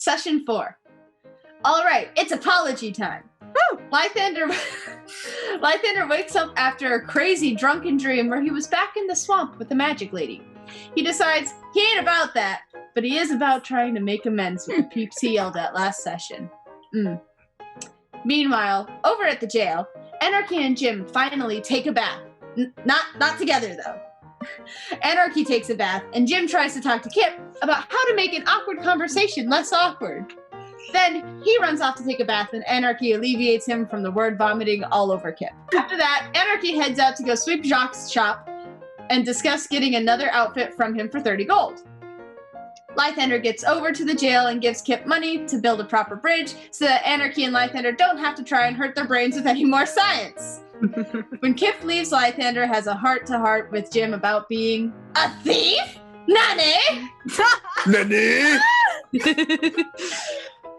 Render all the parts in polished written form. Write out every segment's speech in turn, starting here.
Session 4. All right, it's apology time. Woo! Lythander wakes up after a crazy drunken dream where he was back in the swamp with the magic lady. He decides he ain't about that, but he is about trying to make amends with the peeps he yelled at last session. Meanwhile, over at the jail, Anarchy and Jim finally take a bath. Not together, though. Anarchy takes a bath, and Jim tries to talk to Kip about how to make an awkward conversation less awkward. Then he runs off to take a bath, and Anarchy alleviates him from the word vomiting all over Kip. After that, Anarchy heads out to go sweep Jacques' shop and discuss getting another outfit from him for 30 gold. Lythander gets over to the jail and gives Kip money to build a proper bridge so that Anarchy and Lythander don't have to try and hurt their brains with any more science. When Kip leaves, Lythander has a heart-to-heart with Jim about being a thief? Nani? Nani?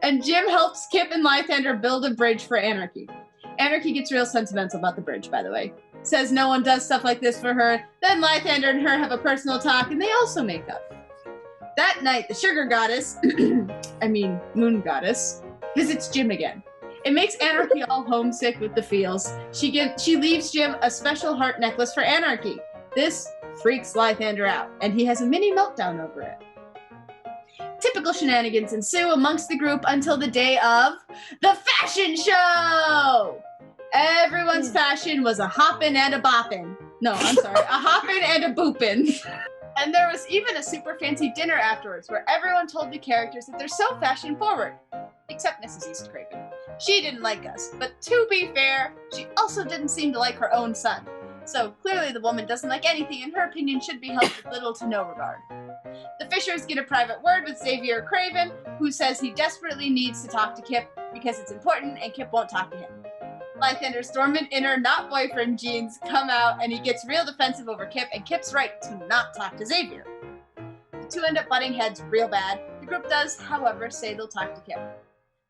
And Jim helps Kip and Lythander build a bridge for Anarchy. Anarchy gets real sentimental about the bridge, by the way. Says no one does stuff like this for her. Then Lythander and her have a personal talk, and they also make up. That night, the sugar goddess, moon goddess, visits Jim again. It makes Anarchy all homesick with the feels. She leaves Jim a special heart necklace for Anarchy. This freaks Lythander out, and he has a mini meltdown over it. Typical shenanigans ensue amongst the group until the day of the fashion show! Everyone's fashion was a hoppin' and a boppin'. No, I'm sorry, a hoppin' and a boopin'. And there was even a super fancy dinner afterwards where everyone told the characters that they're so fashion forward. Except Mrs. East Craven. She didn't like us, but to be fair, she also didn't seem to like her own son. So clearly the woman doesn't like anything and her opinion should be held with little to no regard. The Fishers get a private word with Xavier Craven, who says he desperately needs to talk to Kip because it's important and Kip won't talk to him. Lythander's dormant inner not boyfriend genes come out and he gets real defensive over Kip and Kip's right to not talk to Xavier. The two end up butting heads real bad. The group does, however, say they'll talk to Kip.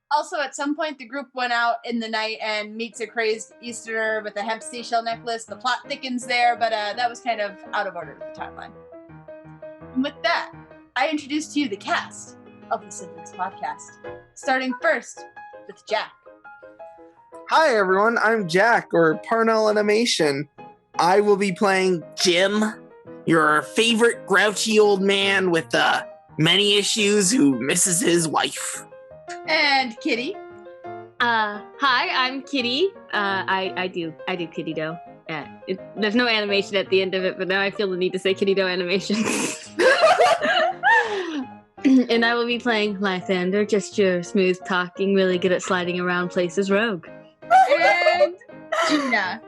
Also, at some point, the group went out in the night and meets a crazed Easterner with a hemp seashell necklace. The plot thickens there, but that was kind of out of order with the timeline. And with that, I introduce to you the cast of the Siblings podcast, starting first with Jack. Hi everyone, I'm Jack, or Parnell Animation. I will be playing Jim, your favorite grouchy old man with many issues who misses his wife. And Kitty. Hi, I'm Kitty. I do Kitty Doe. There's no animation at the end of it, but now I feel the need to say Kitty Doe animation. And I will be playing Lythander, just your smooth talking, really good at sliding around places rogue. And Gina.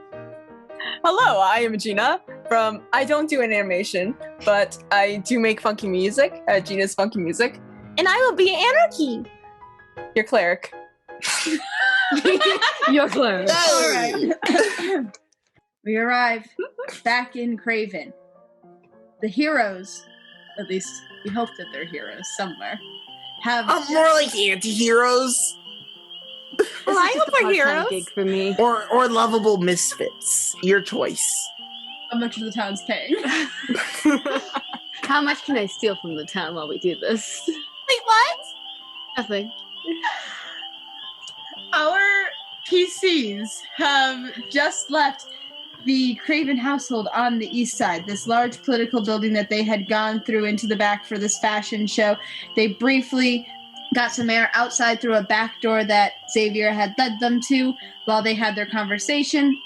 Hello, I am Gina from I don't do an animation, but I do make funky music, Gina's Funky Music, and I will be Anarchy, your cleric. Your cleric. All right. We arrive back in Craven. The heroes, at least we hope that they're heroes somewhere, have More like anti-heroes. Well, I hope they're heroes. Gig for me. Or lovable misfits. Your choice. How much of the town's paying? How much can I steal from the town while we do this? Wait, what? Nothing. Our PCs have just left the Craven household on the east side, this large political building that they had gone through into the back for this fashion show. They briefly got some air outside through a back door that Xavier had led them to while they had their conversation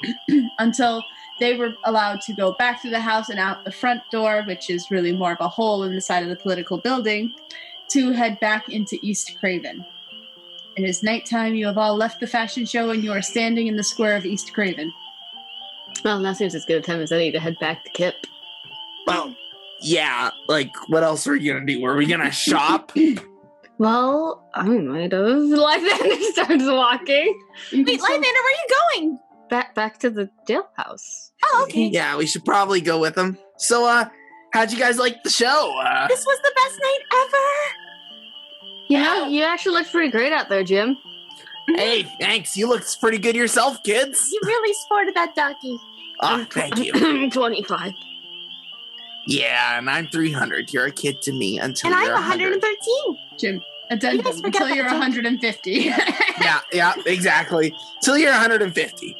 until they were allowed to go back through the house and out the front door, which is really more of a hole in the side of the political building, to head back into East Craven. It is nighttime. You have all left the fashion show and you are standing in the square of East Craven. Well, now seems as good a time as any to head back to Kip. Well, yeah, like, what else are you gonna do? Are we gonna shop? Well, I might have. Lythander starts walking. Wait, Lythander, where are you going? Back to the jailhouse. Oh, okay. Yeah, we should probably go with them. So, how'd you guys like the show? This was the best night ever. You know, you actually looked pretty great out there, Jim. Hey, thanks. You looked pretty good yourself, kids. You really sported that donkey. Oh, thank you. I'm 25. Yeah, and I'm 300. You're a kid to me until And you're I'm 100. 113. Jim, Addendum guys forget until you're that, don't you? 150. Yeah, exactly. Till you're 150.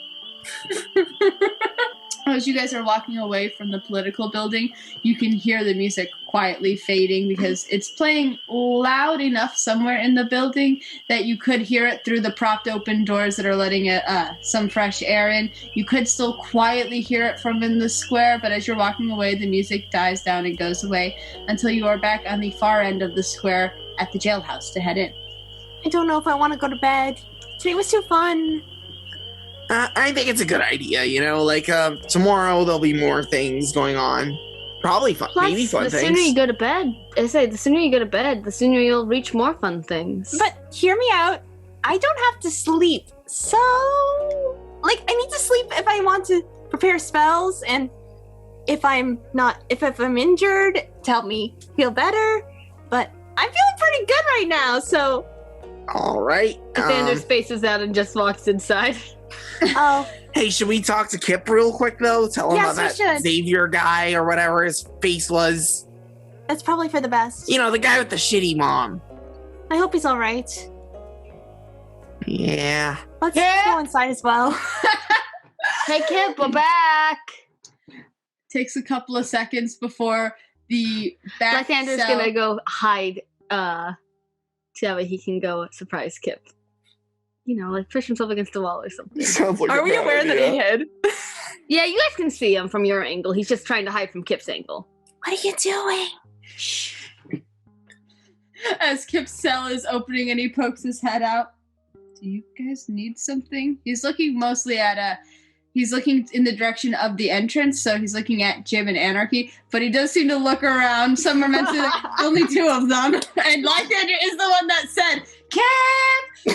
As you guys are walking away from the political building, you can hear the music quietly fading because it's playing loud enough somewhere in the building that you could hear it through the propped open doors that are letting some fresh air in. You could still quietly hear it from in the square, but as you're walking away, the music dies down and goes away until you are back on the far end of the square at the jailhouse to head in. I don't know if I want to go to bed. Today was too fun. I think it's a good idea, like tomorrow there'll be more things going on. Probably fun, Plus, maybe fun the things. sooner you go to bed, the sooner you go to bed, the sooner you'll reach more fun things. But hear me out. I don't have to sleep. So, I need to sleep if I want to prepare spells and if I'm injured to help me feel better. But I'm feeling pretty good right now, so. All right. Lythander spaces out and just walks inside. Oh. Hey, should we talk to Kip real quick, though? Tell him Yes, about we that should. Xavier guy or whatever his face was. That's probably for the best. The guy with the shitty mom. I hope he's all right. Yeah. Let's go inside as well. Hey, Kip, we're back. Takes a couple of seconds before the back Lythander's cell... gonna go hide, so that way he can go surprise Kip. Push himself against the wall or something. Sounds like Are we aware that he hid? Yeah, you guys can see him from your angle. He's just trying to hide from Kip's angle. What are you doing? As Kip's cell is opening and he pokes his head out. Do you guys need something? He's looking mostly at he's looking in the direction of the entrance, so he's looking at Jim and Anarchy, but he does seem to look around. Some are meant to only two of them. And Lythander is the one that said, Kip!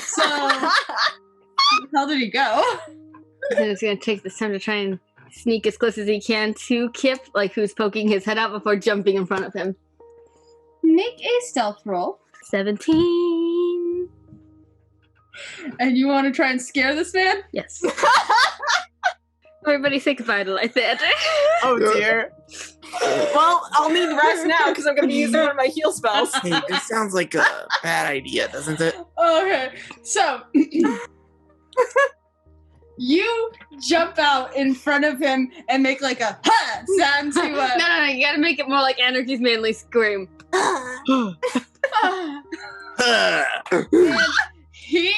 So, where the hell did he go? He's gonna take this time to try and sneak as close as he can to Kip, who's poking his head out before jumping in front of him. Make a stealth roll. 17. And you want to try and scare this man? Yes. Everybody say goodbye to Lythander. Oh dear. Well, I'll need rest now because I'm going to be using one of my heal spells. Hey, this sounds like a bad idea, doesn't it? Okay, so you jump out in front of him and make a ha sound to No, you gotta make it more like Anarchy's manly scream. and he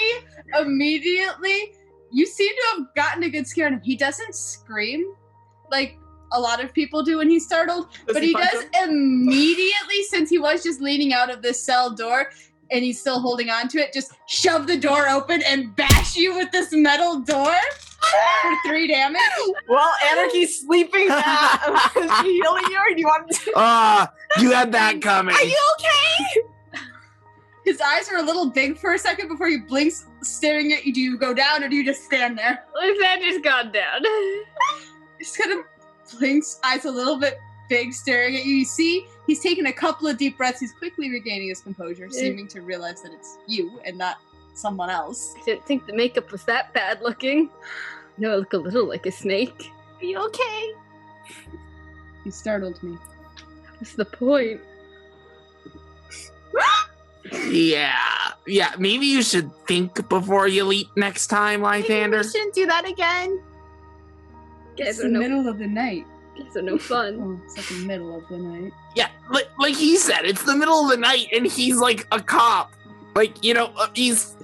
immediately, you seem to have gotten a good scare out of him. He doesn't scream like a lot of people do when he's startled, but he does immediately, since he was just leaning out of this cell door and he's still holding on to it, just shove the door open and bash you with this metal door for 3 damage. Well, Anarchy's sleeping now. Is she healing you or do you want to? You had that coming. Are you okay? His eyes are a little big for a second before he blinks, staring at you. Do you go down or do you just stand there? Lythander's gone down. He just kind of blinks, eyes a little bit big, staring at you. You see, he's taking a couple of deep breaths. He's quickly regaining his composure, seeming to realize that it's you and not someone else. I didn't think the makeup was that bad looking. No, I look a little like a snake. Are you okay? He startled me. What's the point? Yeah. Maybe you should think before you leap next time, Maybe Lythander. we shouldn't do that again. It's the middle of the night. Guys are no fun. Oh, it's like the middle of the night. Yeah, like he said, it's the middle of the night and he's like a cop. He's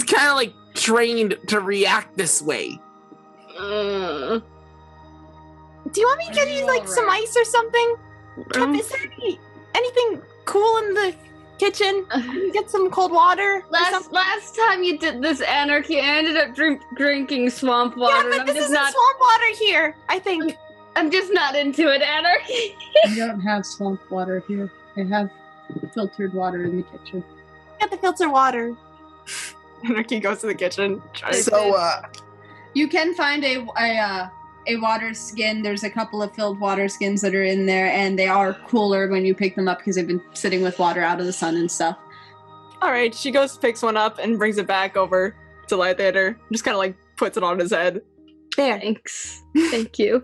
kind of trained to react this way. Do you want me to get you some ice or something? Kip, is there anything cool in the kitchen? Get some cold water. Last time you did this, Anarchy, I ended up drinking swamp water. Yeah, but this isn't swamp water here, I think. I'm just not into it, Anarchy. I don't have swamp water here. I have filtered water in the kitchen. Get the filter water. Anarchy goes to the kitchen. You can find a water skin. There's a couple of filled water skins that are in there, and they are cooler when you pick them up because they've been sitting with water out of the sun and stuff. All right, she goes, picks one up, and brings it back over to Lythander. Just kind of puts it on his head. There. Thanks. Thank you.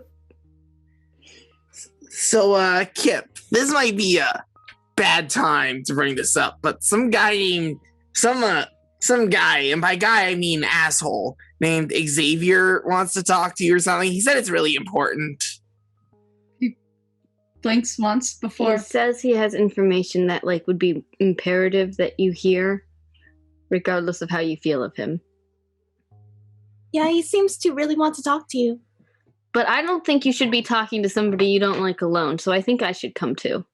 So, Kip, this might be a bad time to bring this up, but some guy, and by guy I mean asshole, named Xavier wants to talk to you or something. He said it's really important. He blinks once before. He says he has information that like would be imperative that you hear, regardless of how you feel of him. Yeah, he seems to really want to talk to you. But I don't think you should be talking to somebody you don't like alone, so I think I should come too.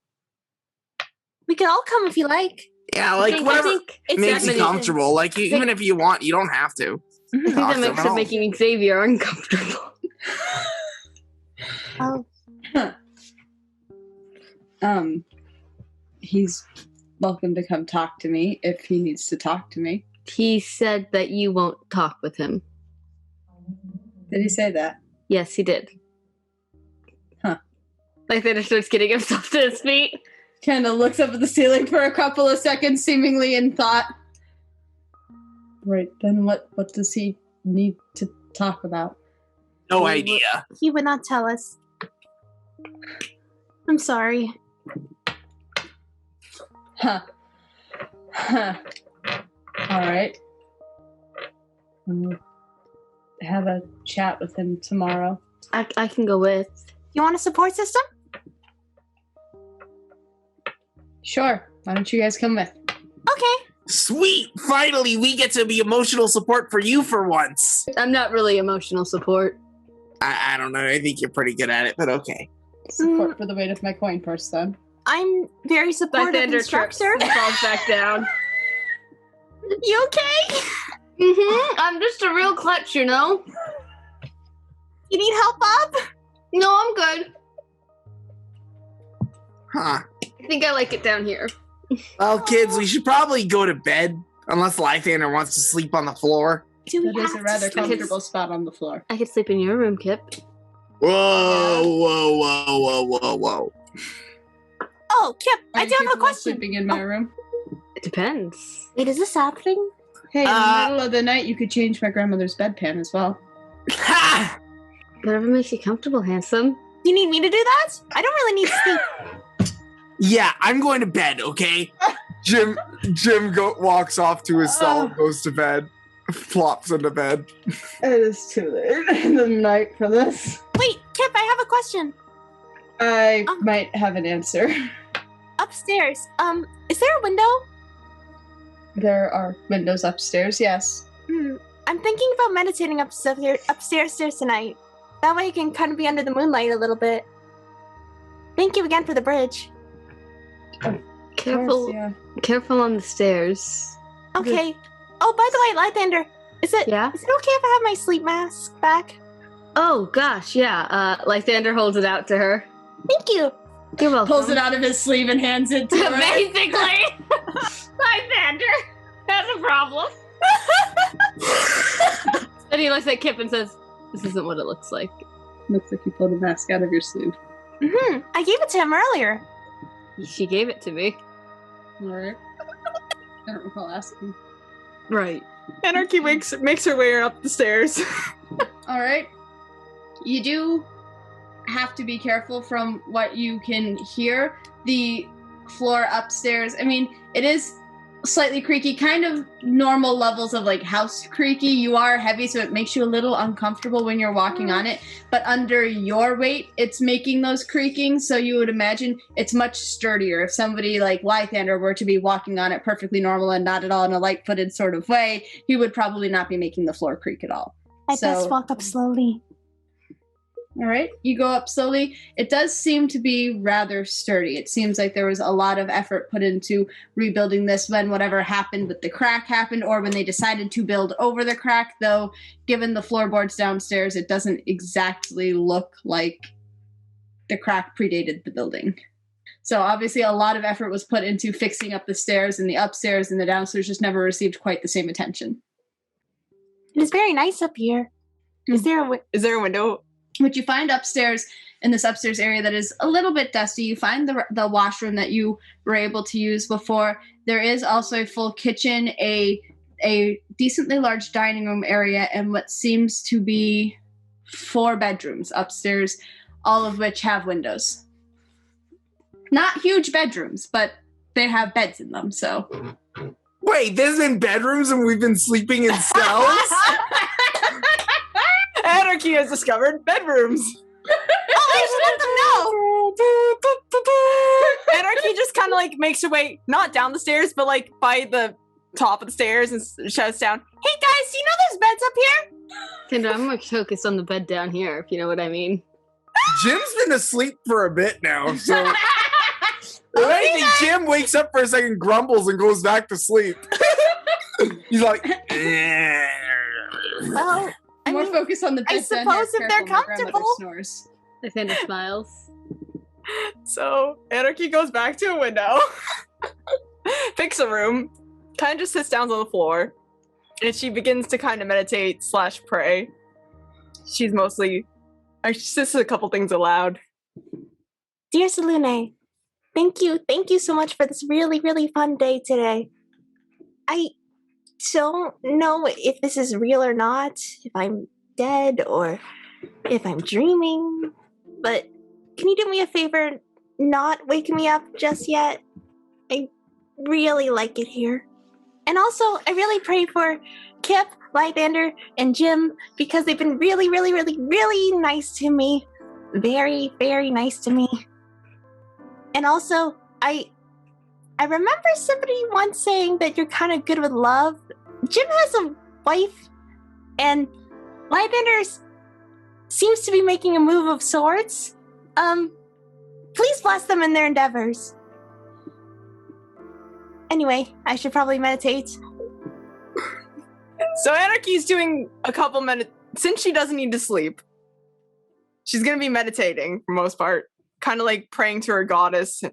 We can all come if you like. Yeah, like whatever makes you definitely- comfortable. Like even if you want, you don't have to. I think that makes it making Xavier uncomfortable. Oh. He's welcome to come talk to me if he needs to talk to me. He said that you won't talk with him. Did he say that? Yes, he did. Huh. Lythander starts getting himself to his feet. Kind of looks up at the ceiling for a couple of seconds, seemingly in thought. Right, then what does he need to talk about? No idea. He would not tell us. I'm sorry. Huh. All right. We'll have a chat with him tomorrow. I can go with. You want a support system? Sure. Why don't you guys come with? Okay. Sweet! Finally, we get to be emotional support for you for once. I'm not really emotional support. I don't know. I think you're pretty good at it, but okay. Support for the weight of my coin purse, then. I'm very supportive Lythander trips instructor. and falls back down. You okay? Mm-hmm. I'm just a real clutch, you know? You need help up? No, I'm good. Huh. I think I like it down here. Well, kids, we should probably go to bed, unless Lythander wants to sleep on the floor. Do we That is have a rather to sleep? comfortable spot on the floor. I could sleep in your room, Kip. Whoa, whoa, whoa, whoa, whoa, whoa. Oh, Kip, Are I you do have a capable of question. sleeping in my room? It depends. Wait, is this happening? Hey, in the middle of the night, you could change my grandmother's bedpan as well. Ha! Whatever makes you comfortable, handsome. You need me to do that? I don't really need sleep. Yeah, I'm going to bed, okay? Jim walks off to his cell, goes to bed, flops into bed. It is too late in the night for this. Wait, Kip, I have a question. I might have an answer. Upstairs, is there a window? There are windows upstairs, yes. I'm thinking about meditating upstairs tonight. That way I can kind of be under the moonlight a little bit. Thank you again for the bridge. Careful, yeah. careful on the stairs. Okay. Oh, by the way, Lythander, is it Yeah? okay if I have my sleep mask back? Oh, gosh, yeah. Lythander holds it out to her. Thank you. You're welcome. Pulls it out of his sleeve and hands it to her. Basically. Lythander has a problem. And he looks at Kip and says, this isn't what it looks like. Looks like you pulled a mask out of your sleeve. I gave it to him earlier. She gave it to me. Alright. I don't recall asking. Right. Anarchy makes her way up the stairs. Alright. You do have to be careful from what you can hear. The floor upstairs, I mean, it is slightly creaky, kind of normal levels of like house creaky. You are heavy, so it makes you a little uncomfortable when you're walking on it. But under your weight, it's making those creaking, so you would imagine it's much sturdier. If somebody like Lythander were to be walking on it perfectly normal and not at all in a light-footed sort of way, he would probably not be making the floor creak at all. I best walk up slowly. All right, you go up slowly. It does seem to be rather sturdy. It seems like there was a lot of effort put into rebuilding this when whatever happened with the crack happened, or when they decided to build over the crack, though given the floorboards downstairs, it doesn't exactly look like the crack predated the building. So obviously a lot of effort was put into fixing up the stairs, and the upstairs and the downstairs just never received quite the same attention. It is very nice up here. Is there a window? What you find upstairs, in this upstairs area that is a little bit dusty, you find the washroom that you were able to use before. There is also a full kitchen, a decently large dining room area, and what seems to be 4 bedrooms upstairs, all of which have windows. Not huge bedrooms, but they have beds in them, so. Wait, there's been bedrooms and we've been sleeping in cells? Anarchy has discovered bedrooms. Oh, I should let them know. Anarchy just kind of like makes her way not down the stairs, but like by the top of the stairs and shouts down, Hey guys, you know there's beds up here? Tinder, I'm gonna focus on the bed down here, if you know what I mean. Jim's been asleep for a bit now, so if anything, Jim wakes up for a second, grumbles, and goes back to sleep. He's like, Well, I More mean, focus on the bed. I suppose if they're comfortable. Snores. Lythander smiles. So Anarchy goes back to a window, picks a room, kind of just sits down on the floor, and she begins to kind of meditate / pray. She says a couple things aloud. Dear Salune, thank you so much for this really, really fun day today. I don't know if this is real or not, if I'm dead or if I'm dreaming, but can you do me a favor, not wake me up just yet? I really like it here. And also, I really pray for Kip, Lythander, and Jim because they've been really, really, really, really nice to me. Very, very nice to me. And also, I remember somebody once saying that you're kind of good with love. Jim has a wife, and Lythander seems to be making a move of sorts. Please bless them in their endeavors. Anyway, I should probably meditate. So Anarchy's doing a couple minutes, since she doesn't need to sleep, she's going to be meditating for most part, kind of like praying to her goddess,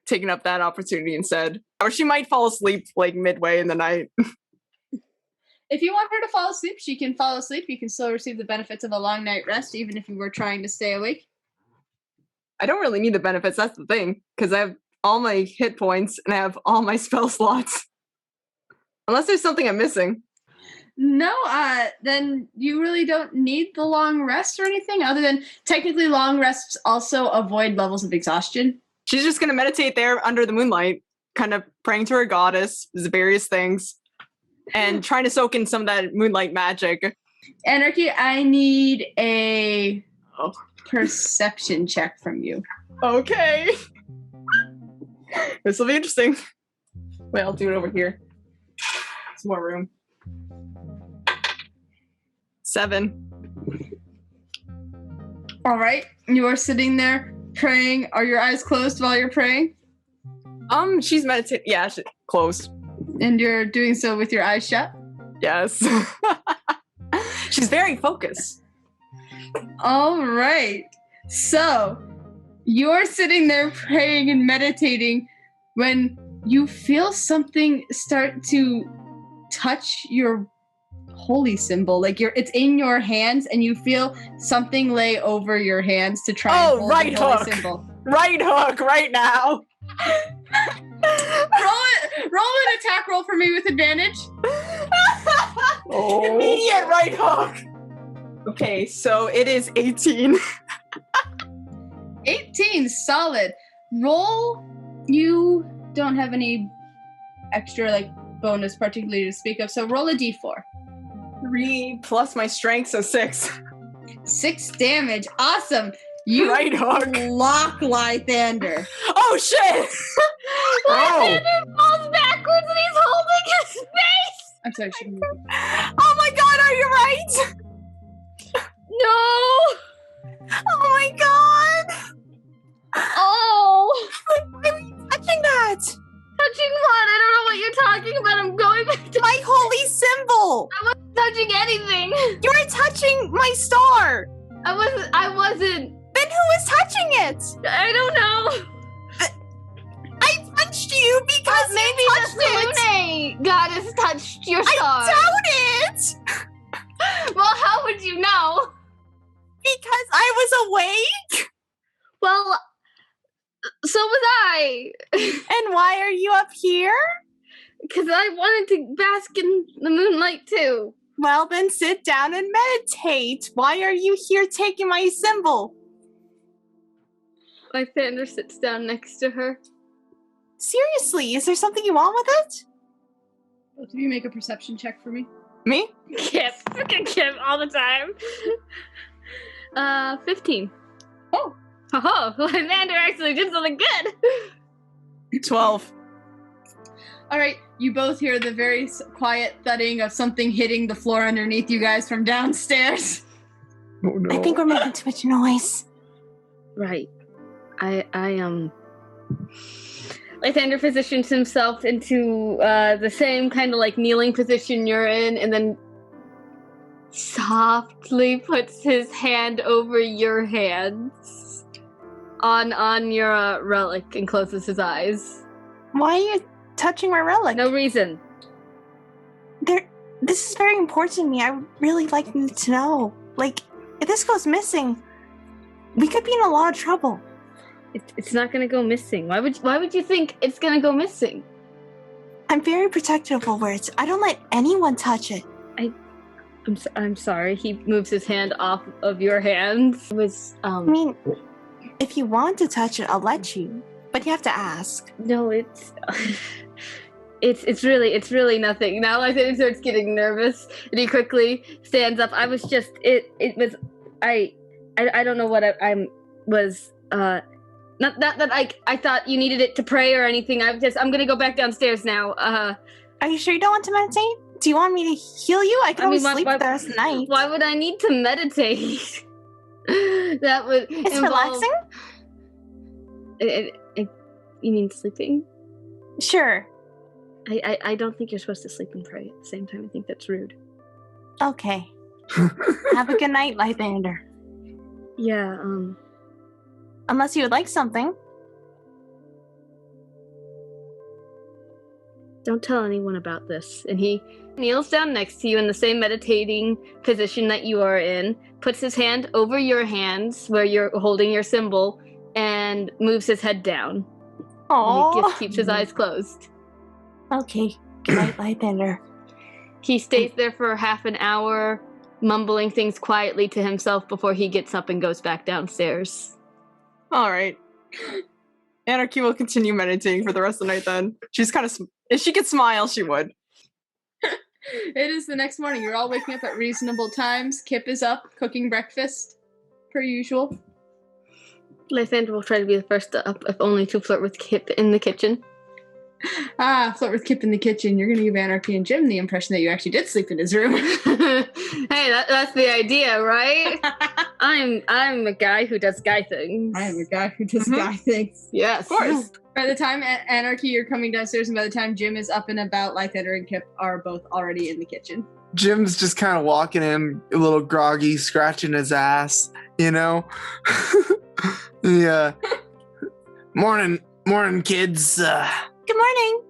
taking up that opportunity instead. Or she might fall asleep like midway in the night. If you want her to fall asleep, she can fall asleep. You can still receive the benefits of a long night rest, even if you were trying to stay awake. I don't really need the benefits, that's the thing, because I have all my hit points and I have all my spell slots. Unless there's something I'm missing. No, then you really don't need the long rest or anything, other than technically long rests also avoid levels of exhaustion. She's just going to meditate there under the moonlight, kind of praying to her goddess, various things, and trying to soak in some of that moonlight magic. Anarchy, I need a perception check from you. Okay. This will be interesting. Wait, I'll do it over here. Some more room. 7. All right, you are sitting there praying. Are your eyes closed while you're praying? She's meditating. Yeah, closed. And you're doing so with your eyes shut? Yes. She's very focused. All right. So you're sitting there praying and meditating when you feel something start to touch your holy symbol. Like it's in your hands and you feel something lay over your hands to try and hold right the holy hook. symbol. Right hook right now. Roll an attack roll for me with advantage. Immediate right hook. Okay, so it is 18. 18, solid. Roll. You don't have any extra bonus particularly to speak of, so roll a d4. 3 plus my strength, so 6. 6 damage. Awesome. You right hook. Lock Lythander. Oh shit! Lythander falls backwards and he's holding his face. I'm sorry. Oh my god, are you right? No. Oh my god! Oh. Why were you touching that? Touching what? I don't know what you're talking about. I'm going back to My holy symbol! I wasn't touching anything. You were touching my star! I wasn't. Then who was touching it? I don't know. I punched you because Maybe you touched the it! Salune goddess touched your star. I doubt it! Well, how would you know? Because I was awake? Well, so was I. And why are you up here? Because I wanted to bask in the moonlight too. Well, then sit down and meditate. Why are you here taking my symbol? Lythander sits down next to her. seriously, is there something you want with it? Both of you make a perception check for me. Me? Kip. Freaking Kip all the time. 15. Oh. Oh, Lythander actually did something good. 12. All right, you both hear the very quiet thudding of something hitting the floor underneath you guys from downstairs. Oh no. I think we're making too much noise. Right. I Lythander positions himself into the same kind of like kneeling position you're in, and then softly puts his hand over your hands on your relic and closes his eyes. Why are you touching my relic? No reason. This is very important to me. I would really like to know. Like, if this goes missing, we could be in a lot of trouble. It's not gonna go missing. Why would you think it's gonna go missing? I'm very protective over it. I don't let anyone touch it. I'm sorry. He moves his hand off of your hands. It was I mean, if you want to touch it, I'll let you. But you have to ask. no, it's really nothing. Now Lythander starts getting nervous, and he quickly stands up. I was just I don't know what I was not that I thought you needed it to pray or anything. I'm gonna go back downstairs now. Are you sure you don't want to meditate? Do you want me to heal you? I can always sleep for the rest of the night. Why would I need to meditate? That would It's involve... relaxing? You mean sleeping? Sure. I don't think you're supposed to sleep and pray at the same time. I think that's rude. Okay. Have a good night, Lythander. Yeah, Unless you would like something. don't tell anyone about this. And he kneels down next to you in the same meditating position that you are in, puts his hand over your hands where you're holding your symbol, and moves his head down. And he just keeps his eyes closed. Okay. Good night, Lythander. He stays there for half an hour, mumbling things quietly to himself before he gets up and goes back downstairs. All right. Anarchy will continue meditating for the rest of the night then. She's kind of... if she could smile, she would. It is the next morning. You're all waking up at reasonable times. Kip is up, cooking breakfast, per usual. Lythander will try to be the first up, if only to flirt with Kip in the kitchen. Flirt with Kip in the kitchen. You're going to give Anarchy and Jim the impression that you actually did sleep in his room. Hey, that's the idea, right? I'm a guy who does guy things. I am a guy who does guy things. Yes. Of course. By the time Anarchy, you're coming downstairs, and by the time Jim is up and about, Lythander and Kip are both already in the kitchen. Jim's just kind of walking in, a little groggy, scratching his ass, you know? Yeah. Morning, kids. Good morning.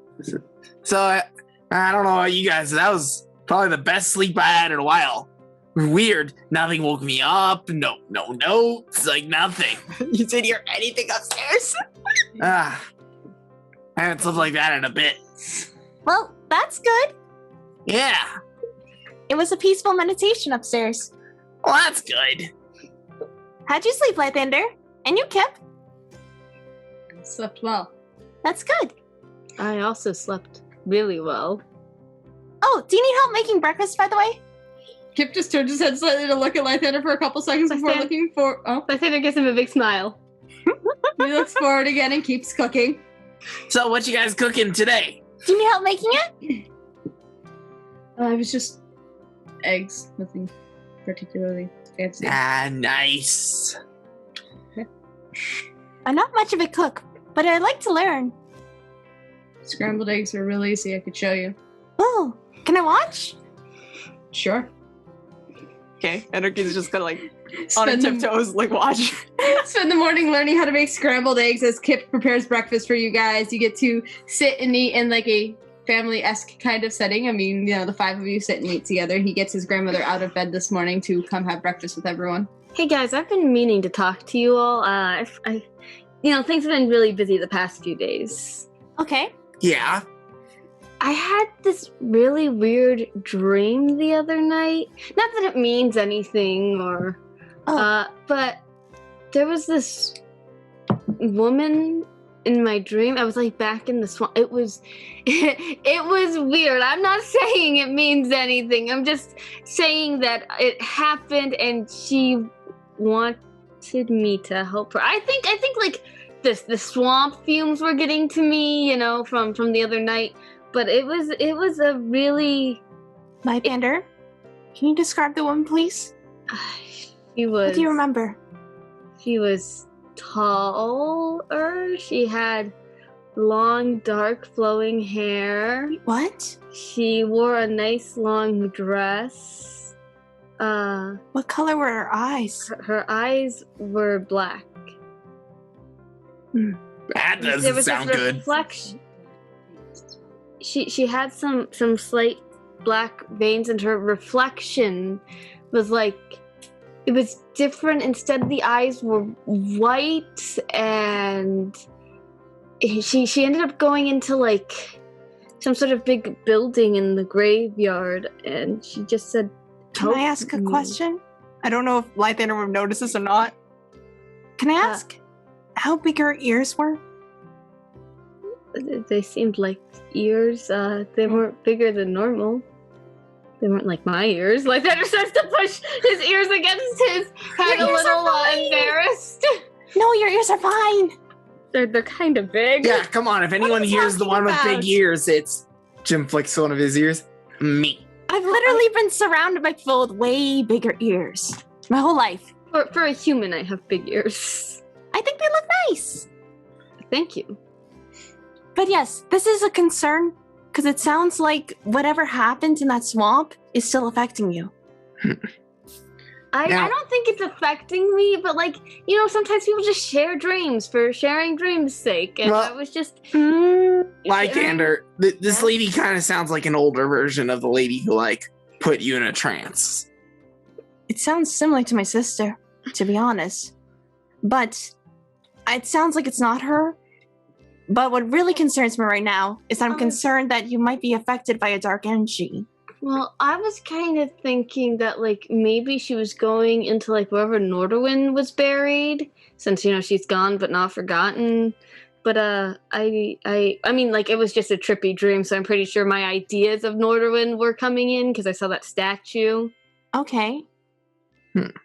So, I don't know about you guys, that was probably the best sleep I had in a while. Weird. Nothing woke me up. No notes. Like, nothing. You didn't hear anything upstairs? I haven't slept like that in a bit. Well, that's good. Yeah. It was a peaceful meditation upstairs. Well, that's good. How'd you sleep, Lythander? And you, Kip? I slept well. That's good. I also slept really well. Oh, do you need help making breakfast, by the way? Kip just turned his head slightly to look at Lythander for a couple seconds before looking for... Oh. Lythander gives him a big smile. He looks forward again and keeps cooking. So, what you guys cooking today? Do you need help making it? It was just eggs. Nothing particularly fancy. Nice. I'm not much of a cook, but I like to learn. Scrambled eggs are real easy. I could show you. Oh, can I watch? Sure. Okay, Anarchy's just gonna like on her tiptoes, like watch. Spend the morning learning how to make scrambled eggs as Kip prepares breakfast for you guys. You get to sit and eat in like a family-esque kind of setting. I mean, you know, the five of you sit and eat together. He gets his grandmother out of bed this morning to come have breakfast with everyone. Hey guys, I've been meaning to talk to you all. Things have been really busy the past few days. Okay. Yeah. I had this really weird dream the other night. Not that it means anything but there was this woman in my dream. I was like back in the swamp. It was it was weird. I'm not saying it means anything. I'm just saying that it happened and she wanted me to help her. I think like the swamp fumes were getting to me, from the other night, but it was a really Lythander, can you describe the woman, please? She was. What do you remember? She was taller. She had long, dark, flowing hair. What? She wore a nice long dress. What color were her eyes? Her eyes were black. That There doesn't was sound this good. reflection. She had some slight black veins, and her reflection was like, it was different. Instead, the eyes were white, and she ended up going into like some sort of big building in the graveyard, and she just said, Can I ask a question? I don't know if Lythander would notice this or not. Can I ask how big her ears were? They seemed like ears. They weren't bigger than normal. They weren't like my ears. Lythander starts to push his ears against his head a Your ears little are fine. embarrassed. No, your ears are fine. They're kind of big. Yeah, come on. If anyone are you hears the talking one with about? big ears, it's Jim flicks one of his ears. Me. I've literally been surrounded by people with way bigger ears my whole life. For a human, I have big ears. I think they look nice. Thank you. But yes, this is a concern because it sounds like whatever happened in that swamp is still affecting you. I don't think it's affecting me, but sometimes people just share dreams for sharing dreams' sake, and Well- I was just Lythander, this lady kind of sounds like an older version of the lady who put you in a trance. It sounds similar to my sister, to be honest. But it sounds like it's not her. But what really concerns me right now is I'm concerned that you might be affected by a dark energy. Well, I was kind of thinking that maybe she was going into wherever Norderwind was buried, since she's gone but not forgotten. But I mean it was just a trippy dream, so I'm pretty sure my ideas of Norderwind were coming in because I saw that statue. Okay.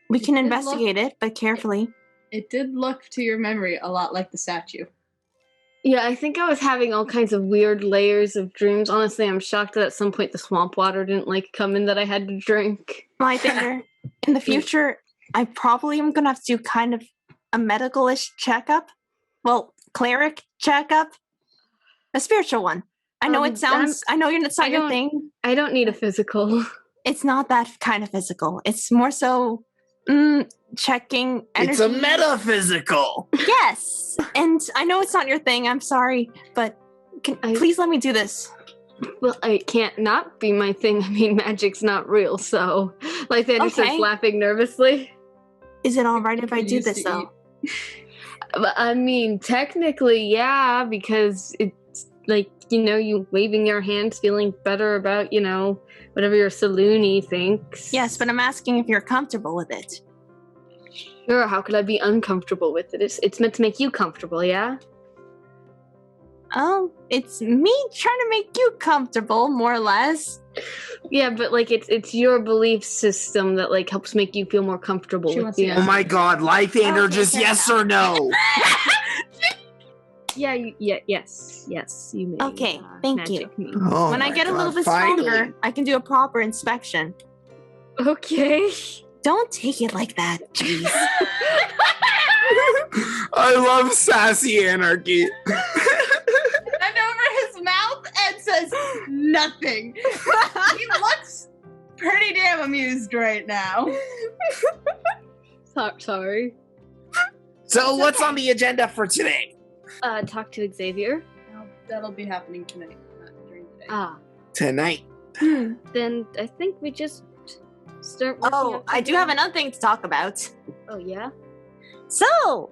We can investigate it, but carefully. It did look to your memory a lot like the statue. Yeah, I think I was having all kinds of weird layers of dreams. Honestly, I'm shocked that at some point the swamp water didn't come in that I had to drink. Lythander, in the future, I probably am gonna have to do kind of a medical-ish checkup. Well, cleric checkup. A spiritual one. I know it sounds I know it's not your thing. I don't need a physical. It's not that kind of physical. It's more so checking energy. It's a metaphysical. Yes. And I know it's not your thing. I'm sorry, but please let me do this. Well, it can't not be my thing. I mean, magic's not real, so Lythander starts laughing nervously. Is it all right if I do this, though? But, I mean, technically, yeah, because it's you waving your hands, feeling better about, whatever your saloony thinks. Yes, but I'm asking if you're comfortable with it. Sure, how could I be uncomfortable with it? It's meant to make you comfortable, yeah? Oh, it's me trying to make you comfortable, more or less. Yeah, but it's your belief system that helps make you feel more comfortable with the Oh my god, Lythander, just yes or no. Yes, you may. Okay, thank you. Me. Oh When I my get a little God, bit finally. stronger, I can do a proper inspection. Okay. Don't take it like that, jeez. I love sassy anarchy. And over his mouth and says nothing. He looks pretty damn amused right now. Sorry. So what's on the agenda for today? Talk to Xavier. That'll be happening tonight, not during the day. Ah. Tonight. Then I think we just start working Oh, out I do have another thing to talk about. Oh, yeah? So,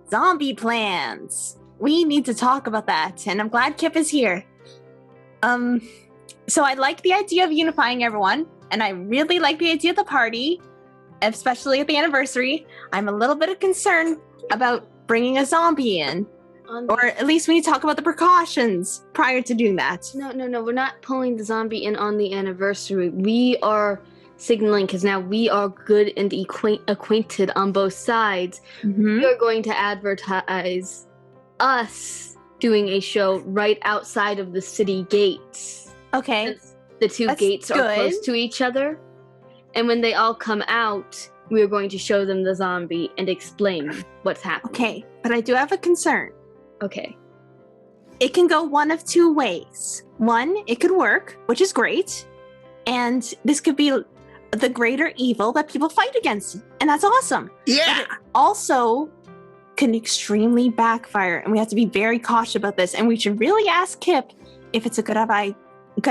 zombie plans. We need to talk about that, and I'm glad Kip is here. So I like the idea of unifying everyone, and I really like the idea of the party, especially at the anniversary. I'm a little bit of concern about bringing a zombie in. Or at least we need to talk about the precautions prior to doing that. No, we're not pulling the zombie in on the anniversary. We are signaling because now we are good and acquainted on both sides. Mm-hmm. We're going to advertise us doing a show right outside of the city gates. Okay. Since the two That's gates are good. close to each other. And when they all come out, we are going to show them the zombie and explain what's happening. Okay, but I do have a concern. Okay. It can go one of two ways. One, it could work, which is great. And this could be the greater evil that people fight against. And that's awesome. Yeah. Also can extremely backfire, and we have to be very cautious about this. And we should really ask Kip if it's a good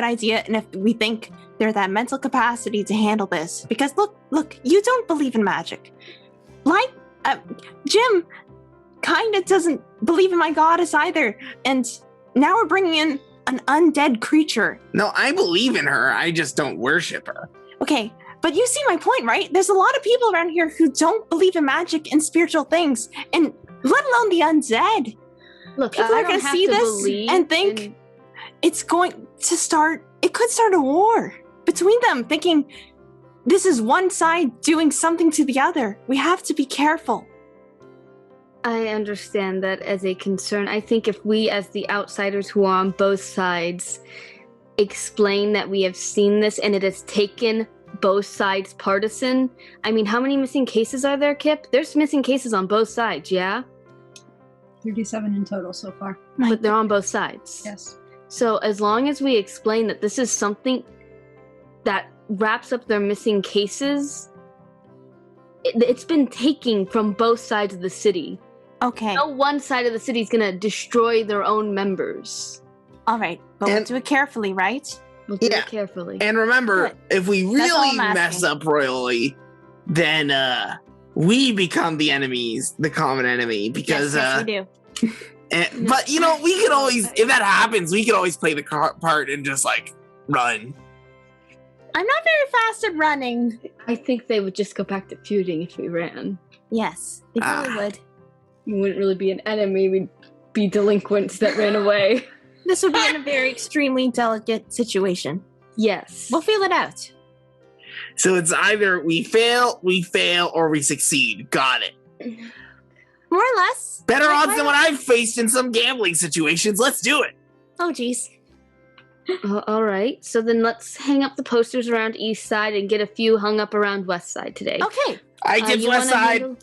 idea, and if we think they're that mental capacity to handle this. Because look, you don't believe in magic. Like Jim kind of doesn't believe in my goddess either, and now we're bringing in an undead creature. No, I believe in her. I just don't worship her. Okay, but you see my point, right? There's a lot of people around here who don't believe in magic and spiritual things, and let alone the undead. Look, People I are don't going to have see to this believe and think in- it's going to start, it could start a war between them, thinking this is one side doing something to the other. We have to be careful. I understand that as a concern. I think if we, as the outsiders who are on both sides, explain that we have seen this and it has taken both sides partisan. I mean, how many missing cases are there, Kip? There's missing cases on both sides, yeah? 37 in total so far. But they're on both sides. Yes. So as long as we explain that this is something that wraps up their missing cases, it's been taking from both sides of the city. Okay. No one side of the city is going to destroy their own members. All right. But we'll And- do it carefully, right? We'll do Yeah. it carefully. And remember, Good. if we all really I'm mess asking. up royally, then we become the enemies, the common enemy. Because yes, we do. but you know, we could always, if that happens, we could always play the part and just like run. I'm not very fast at running. I think they would just go back to feuding if we ran. Yes, they probably would. We wouldn't really be an enemy. We'd be delinquents that ran away. This would be in a very extremely delicate situation. Yes. We'll feel it out. So it's either we fail, or we succeed. Got it. More or less. Better Like, odds than what I've faced in some gambling situations. Let's do it. Oh, geez. All right. So then let's hang up the posters around East Side and get a few hung up around West Side today. Okay. I did You West wanna Side. handle-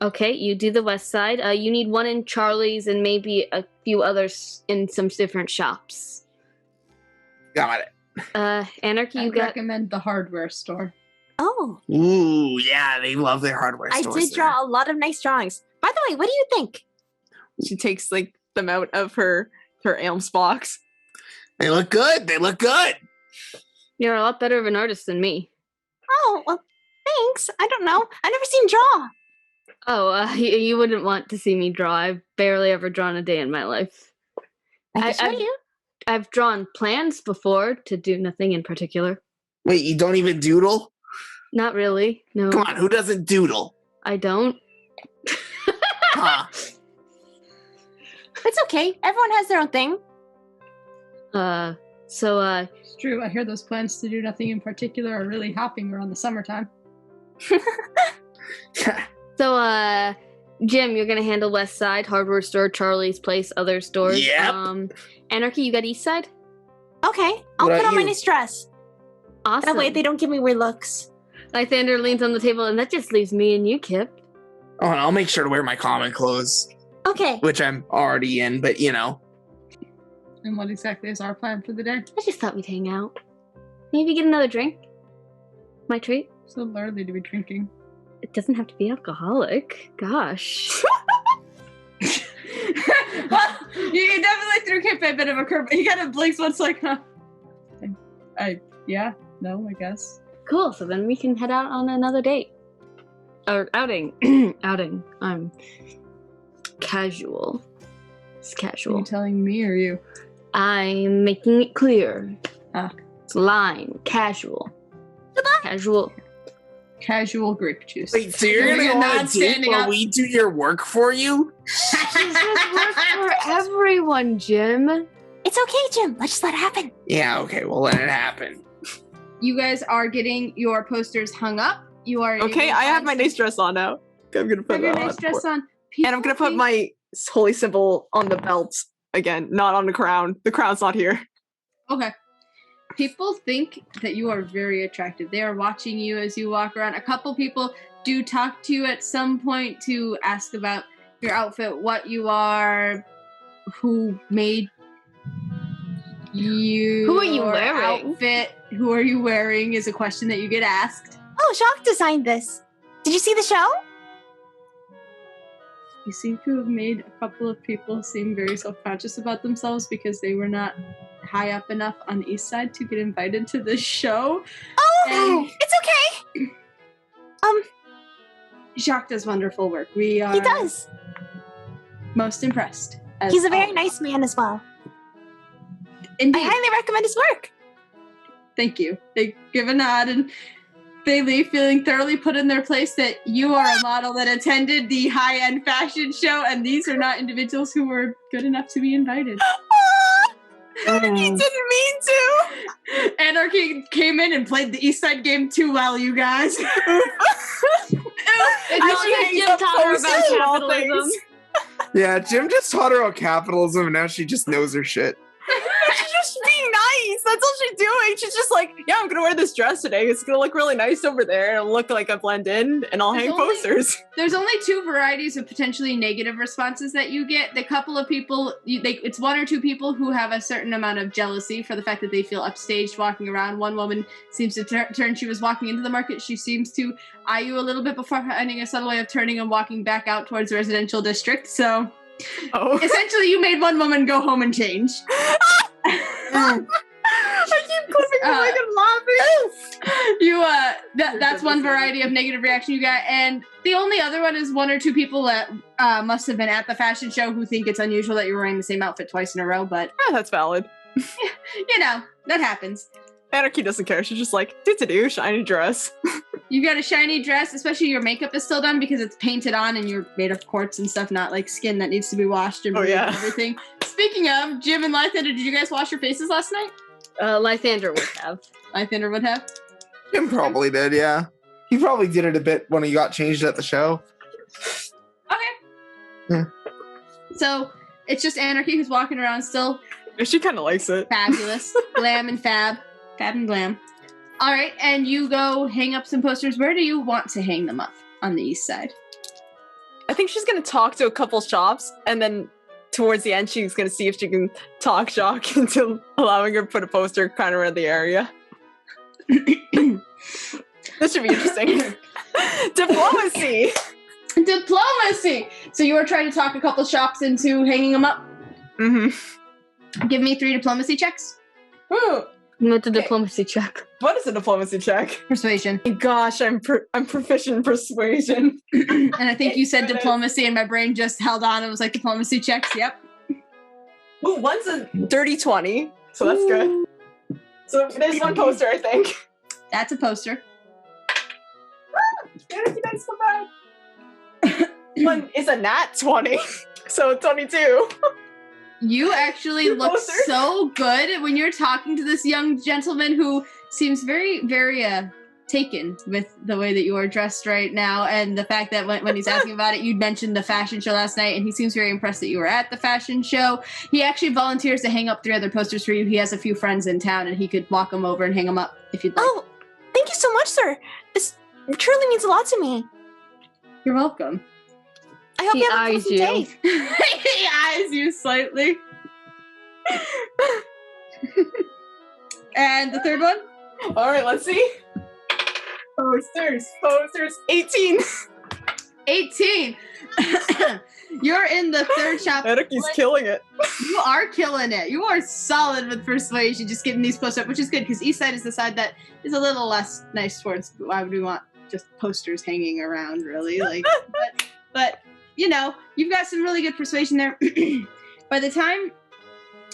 Okay, you do the West Side. You need one in Charlie's and maybe a few others in some different shops. Got it. Anarchy, you I'd got... recommend the hardware store. Oh, Ooh, yeah, they love their hardware I stores did draw a lot of nice drawings. By the way, what do you think? She takes like them out of her Elms box. They look good. They look good. You're a lot better of an artist than me. Oh, well, thanks. I don't know. I've never seen draw. Oh, you wouldn't want to see me draw. I've barely ever drawn a day in my life. I can show I've- you. I've drawn plans before to do nothing in particular. Wait, you don't even doodle? Not really. No, Come on, who doesn't doodle? I don't. Huh? It's okay. Everyone has their own thing. So, It's true. I hear those plans to do nothing in particular are really hopping around the summertime. Jim, you're gonna handle West Side, hardware store, Charlie's Place, other stores. Yep. Anarchy, you got East Side? Okay. I'll What put about on my you? nice dress. Awesome. That way they don't give me weird looks. Lythander leans on the table, and that just leaves me and you, Kip. Oh, and I'll make sure to wear my common clothes, Okay. which I'm already in, but you know. And what exactly is our plan for the day? I just thought we'd hang out. Maybe get another drink. My treat. So early to be drinking. It doesn't have to be alcoholic. Gosh. Well, you definitely threw Kip a bit of a curve. He kind of blinks once, like, huh? Yeah, no, I guess. Cool. So then we can head out on another date. Or outing. Outing. I'm casual. It's Are casual. you telling me or you? I'm making it clear. Ah. It's line. Casual. Casual. Casual grape juice. Wait, so you're Doing gonna it go on not a date standing while up. we do your work for you? This works for everyone, Jim. It's okay, Jim. Let's just let it happen. Yeah, okay, we'll let it happen. You guys are getting your posters hung up. You are Okay, I have my nice dress on now. I'm gonna put Have your that nice on. dress on. And I'm gonna put People my holy symbol on the belt again, not on the crown. The crown's not here. Okay. People think that you are very attractive. They are watching you as you walk around. A couple people do talk to you at some point to ask about your outfit, what you are, who made you. Who are you your wearing? Outfit. Who are you wearing is a question that you get asked. Oh, Jacques designed this. Did you see the show? You seem to have made a couple of people seem very self-conscious about themselves because they were not high up enough on the east side to get invited to this show. Oh, And- it's okay. Jacques does wonderful work. We are He does. most impressed. as He's a very always. nice man as well. Indeed. I highly recommend his work. Thank you. They give a nod and they leave feeling thoroughly put in their place that you are a model that attended the high-end fashion show and these are not individuals who were good enough to be invited. Anarchy didn't mean to. Anarchy came in and played the East Side game too well, you guys. It's not she that hangs Jim up taught her posters about and all capitalism. things. Yeah, Jim just taught her about capitalism and now she just knows her shit. She's just being nice. That's all she's doing. She's just like, yeah, I'm gonna wear this dress today. It's gonna look really nice over there. It'll look like I blend in, and I'll There's hang only- posters. There's only two varieties of potentially negative responses that you get. The couple of people, it's one or two people who have a certain amount of jealousy for the fact that they feel upstaged walking around. One woman seems to turn. She was walking into the market. She seems to eye you a little bit before finding a subtle way of turning and walking back out towards the residential district. So Oh, essentially, you made one woman go home and change. I keep clipping the mic and laughing. You that's one variety of negative reaction you got, and the only other one is one or two people that must have been at the fashion show who think it's unusual that you're wearing the same outfit twice in a row, but Yeah, that's valid. you know, that happens. Anarchy doesn't care. She's just like, do shiny dress. You got a shiny dress, especially your makeup is still done because it's painted on and you're made of quartz and stuff, not like skin that needs to be washed and Oh, breathed yeah. and everything. Speaking of, Jim and Lythander, did you guys wash your faces last night? Lythander would have. Lythander would have. Jim probably did, yeah. He probably did it a bit when he got changed at the show. Okay. Yeah. So it's just Anarchy who's walking around still She kind of likes it. fabulous. Glam and fab. Fab and glam. All right, and you go hang up some posters. Where do you want to hang them up on the east side? I think she's gonna talk to a couple shops, and then towards the end, she's gonna see if she can talk Jacques into allowing her to put a poster kind of around the area. This should be interesting. Diplomacy. Diplomacy! So you are trying to talk a couple shops into hanging them up. Mm-hmm. Give me 3 diplomacy checks. Ooh, What's a diplomacy check? what is a diplomacy check? Persuasion. Gosh, I'm proficient in persuasion. And I think you said diplomacy and my brain just held on and was like, diplomacy checks, yep. Ooh, one's a dirty 20, so that's good. So there's one poster, I think. That's a poster. Anarchy dice so bad. One is a nat 20, so 22. You actually Your look poster. so good when you're talking to this young gentleman who seems very, very taken with the way that you are dressed right now, and the fact that when he's asking about it, you mentioned the fashion show last night, and he seems very impressed that you were at the fashion show. He actually volunteers to hang up 3 other posters for you. He has a few friends in town, and he could walk them over and hang them up if you'd like. Oh, thank you so much, sir. This truly means a lot to me. You're welcome. I hope He you have a eyes pleasant you. day. He eyes you slightly. And the third one? All right, let's see. Posters, 18. 18. You're in the third shop. Anarchy's killing it. You are killing it. You are solid with persuasion, just getting these posters up, which is good because East Side is the side that is a little less nice towards why would we want just posters hanging around, really? Like, but you know, you've got some really good persuasion there. By the time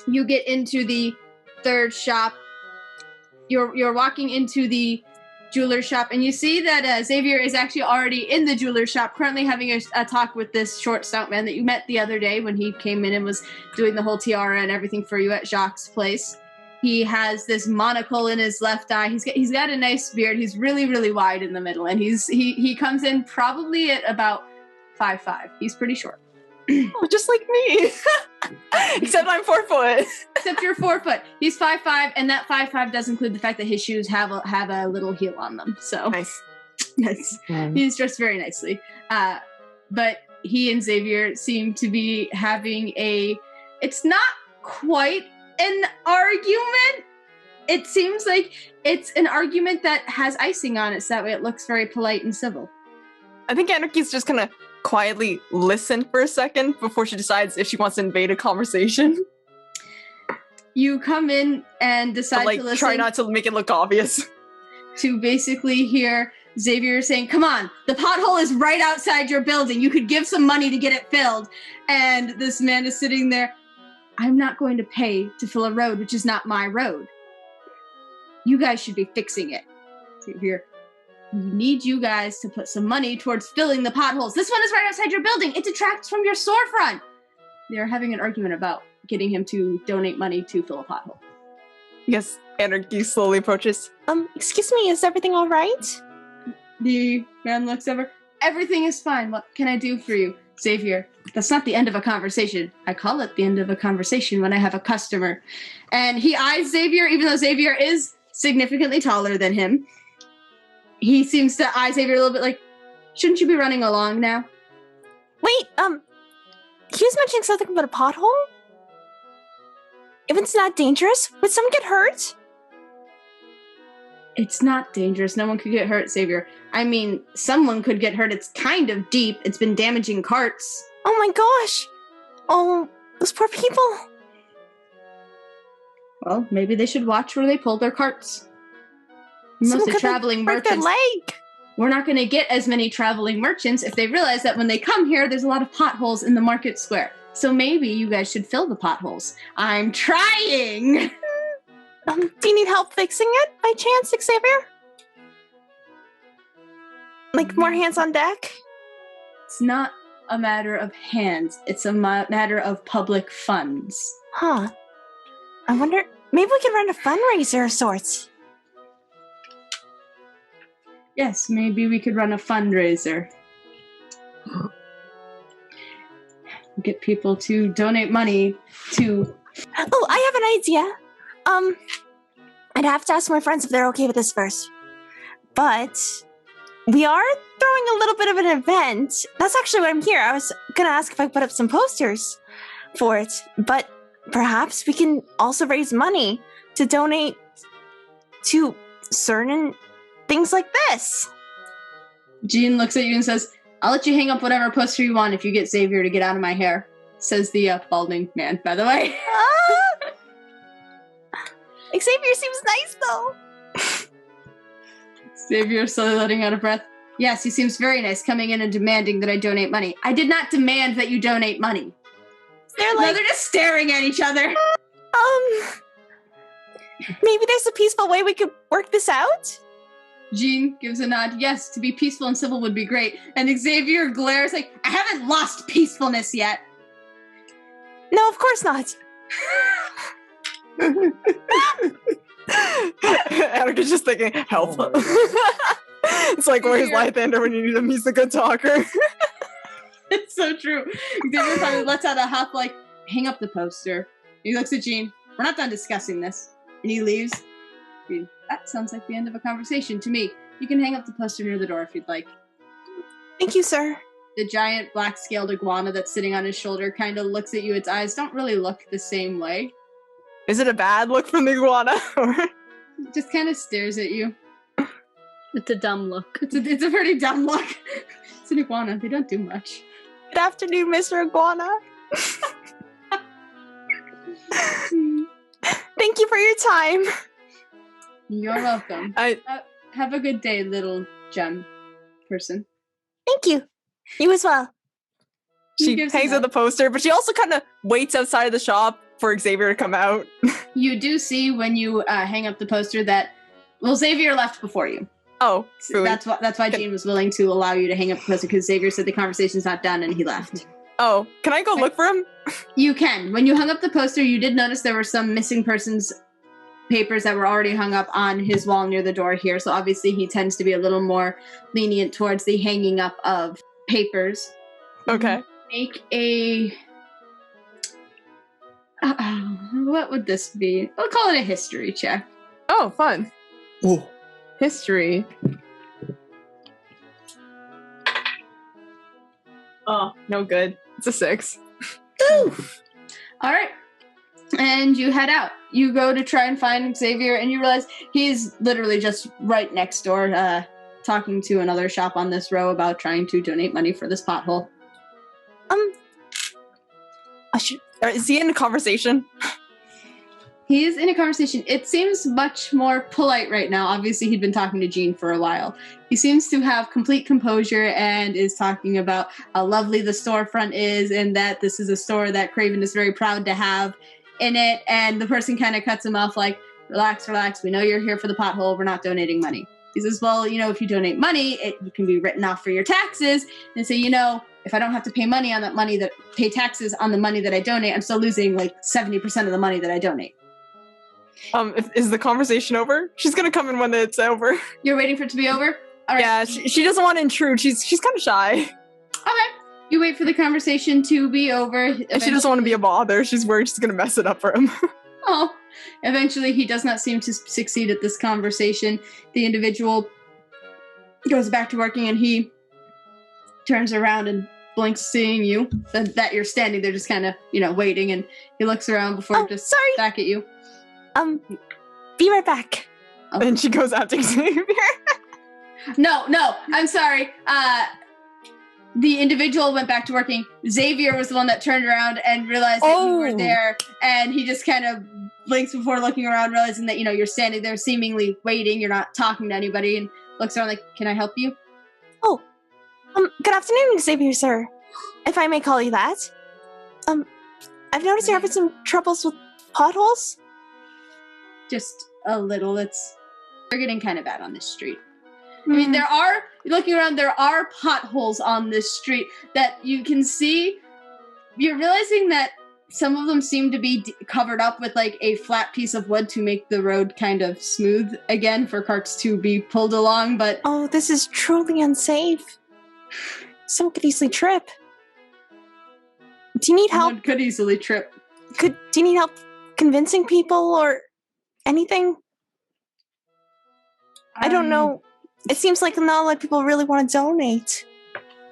you get into the third shop, you're walking into the jeweler's shop, and you see that Xavier is actually already in the jeweler's shop, currently having a talk with this short, stout man that you met the other day when he came in and was doing the whole tiara and everything for you at Jacques' place. He has this monocle in his left eye. He's got a nice beard. He's really, really wide in the middle, and he comes in probably at about 5'5". He's pretty short. Oh, just like me. Except I'm 4 foot. Except you're 4 foot. He's 5'5", and that 5'5" does include the fact that his shoes have a little heel on them. So Nice. yes, he's dressed very nicely. But he and Xavier seem to be having it's not quite an argument. It seems like it's an argument that has icing on it, so that way it looks very polite and civil. I think Anarchy's just gonna quietly listen for a second before she decides if she wants to invade a conversation. You come in and decide But, to listen. try not to make it look obvious. To basically hear Xavier saying, come on, the pothole is right outside your building. You could give some money to get it filled. And this man is sitting there, I'm not going to pay to fill a road, which is not my road. You guys should be fixing it. Xavier, we need you guys to put some money towards filling the potholes. This one is right outside your building. It detracts from your storefront. They're having an argument about getting him to donate money to fill a pothole. Yes, Anarchy slowly approaches. Excuse me, is everything all right? The man looks over. Everything is fine. What can I do for you? Xavier, that's not the end of a conversation. I call it the end of a conversation when I have a customer. And he eyes Xavier, even though Xavier is significantly taller than him. He seems to eye Xavier a little bit like, shouldn't you be running along now? Wait, he was mentioning something about a pothole? If it's not dangerous, would someone get hurt? It's not dangerous. No one could get hurt, Xavier. I mean, someone could get hurt. It's kind of deep. It's been damaging carts. Oh my gosh! Oh, those poor people. Well, maybe they should watch where they pull their carts. Mostly traveling break their merchants. leg. We're not going to get as many traveling merchants if they realize that when they come here, there's a lot of potholes in the market square. So maybe you guys should fill the potholes. I'm trying! Do you need help fixing it by chance, Xavier? Like more hands on deck? It's not a matter of hands. It's a matter of public funds. Huh. I wonder, maybe we can run a fundraiser of sorts. Yes, maybe we could run a fundraiser. Get people to donate money to... Oh, I have an idea. I'd have to ask my friends if they're okay with this first. But we are throwing a little bit of an event. That's actually why I'm here. I was gonna ask if I could put up some posters for it. But perhaps we can also raise money to donate to certain things like this. Jean looks at you and says, I'll let you hang up whatever poster you want if you get Xavier to get out of my hair. Says the balding man, by the way. Xavier seems nice, though. Xavier slowly letting out a breath. Yes, he seems very nice, coming in and demanding that I donate money. I did not demand that you donate money. They're like... No, they're just staring at each other. Maybe there's a peaceful way we could work this out? Jean gives a nod. Yes, to be peaceful and civil would be great. And Xavier glares like, I haven't lost peacefulness yet. No, of course not. Anarchy's just thinking, help. It's like, where's Lythander when you need him? He's the good talker. It's so true. Xavier finally lets out a huff like, hang up the poster. He looks at Jean. We're not done discussing this. And he leaves. I mean, that sounds like the end of a conversation to me. You can hang up the poster near the door if you'd like. Thank you, sir. The giant black-scaled iguana that's sitting on his shoulder kind of looks at you. Its eyes don't really look the same way. Is it a bad look from the iguana? It just kind of stares at you. It's a dumb look. It's a pretty dumb look. It's an iguana. They don't do much. Good afternoon, Mr. Iguana. Thank you for your time. You're welcome. Have a good day, little gem person. Thank you. You as well. She hangs up the poster, but she also kind of waits outside of the shop for Xavier to come out. You do see when you hang up the poster that, well, Xavier left before you. Oh, really? That's why Jean was willing to allow you to hang up the poster, because Xavier said the conversation's not done and he left. Oh, can I go look for him? You can. When you hung up the poster, you did notice there were some missing persons papers that were already hung up on his wall near the door here. So obviously he tends to be a little more lenient towards the hanging up of papers. Okay. Make a... what would this be? I'll call it a history check. Oh, fun. Oh, History. Oh, no good. It's a 6. All right. And you head out. You go to try and find Xavier, and you realize he's literally just right next door, talking to another shop on this row about trying to donate money for this pothole. Is he in a conversation? He is in a conversation. It seems much more polite right now. Obviously, he'd been talking to Jean for a while. He seems to have complete composure and is talking about how lovely the storefront is and that this is a store that Craven is very proud to have in it. And the person kind of cuts him off like, relax. We know you're here for the pothole. We're not donating money. He says, well, if you donate money, you can be written off for your taxes. And so, if I don't have to pay pay taxes on the money that I donate, I'm still losing like 70% of the money that I donate. Is the conversation over? She's gonna come in when it's over. You're waiting for it to be over? All right. Yeah, she doesn't want to intrude. She's kind of shy. Okay. You wait for the conversation to be over. And she doesn't want to be a bother. She's worried she's gonna mess it up for him. Oh. Eventually, he does not seem to succeed at this conversation. The individual goes back to working, and he turns around and blinks, seeing you. That you're standing there just kind of, waiting, and he looks around before back at you. Be right back. Oh. And she goes after Xavier. No, I'm sorry. The individual went back to working. Xavier was the one that turned around and realized that you were there, and he just kind of blinks before looking around, realizing that, you're standing there seemingly waiting, you're not talking to anybody, and looks around like, can I help you? Oh, good afternoon, Xavier, sir. If I may call you that. I've noticed you're having some troubles with potholes. Just a little. They're getting kind of bad on this street. I mean, there are potholes on this street that you can see. You're realizing that some of them seem to be covered up with like a flat piece of wood to make the road kind of smooth again for carts to be pulled along, but... Oh, this is truly unsafe. Someone could easily trip. Do you need help? Someone could easily trip. Do you need help convincing people or anything? I don't know. It seems like not a lot of people really want to donate.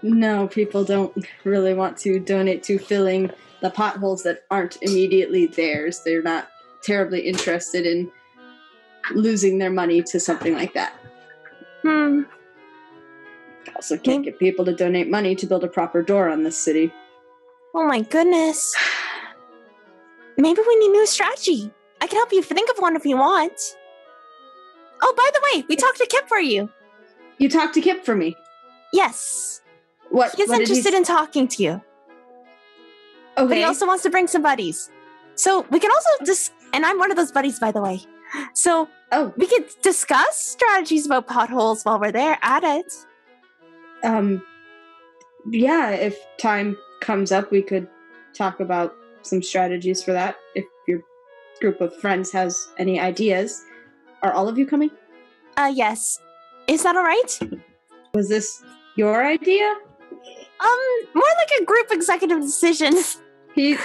No, people don't really want to donate to filling the potholes that aren't immediately theirs. They're not terribly interested in losing their money to something like that. Also can't get people to donate money to build a proper door on this city. Oh my goodness. Maybe we need a new strategy. I can help you think of one if you want. Oh, by the way, we talked to Kip for you. You talked to Kip for me? Yes. What? He's interested in talking to you. Okay. But he also wants to bring some buddies. So we can also and I'm one of those buddies, by the way. So we could discuss strategies about potholes while we're there at it. Yeah, if time comes up, we could talk about some strategies for that. If your group of friends has any ideas. Are all of you coming? Yes. Is that all right? Was this your idea? More like a group executive decision. He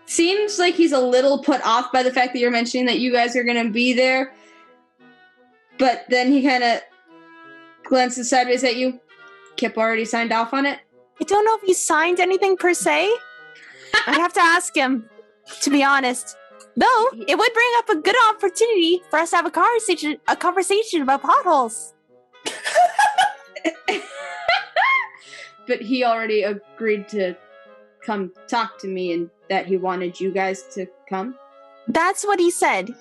seems like he's a little put off by the fact that you're mentioning that you guys are going to be there. But then he kind of glances sideways at you. Kip already signed off on it? I don't know if he signed anything per se. I'd have to ask him, to be honest. Though, it would bring up a good opportunity for us to have a conversation about potholes. But he already agreed to come talk to me and that he wanted you guys to come? That's what he said.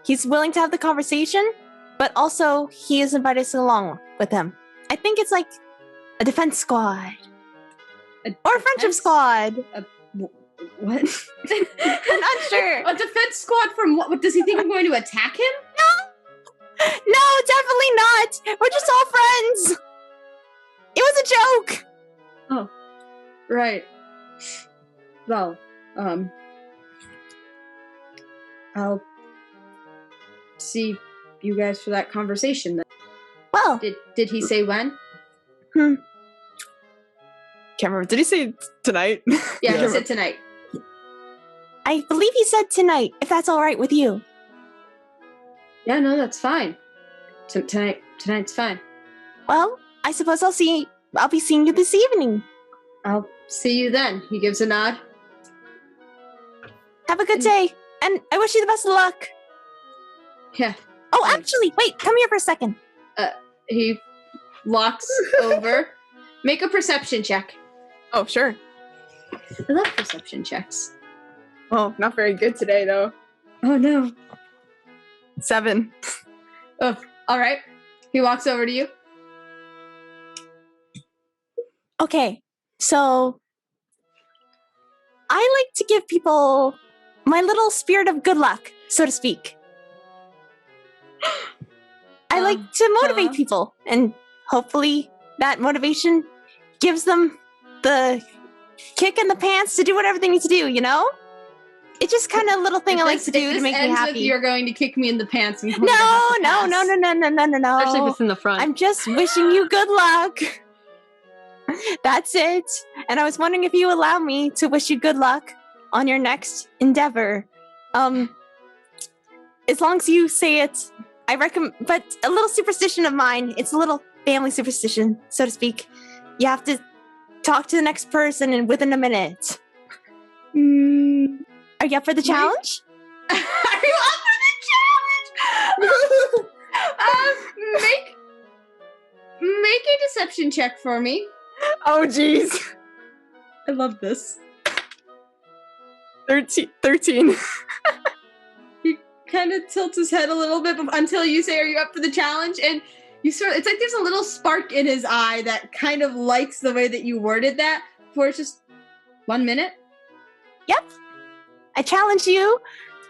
He's willing to have the conversation, but also he has invited us along with him. I think it's like a defense squad. Or a friendship squad. What? I'm not sure. A defense squad from what? Does he think I'm going to attack him? No, definitely not. not. We're just all friends. It was a joke. Oh, right. Well, I'll see you guys for that conversation then. Well, Did he say when? Can't remember. Did he say tonight? Yeah, Yeah. he said tonight. I believe he said tonight, if that's all right with you. Yeah, no, that's fine. Tonight's fine. Well, I suppose I'll be seeing you this evening. I'll see you then. He gives a nod. Have a good day, and I wish you the best of luck. Yeah. Oh, Thanks. actually, wait, come here for a second. He walks over. Make a perception check. Oh, sure. I love perception checks. Oh, not very good today, though. Oh no. 7. Oh, all right. He walks over to you. Okay, so I like to give people my little spirit of good luck, so to speak. I like to motivate people, and hopefully that motivation gives them the kick in the pants to do whatever they need to do, you know? It's just kind of a little thing I like to do to make me happy. You're going to kick me in the pants. And No. Especially if it's in the front. I'm just wishing you good luck. That's it. And I was wondering if you allow me to wish you good luck on your next endeavor. As long as you say it, I recommend. But a little superstition of mine. It's a little family superstition, so to speak. You have to talk to the next person and within a minute. Are you up for the challenge? Are you up for the challenge? Make a deception check for me. Oh, jeez. I love this. 13. He kind of tilts his head a little bit until you say, "Are you up for the challenge?" And you sort of, it's like there's a little spark in his eye that kind of likes the way that you worded that. For it's just 1 minute. Yep. I challenge you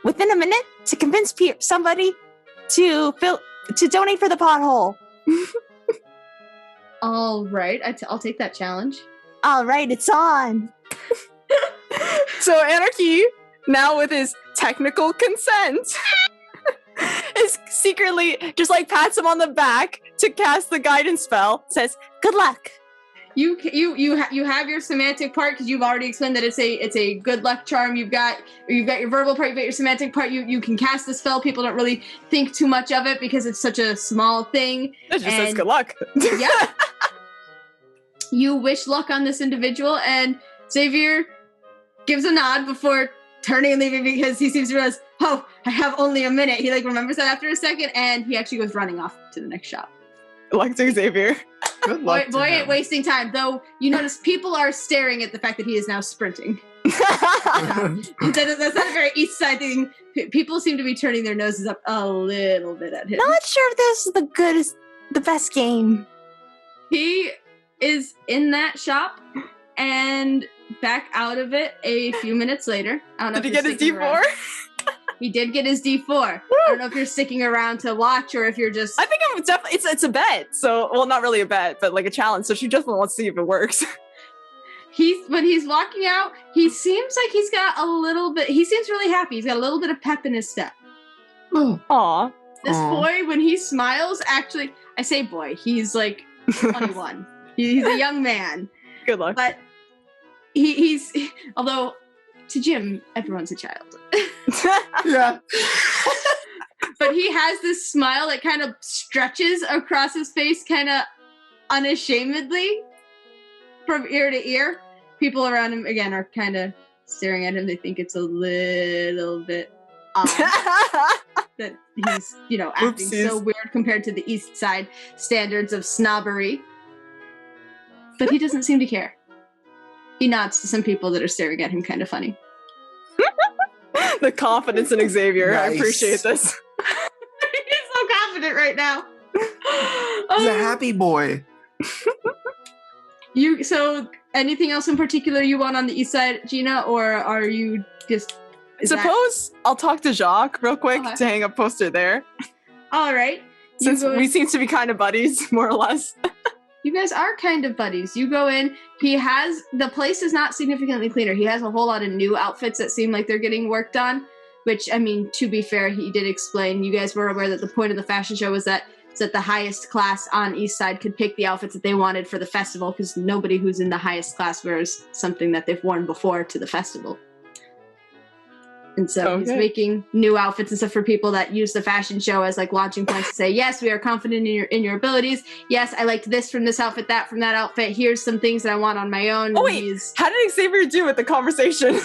within a minute to convince somebody to donate for the pothole. All right, I'll take that challenge. All right, it's on. So Anarchy, now with his technical consent, is secretly just like pats him on the back to cast the guidance spell. Says, "Good luck." You have your semantic part because you've already explained that it's a good luck charm. You've got your verbal part, you've got your semantic part. You can cast the spell. People don't really think too much of it because it's such a small thing. It just says good luck. Yeah. You wish luck on this individual, and Xavier gives a nod before turning and leaving because he seems to realize, oh, I have only a minute. He remembers that after a second, and he actually goes running off to the next shop. Good luck to Xavier. Good luck. Boy ain't wasting time, though. You notice people are staring at the fact that he is now sprinting. That's not a very East Side thing. People seem to be turning their noses up a little bit at him. Not sure if this is the best game. He is in that shop and back out of it a few minutes later. I don't know Did if he you're get his sticking D4? around. He did get his D4. I don't know if you're sticking around to watch or if you're just. I think I'm definitely. It's a bet. So, well, not really a bet, but like a challenge. So she definitely wants to see if it works. When he's walking out, he seems like he's got a little bit. He seems really happy. He's got a little bit of pep in his step. Aw. This Aw. boy, when he smiles, actually, I say boy, he's like 21. He's a young man, Good luck. but he's although to Jim, everyone's a child. Yeah. But he has this smile that kind of stretches across his face, kind of unashamedly from ear to ear. People around him, again, are kind of staring at him. They think it's a little bit odd that he's, acting so Oopsies. weird compared to the East Side standards of snobbery. But he doesn't seem to care. He nods to some people that are staring at him kind of funny. The confidence in Xavier. I Nice. appreciate this. He's so confident right now. He's a happy boy. So anything else in particular you want on the East Side, Gina, or are you just? Suppose I'll talk to Jacques real quick Okay. to hang a poster there. All right. Since we seem to be kind of buddies, more or less. You guys are kind of buddies. You go in. The place is not significantly cleaner. He has a whole lot of new outfits that seem like they're getting worked on, which, I mean, to be fair, he did explain. You guys were aware that the point of the fashion show was that the highest class on East Side could pick the outfits that they wanted for the festival, because nobody who's in the highest class wears something that they've worn before to the festival. And so he's making new outfits and stuff for people that use the fashion show as like launching points to say, yes, we are confident in your abilities. Yes, I liked this from this outfit, that from that outfit. Here's some things that I want on my own. Oh wait, how did Xavier do with the conversation?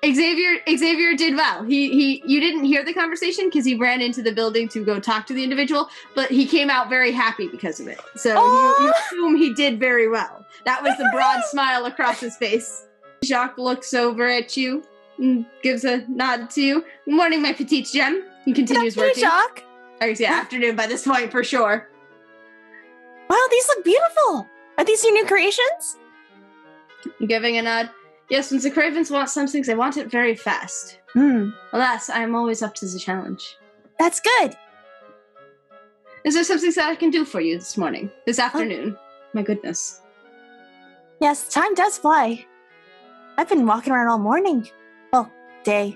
Xavier did well. You didn't hear the conversation because he ran into the building to go talk to the individual, but he came out very happy because of it. So you assume he did very well. That was the broad smile across his face. Jacques looks over at you and gives a nod to you. Good morning, my petite gem. He continues working. Jacques. Or yeah, afternoon by this point for sure. Wow, these look beautiful. Are these your new creations? Giving a nod. Yes, when the Cravens want something, they want it very fast. Alas, I am always up to the challenge. That's good. Is there something that I can do for you this afternoon? My goodness. Yes, time does fly. I've been walking around all morning. Well, day.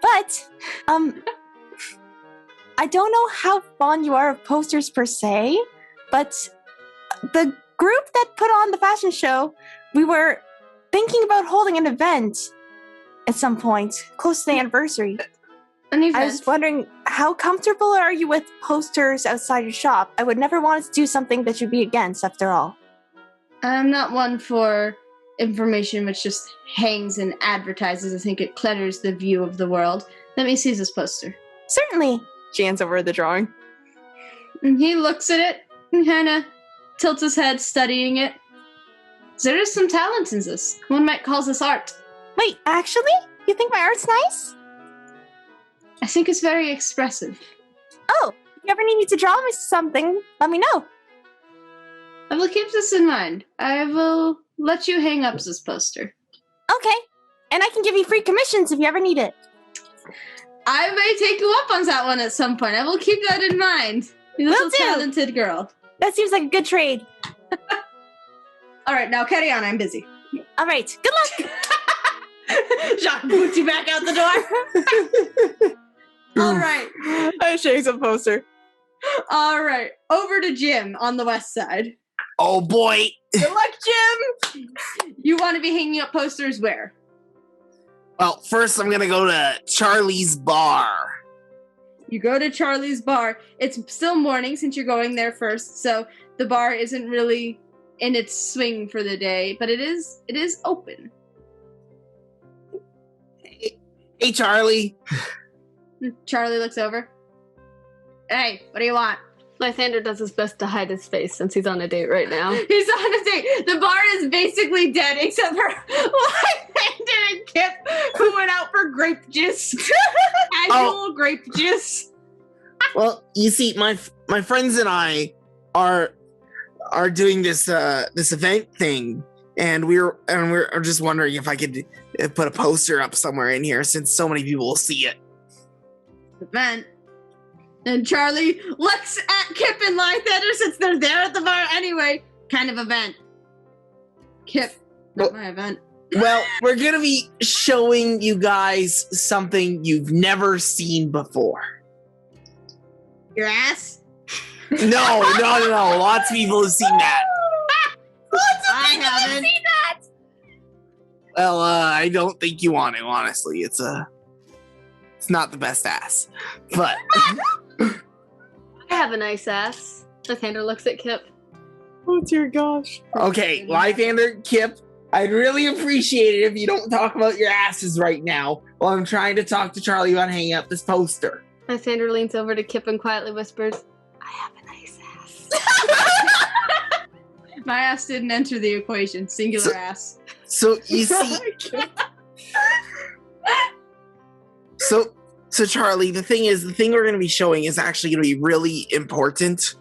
But, I don't know how fond you are of posters per se, but the group that put on the fashion show, we were thinking about holding an event at some point, close to the anniversary. An event? I was wondering, how comfortable are you with posters outside your shop? I would never want to do something that you'd be against, after all. I'm not one for information which just hangs and advertises. I think it clutters the view of the world. Let me see this poster. Certainly. She hands over the drawing. And he looks at it and kind of tilts his head, studying it. There is some talent in this. One might call this art. Wait, actually? You think my art's nice? I think it's very expressive. Oh, if you ever need me to draw me something, let me know. I will keep this in mind. I will let you hang up this poster. Okay. And I can give you free commissions if you ever need it. I may take you up on that one at some point. I will keep that in mind. You little talented girl. That seems like a good trade. All right, now carry on. I'm busy. All right. Good luck. Jacques boots you back out the door. All right. I shakes a poster. All right. Over to Jim on the west side. Oh boy. Good luck, Jim. You want to be hanging up posters where? Well, first I'm gonna go to Charlie's bar. You go to Charlie's bar. It's still morning since you're going there first, so the bar isn't really in its swing for the day, but it is open. Hey, Charlie. Charlie looks over. Hey, what do you want? Lythander does his best to hide his face since he's on a date right now. He's on a date. The bar is basically dead except for Lythander and Kip, who went out for grape juice. Casual grape juice. Well, you see, my friends and I are doing this event thing, and we're just wondering if I could put a poster up somewhere in here since so many people will see it. Event. And Charlie looks at Kip and Lythander since they're there at the bar anyway. Kind of event. Kip, not my event. Well, we're gonna be showing you guys something you've never seen before. Your ass? No. Lots of people have seen that. I haven't seen that. Well, I don't think you want to, honestly. It's not the best ass. But I have a nice ass. Lythander looks at Kip. Oh dear gosh. okay, Lythander, Kip, I'd really appreciate it if you don't talk about your asses right now while I'm trying to talk to Charlie about hanging up this poster. Lythander leans over to Kip and quietly whispers, I have a nice ass. My ass didn't enter the equation. Singular ass. So you see, so Charlie, the thing we're going to be showing is actually going to be really important,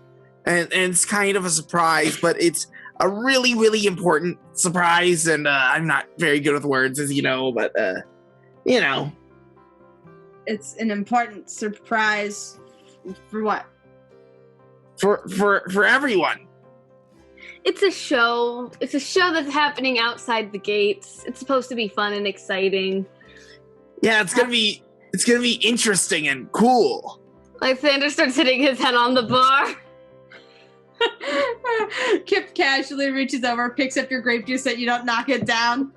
and it's kind of a surprise, but it's a really, really important surprise. And I'm not very good with words, as you know, but It's an important surprise for what? for everyone. It's a show. It's a show that's happening outside the gates. It's supposed to be fun and exciting. Yeah, it's gonna be interesting and cool. Lythander starts hitting his head on the bar. Kip casually reaches over, picks up your grape juice so you don't knock it down.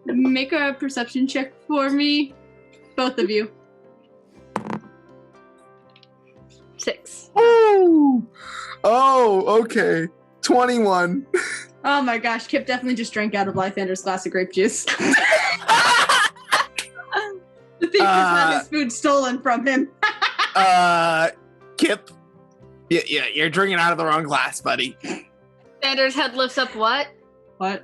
Make a perception check for me. Both of you. 6. Ooh. Oh, okay. 21. Oh my gosh, Kip definitely just drank out of Lythander's glass of grape juice. The thief just had his food stolen from him. Kip, yeah, you're drinking out of the wrong glass, buddy. Lythander's head lifts up. What? What?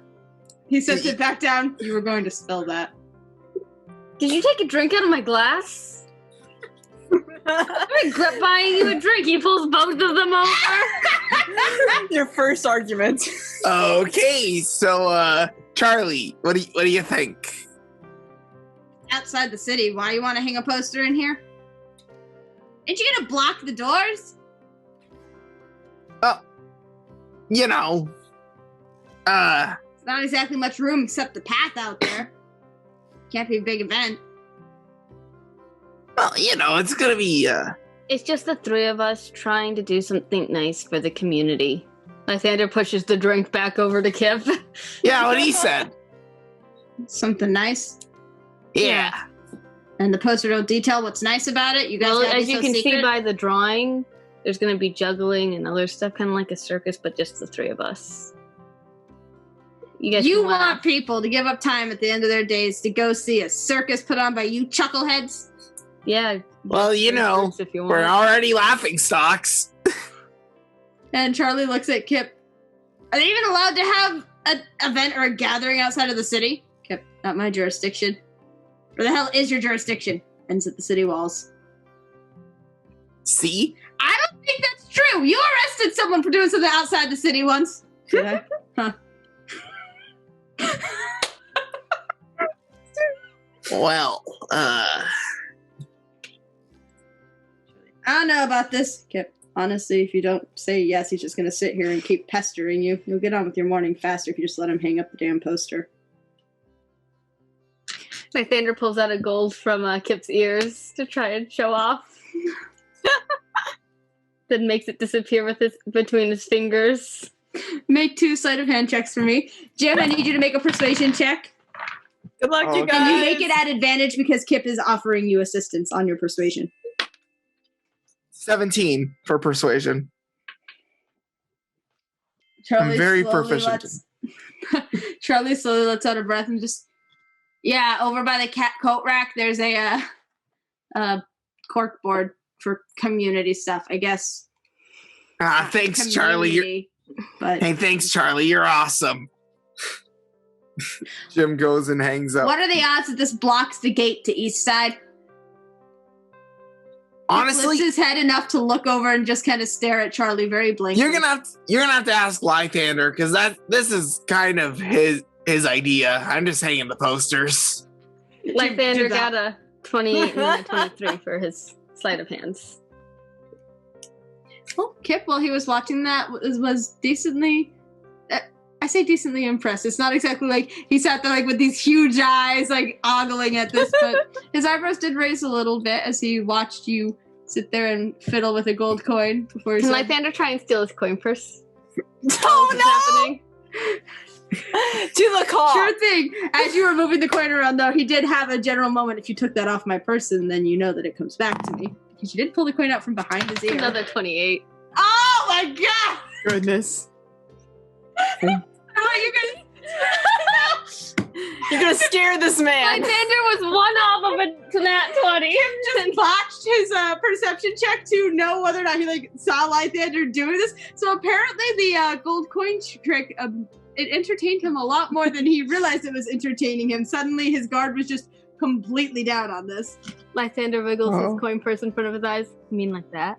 He sets it back down. You were going to spill that. Did you take a drink out of my glass? I regret buying you a drink. He pulls both of them over. Your first argument. Okay, so Charlie, what do you think? Outside the city, why you want to hang a poster in here? Ain't you gonna block the doors? You know, It's not exactly much room except the path out there. Can't be a big event. well, you know, it's gonna be It's just the three of us trying to do something nice for the community. Lythander pushes the drink back over to Kip. yeah, what he said. Something nice. Yeah. And the poster don't detail what's nice about it. You guys Well, gotta be as you so can secret. see by the drawing, there's going to be juggling and other stuff, kind of like a circus, but just the three of us. You guys You can want laugh. people to give up time at the end of their days to go see a circus put on by you chuckleheads? Yeah. Well, you know, Circus if you we're want. already laughing stocks. And Charlie looks at Kip. Are they even allowed to have an event or a gathering outside of the city? Kip, not my jurisdiction. Where the hell is your jurisdiction? Ends at the city walls. See? I don't think that's true. You arrested someone for doing something outside the city once. Did I? Huh. Well, I don't know about this, Kip. Honestly, if you don't say yes, he's just gonna sit here and keep pestering you. You'll get on with your morning faster if you just let him hang up the damn poster. Lythander pulls out a gold from Kip's ears to try and show off. Then makes it disappear with between his fingers. Make 2 sleight of hand checks for me. Jim, I need you to make a persuasion check. Good luck, you Okay. guys. And you make it at advantage because Kip is offering you assistance on your persuasion. 17 for persuasion. Charlie very slowly proficient. Charlie slowly lets out a breath and just, yeah, over by the cat coat rack, there's a cork board for community stuff, I guess. thanks, Charlie. Community, But Hey, thanks, Charlie. You're awesome. Jim goes and hangs up. what are the odds that this blocks the gate to east side? Honestly, Lifts his head enough to look over and just kind of stare at Charlie very blankly. you're gonna have to ask Lythander because this is kind of his idea. I'm just hanging the posters. Lythander that. got a 28 and a 23 for his sleight of hands. Well, Kip, while he was watching that, was decently. I say decently impressed. It's not exactly like he sat there like with these huge eyes, like ogling at this, but his eyebrows did raise a little bit as he watched you sit there and fiddle with a gold coin before he Can said, Lythander try and steal his coin purse? Oh Happening? To the car. "Sure thing." As you were moving the coin around, though, he did have a general moment. If you took that off my person, then you know that it comes back to me because you did pull the coin out from behind his ear. Another 28. Oh my god! Goodness. Oh, you guys. You're gonna scare this man. Lythander was one off of a nat 20. Just botched his perception check to know whether or not he saw Lythander doing this. So apparently the gold coin trick it entertained him a lot more than he realized it was entertaining him. Suddenly his guard was just completely down on this. Lythander wiggles Oh. his coin purse in front of his eyes. You mean like that?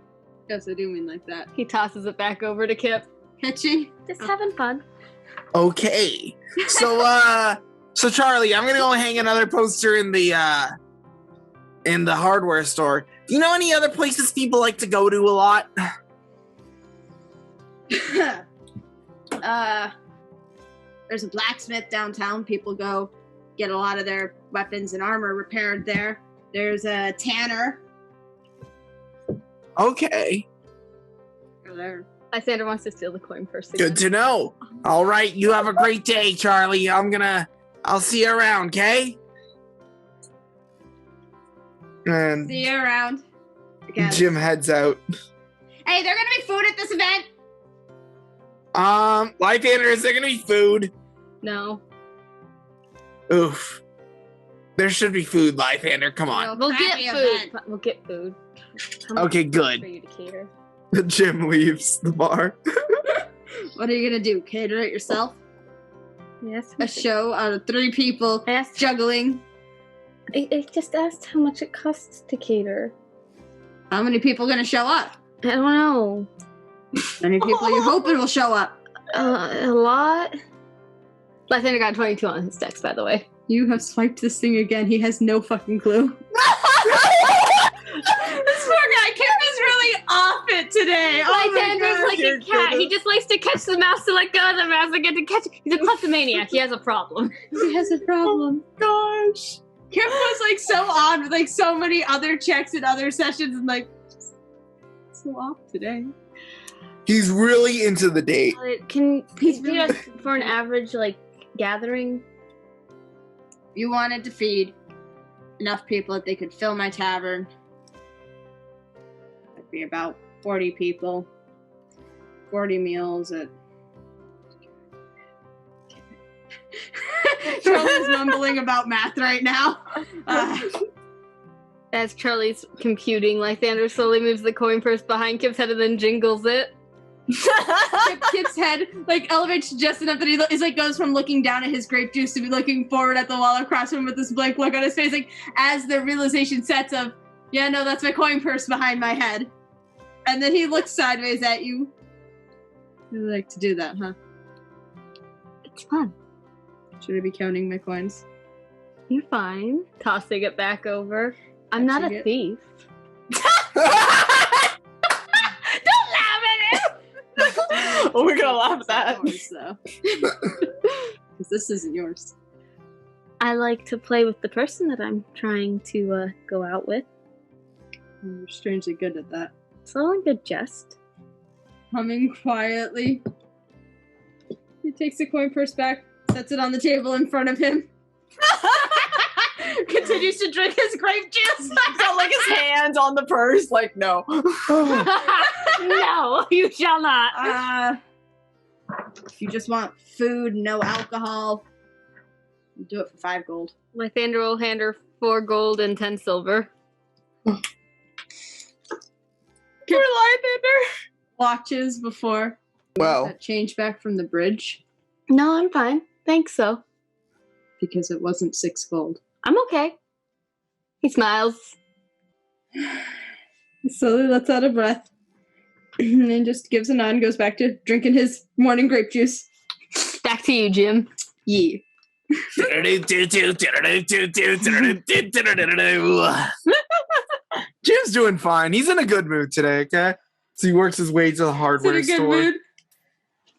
Yes, I do mean like that. He tosses it back over to Kip. Catchy. Just having fun. Okay. So Charlie, I'm gonna go hang another poster in the hardware store. Do you know any other places people like to go to a lot? There's a blacksmith downtown. People go get a lot of their weapons and armor repaired there. There's a tanner. Okay. There. Lythander wants to steal the coin purse again. Good to know. All right, you have a great day, Charlie. I'll see you around, okay? And See you around. Again. Jim heads out. Hey, there gonna be food at this event? Lythander, is there gonna be food? No. Oof. There should be food, Lythander. Come on. We'll Crappy get event. food. We'll get food. How much Okay, for good. you to cater? Jim leaves the bar. What are you gonna do? Cater it yourself? Yes. A show out of 3 people I asked, juggling. I just asked how much it costs to cater. How many people gonna show up? I don't know. How many people you hoping will show up? A lot. Lythander got 22 on his dex, by the way. You have swiped this thing again. He has no fucking clue. This poor guy, Kip is really off it today. Lythander's like a You're cat. kidding. He just likes to catch the mouse to let go of the mouse and get to catch it. He's a kleptomaniac. He has a problem. He has a problem. Gosh. Kip was like so on with like so many other checks in other sessions and like so off today. He's really into the date. Can He's you do really- us for an average like gathering? You wanted to feed enough people that they could fill my tavern. That'd be about 40 people. 40 meals at... Charlie's mumbling about math right now. As Charlie's computing, Lythander slowly moves the coin purse behind Kip's head and then jingles it. Kip's head like elevates just enough that he is like goes from looking down at his grape juice to be looking forward at the wall across from him with this blank look on his face, like as the realization sets of, yeah, no, that's my coin purse behind my head. And then he looks sideways at you. You like to do that, huh? It's fun. Should I be counting my coins? You're fine. Tossing it back over. I'm not Touching a it. thief. Oh, we're gonna laugh at that. Yours, though. Because this isn't yours. I like to play with the person that I'm trying to go out with. You're strangely good at that. It's all a good jest. Humming quietly. He takes the coin purse back, sets it on the table in front of him. Continues to drink his grape juice. He's got like his hands on the purse, like no. No, you shall not. If you just want food, no alcohol, we'll do it for 5 gold. Lythander will hand her 4 gold and 10 silver. Poor Lythander. Watches before Well, that change back from the bridge No, I'm fine. Thanks, so. because it wasn't 6 gold. I'm okay. He smiles. He slowly lets out a breath and then just gives a nod and goes back to drinking his morning grape juice. Back to you, Jim. Yeah. Jim's doing fine. He's in a good mood today, okay? So he works his way to the Is in hardware a good store. mood.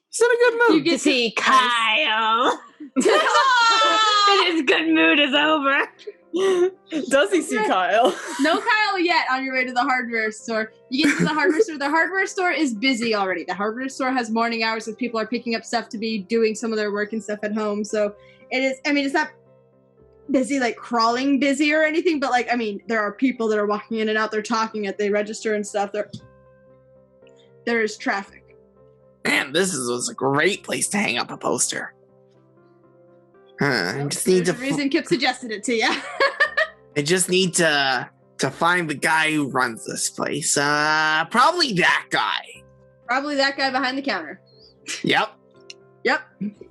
He's in a good You mood. get To see Kyle. And his good mood is over. Does he see Kyle? No Kyle yet on your way to the hardware store. You get to the hardware store. The hardware store is busy already. The hardware store has morning hours as people are picking up stuff to be doing some of their work and stuff at home. So it is, I mean, it's not busy, like crawling busy or anything, but like, I mean, there are people that are walking in and out. They're talking at the register and stuff. There is traffic. Man, was a great place to hang up a poster. I just need There's a reason Kip suggested it to you. I just need to find the guy who runs this place. Probably that guy. Probably that guy behind the counter. Yep. Yep.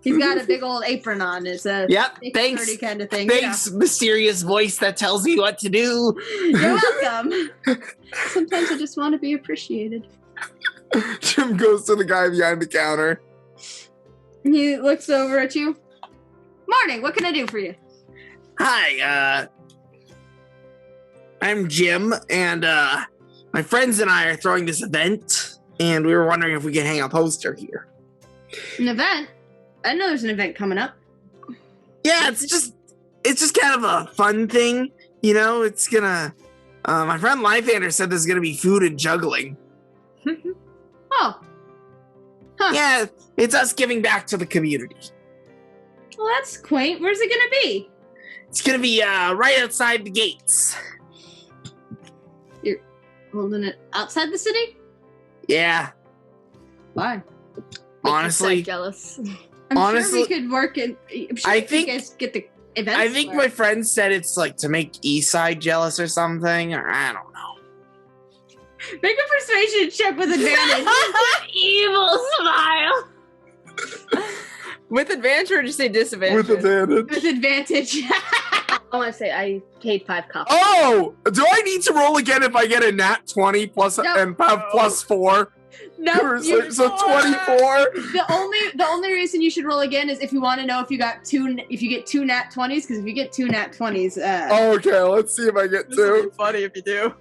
He's got a big old apron on. It's a Yep. thick, Thanks. sturdy kind of thing. Thanks, mysterious voice that tells me what to do. You're welcome. Sometimes I just want to be appreciated. Jim goes to the guy behind the counter. He looks over at you. Morning, what can I do for you? Hi, I'm Jim, and my friends and I are throwing this event, and we were wondering if we could hang a poster here. An event? I know there's an event coming up. Yeah, it's just kind of a fun thing, you know. It's gonna. My friend Lythander said there's gonna be food and juggling. Oh. Huh. Yeah, it's us giving back to the community. Well, that's quaint. Where's it gonna be? It's gonna be right outside the gates. You're holding it outside the city? Yeah, Why? honestly, jealous. I'm Honestly, sure we could work in. I'm sure I you think- guys get the events. I think for my it. friend said it's like to make Eastside jealous or something, or I don't know. Make a persuasion check with advantage. Evil smile. With advantage or just say disadvantage? With advantage. with advantage. I want to say I paid 5 copies. Oh, do I need to roll again if I get a nat 20 plus No. and have plus 4? No, So 24. the only reason you should roll again is if you want to know if you get 2 nat 20s, because if you get 2 nat 20s, Okay, let's see if I get This would 2. be funny if you do.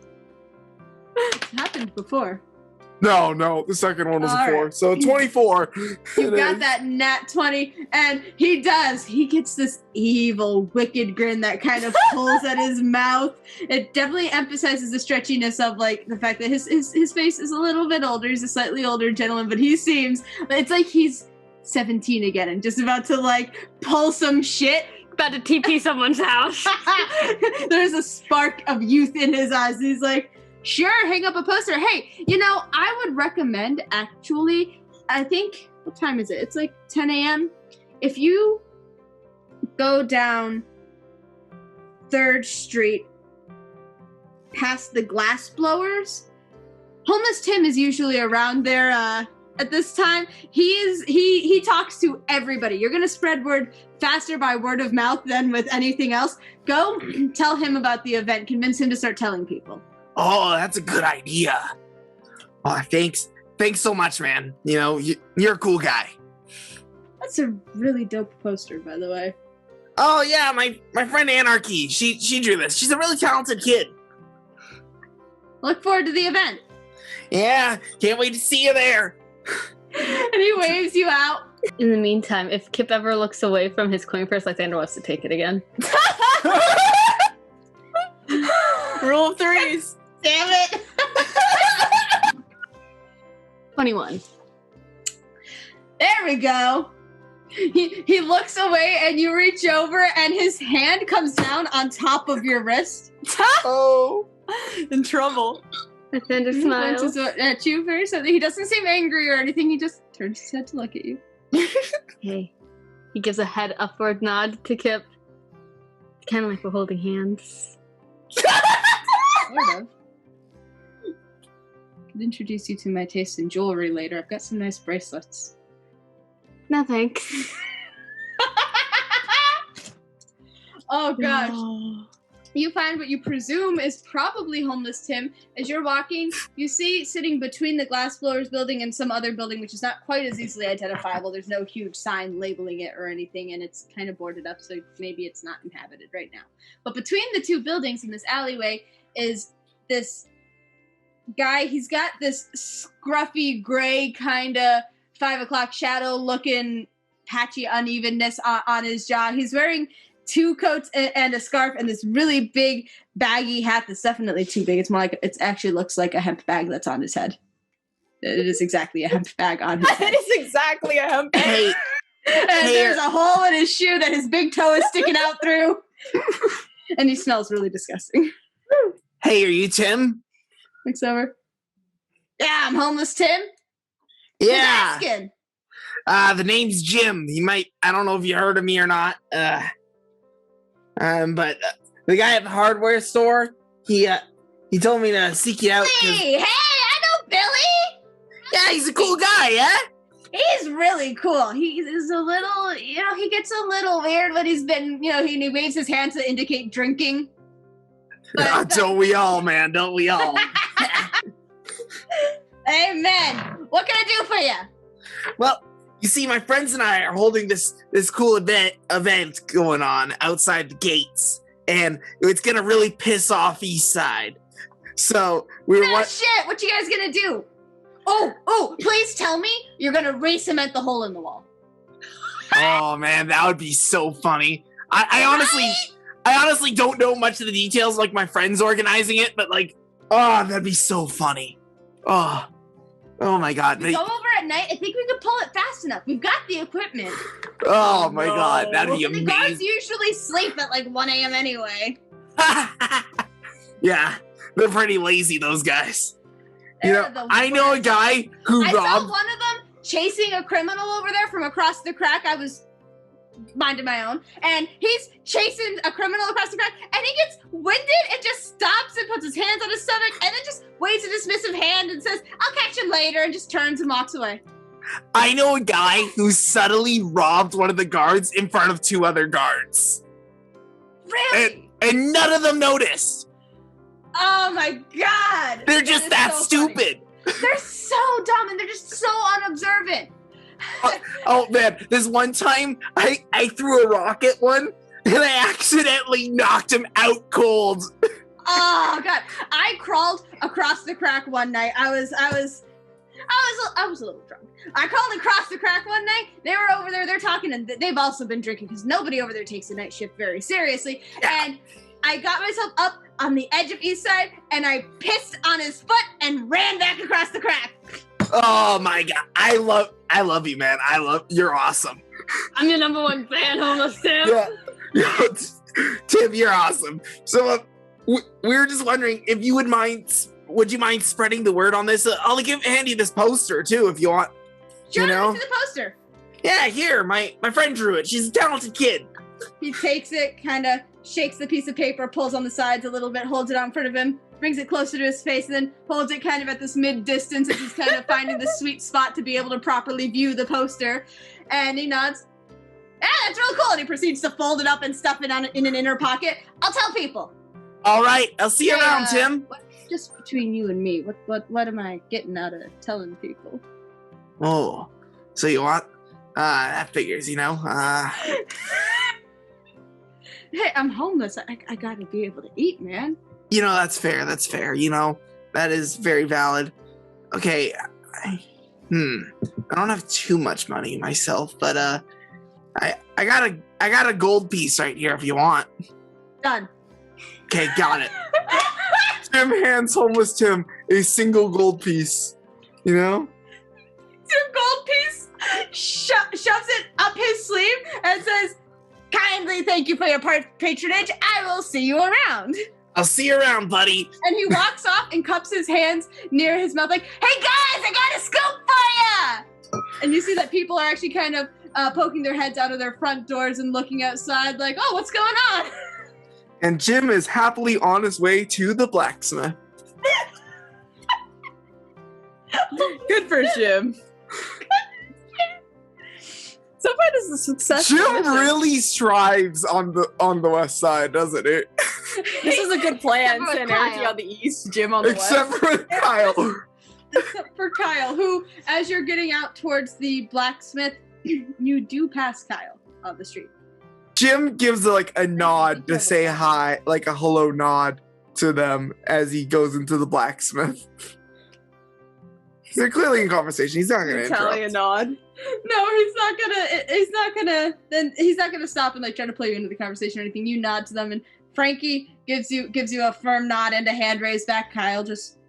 it's happened before. No, the second one was a All 4. right. So 24. You It got is. that nat 20, and he does. He gets this evil, wicked grin that kind of pulls at his mouth. It definitely emphasizes the stretchiness of like the fact that his face is a little bit older. He's a slightly older gentleman, but it's like he's 17 again and just about to like pull some shit. About to TP someone's house. There's a spark of youth in his eyes. He's like, sure, hang up a poster. Hey, I would recommend actually, I think, what time is it? It's like 10 a.m. If you go down 3rd Street past the glass blowers, Homeless Tim is usually around there at this time. He talks to everybody. You're going to spread word faster by word of mouth than with anything else. Go tell him about the event. Convince him to start telling people. Oh, that's a good idea. Oh, thanks so much, man. You know, you're a cool guy. That's a really dope poster, by the way. Oh yeah, my friend Anarchy. She drew this. She's a really talented kid. Look forward to the event. Yeah, can't wait to see you there. And he waves you out. In the meantime, if Kip ever looks away from his coin purse, Lythander wants to take it again. Rule of 3s. Damn it. 21. There we go. He looks away and you reach over and his hand comes down on top of your wrist. Oh. In trouble. Lythander He smiles. glances at you very suddenly. He doesn't seem angry or anything. He just turns his head to look at you. Hey. He gives a head upward nod to Kip. Kind of like we're holding hands. Sort of. I could introduce you to my taste in jewelry later. I've got some nice bracelets. No thanks. Oh gosh. No. You find what you presume is probably Homeless Tim. As you're walking, you see sitting between the Glassblowers building and some other building, which is not quite as easily identifiable. There's no huge sign labeling it or anything, and it's kind of boarded up, so maybe it's not inhabited right now. But between the two buildings in this alleyway is this guy. He's got this scruffy gray kind of 5 o'clock shadow looking patchy unevenness on his jaw. He's wearing 2 coats and a scarf and this really big baggy hat that's definitely too big. It's more like, it actually looks like a hemp bag that's on his head. It is exactly a hemp bag on his head. It is exactly a hemp bag. Hey, And there's a hole in his shoe that his big toe is sticking out through. And he smells really disgusting. hey, are you Tim? Looks over. Yeah, I'm Homeless Tim. Who's Yeah. asking? The name's Jim. I don't know if you heard of me or not. But the guy at the hardware store, he told me to seek you out. 'Cause- Hey, I know Billy. yeah, he's a cool guy, yeah? He's really cool. He is a little, he gets a little weird when he's been, he waves his hand to indicate drinking. But- Don't we all, man? Don't we all? Amen. What can I do for you? Well, you see, my friends and I are holding this cool event going on outside the gates, and it's gonna really piss off East Side. So we were Oh, shit. What you guys gonna do? Oh, please tell me you're gonna re-cement the hole in the wall. Oh man, that would be so funny. I honestly don't know much of the details, like my friend's organizing it, but like, oh, that'd be so funny. Oh my god. We go over at night. I think we could pull it fast enough. We've got the equipment. Oh my god, that'd be And the guards amazing. usually sleep at like 1 a.m. anyway. Yeah, they're pretty lazy, those guys. You They're know, the I know a worst. guy who I saw robbed. one of them chasing a criminal over there from across the crack. I was minding my own, and he's chasing a criminal across the crack, and he gets winded and just stops and puts his hands on his stomach, and then just waves a dismissive hand and says, "I'll catch him later," and just turns and walks away. I know a guy who subtly robbed one of the guards in front of 2 other guards, Really? and none of them noticed. Oh my god! They're just that is so funny. stupid. They're so dumb, and they're just so unobservant. Oh man, this one time I threw a rock at one and I accidentally knocked him out cold. Oh god! I crawled across the crack one night. I was a little drunk. I crawled across the crack one night. They were over there. They're talking, and they've also been drinking because nobody over there takes the night shift very seriously. Yeah. And I got myself up on the edge of East Side, and I pissed on his foot and ran back across the crack. Oh my god, I love you, man. You're awesome. I'm your number 1 fan, homeless Tim. Yeah, Tim, you're awesome. So we were just wondering if you would you mind spreading the word on this? I'll hand you this poster too if you want. Sure, You know? let me see the poster. Yeah, here, my friend drew it. She's a talented kid. He takes it, kind of shakes the piece of paper, pulls on the sides a little bit, holds it out in front of him, brings it closer to his face, and then holds it kind of at this mid-distance as he's kind of finding the sweet spot to be able to properly view the poster. And he nods. Yeah, that's real cool. And he proceeds to fold it up and stuff it in an inner pocket. I'll tell people. All right, I'll see you Hey, around, Tim. Just between you and me, what am I getting out of telling people? Oh, so you want? That figures, you know. Hey, I'm homeless. I gotta be able to eat, man. You know, that's fair. That's fair. You know, that is very valid. Okay, I don't have too much money myself, but I got a gold piece right here if you want. Done. Okay, got it. Tim hands homeless Tim a single gold piece. You know? Tim gold piece shoves it up his sleeve and says, "Kindly thank you for your patronage. I will see you around." I'll see you around, buddy. And he walks off and cups his hands near his mouth like, "Hey guys, I got a scoop for ya!" And you see that people are actually kind of poking their heads out of their front doors and looking outside like, "Oh, what's going on?" And Jim is happily on his way to the blacksmith. Good for Jim. So far, this is a success. Jim really strives on the west side, doesn't it? This is a good plan. Except for Send Anarchy Kyle. on the east, Jim on the Except west. for Kyle. Except for Kyle, who, as you're getting out towards the blacksmith, you do pass Kyle on the street. Jim gives a nod to say hi, like a hello nod to them as he goes into the blacksmith. They're clearly in conversation. He's not gonna Italian interrupt. nod. No, he's not gonna stop and like try to pull you into the conversation or anything. You nod to them, and Frankie gives you a firm nod and a hand raise back. Kyle just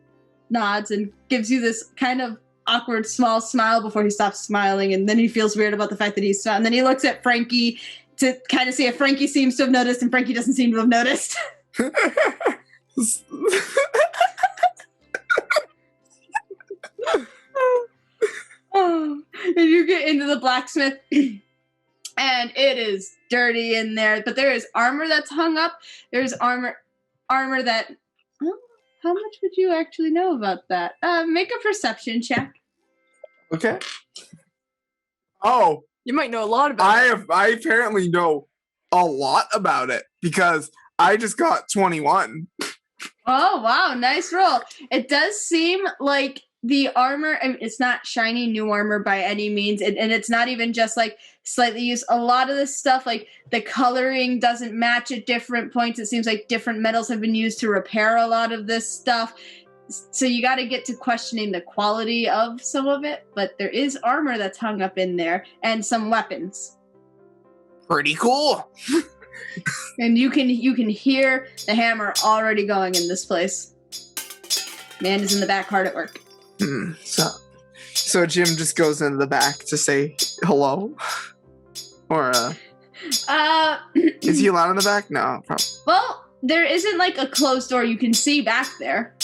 nods and gives you this kind of awkward small smile before he stops smiling, and then he feels weird about the fact that he's and then he looks at Frankie to kind of see if Frankie seems to have noticed, and Frankie doesn't seem to have noticed. Oh, and you get into the blacksmith, and it is dirty in there. But there is armor that's hung up. There's armor that. Oh, how much would you actually know about that? Make a perception check. Okay. Oh, You might know a lot about it. I apparently know a lot about it because I just got 21. Oh wow, nice roll. It does seem like the armor, I mean, it's not shiny new armor by any means, and it's not even just like slightly used. A lot of this stuff, like the coloring doesn't match at different points. It seems like different metals have been used to repair a lot of this stuff. so you got to get to questioning the quality of some of it, but there is armor that's hung up in there and some weapons. Pretty cool. And you can hear the hammer already going in this place. Man is in the back hard at work. So Jim just goes into the back to say hello? Or, is he allowed in the back? No, probably. Well, there isn't like a closed door you can see back there.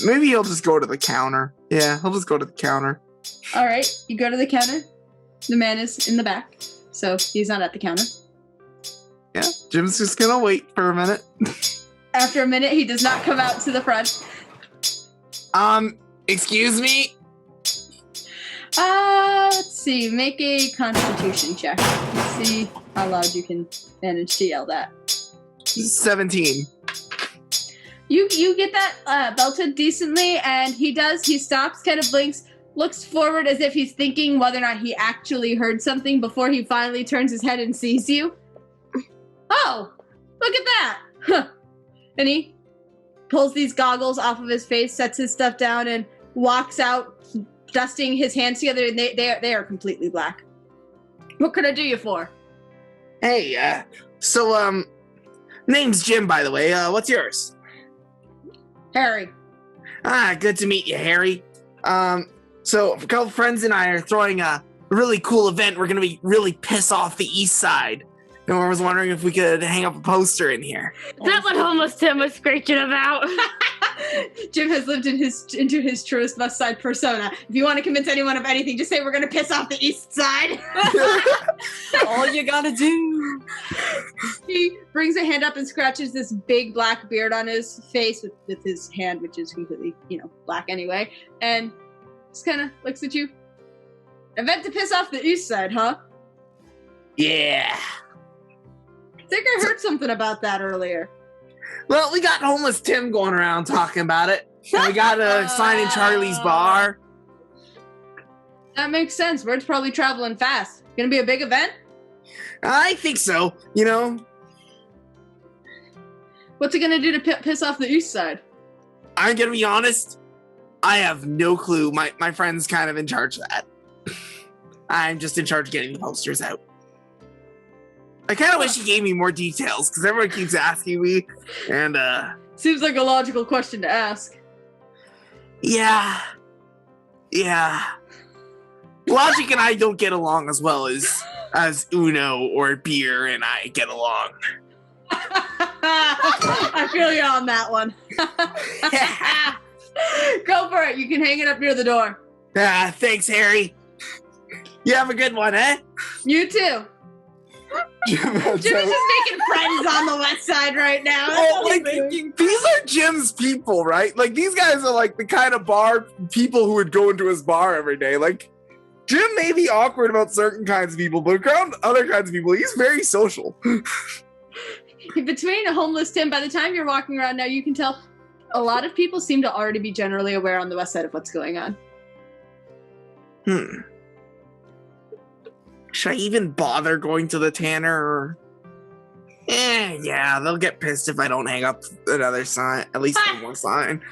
Maybe he'll just go to the counter. Yeah, he'll just go to the counter. All right, you go to the counter. The man is in the back, so he's not at the counter. Yeah, Jim's just gonna wait for a minute. After a minute, he does not come out to the front. Excuse me? Let's see. Make a constitution check. Let's see how loud you can manage to yell that. 17. You get that belted decently, and he stops, kind of blinks, looks forward as if he's thinking whether or not he actually heard something before he finally turns his head and sees you. Oh, look at that! Huh. And he pulls these goggles off of his face, sets his stuff down, and walks out, dusting his hands together, and they are completely black. What can I do you for? Hey, so, name's Jim, by the way. What's yours? Harry. Good to meet you, Harry. So a couple friends and I are throwing a really cool event. We're gonna be really piss off the east side. And I was wondering if we could hang up a poster in here. Is that what homeless Tim was screeching about? Jim has lived into his truest West Side persona. If you want to convince anyone of anything, just say we're gonna piss off the east side. All you gotta do. He brings a hand up and scratches this big black beard on his face with his hand, which is completely, black anyway, and just kind of looks at you. Event to piss off the east side, huh? Yeah. I think I heard something about that earlier. Well, we got homeless Tim going around talking about it. And we got a sign in Charlie's bar. That makes sense. Word's probably traveling fast. Gonna be a big event? I think so, What's it gonna do to piss off the east side? I'm gonna be honest. I have no clue. My friend's kind of in charge of that. I'm just in charge of getting the posters out. I kind of wish he gave me more details, because everyone keeps asking me, and, Seems like a logical question to ask. Yeah. Logic and I don't get along as well as Uno or beer and I get along. I feel you on that one. Go for it. You can hang it up near the door. Thanks, Harry. You have a good one, eh? You too. Jim is just making friends on the west side right now. These are Jim's people, right? Like, these guys are like the kind of bar people who would go into his bar every day. Like, Jim may be awkward about certain kinds of people, but around other kinds of people, he's very social. Between a homeless Tim, by the time you're walking around now, you can tell a lot of people seem to already be generally aware on the west side of what's going on. Should I even bother going to the tanner? Or... yeah, they'll get pissed if I don't hang up another sign, at least one more sign.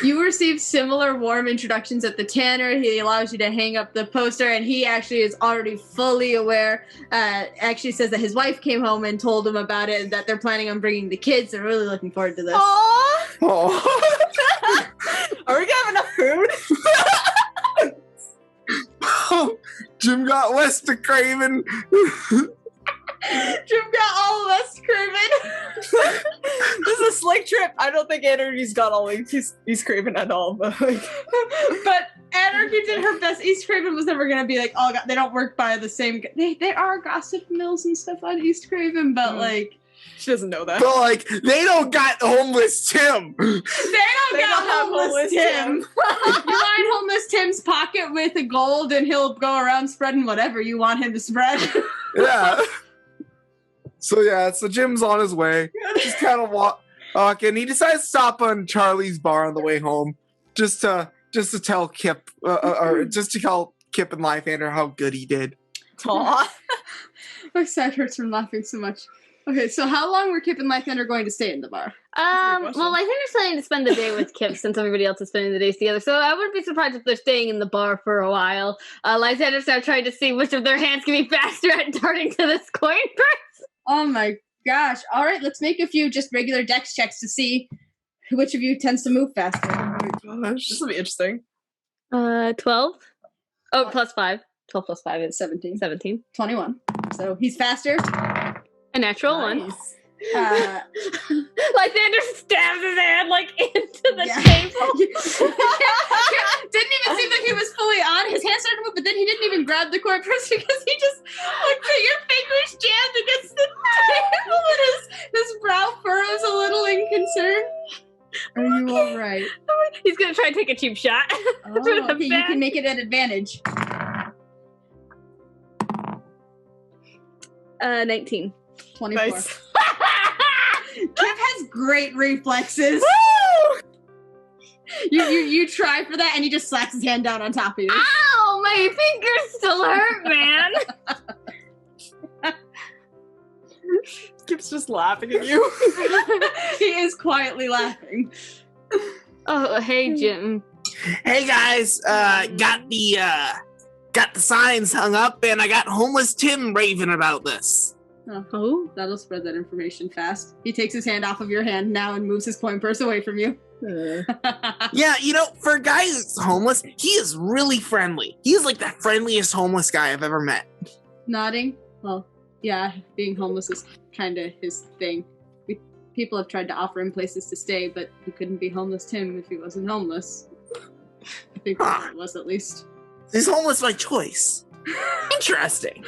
You receive similar warm introductions at the tanner. He allows you to hang up the poster, and he actually is already fully aware. Actually says that his wife came home and told him about it, and that they're planning on bringing the kids. They're really looking forward to this. Aww. Are we gonna have enough food? Jim got West to Craven. Jim got all of us Craven. This is a slick trip. I don't think Anarchy's got all East Craven at all, but but Anarchy did her best. East Craven was never gonna be like, oh god, they don't work by the same. They are gossip mills and stuff on East Craven, but like. She doesn't know that. But like, they don't got homeless Tim. They don't got homeless Tim. You line homeless Tim's pocket with the gold, and he'll go around spreading whatever you want him to spread. Yeah. So Jim's on his way. Just kind of walking. He decides to stop on Charlie's bar on the way home, just to tell Kip, or just to tell Kip and Lythander how good he did. Aw. My side hurts from laughing so much. Okay, so how long were Kip and Lythander going to stay in the bar? Well, Lythander's planning to spend the day with Kip since everybody else is spending the days together. So I wouldn't be surprised if they're staying in the bar for a while. Lythander's now trying to see which of their hands can be faster at darting to this coin purse. Oh my gosh. All right, let's make a few just regular dex checks to see which of you tends to move faster. Oh my gosh, this will be interesting. 12. Oh, plus 5. 12 plus 5 is 17. 17. 21. So he's faster. A natural one. Lythander stabs his hand into the table. Didn't even seem like he was fully on. His hand started to move, but then he didn't even grab the coin purse because he just your fingers jammed against the table, and his brow furrows a little in concern. Are you all right? He's gonna try and take a cheap shot. Oh, okay, you can make it an advantage. 19. 24. Nice. Kip has great reflexes. You try for that, and he just slaps his hand down on top of you. Ow! My fingers still hurt, man. Kip's just laughing at you. He is quietly laughing. Oh, hey, Jim. Hey guys, got the signs hung up, and I got homeless Tim raving about this. Oh, that'll spread that information fast. He takes his hand off of your hand now and moves his coin purse away from you. Yeah, for a guy who's homeless, he is really friendly. He is like the friendliest homeless guy I've ever met. Nodding. Well, yeah, being homeless is kind of his thing. People have tried to offer him places to stay, but he couldn't be homeless Tim if he wasn't homeless. I think that's what it was, at least. He's homeless by choice. Interesting.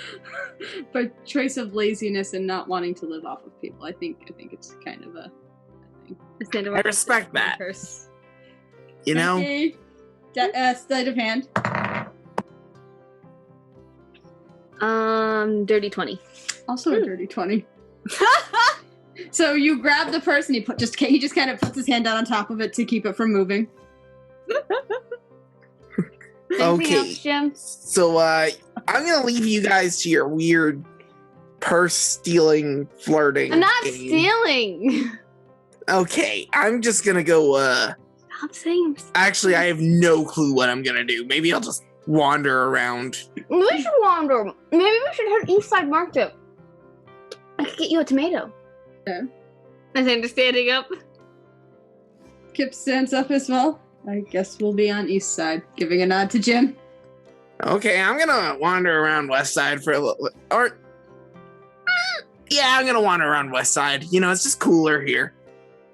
By choice of laziness and not wanting to live off of people. I think it's kind of a thing. I respect that. Curse. Okay. Sleight of hand. Dirty 20. Also a dirty 20. So you grab the purse and he just kind of puts his hand down on top of it to keep it from moving. Anything Okay. else, Jim? So I'm gonna leave you guys to your weird purse stealing, flirting. I'm not game. stealing. Okay, I'm just gonna go. Stop saying. Actually, I have no clue what I'm gonna do. Maybe I'll just wander around. We should wander. Maybe we should head East Side Market. I could get you a tomato. Okay. Lythander standing up. Kip stands up as well. I guess we'll be on East Side, giving a nod to Jim. Okay, I'm gonna wander around West Side for a little. Yeah, I'm gonna wander around West Side. It's just cooler here.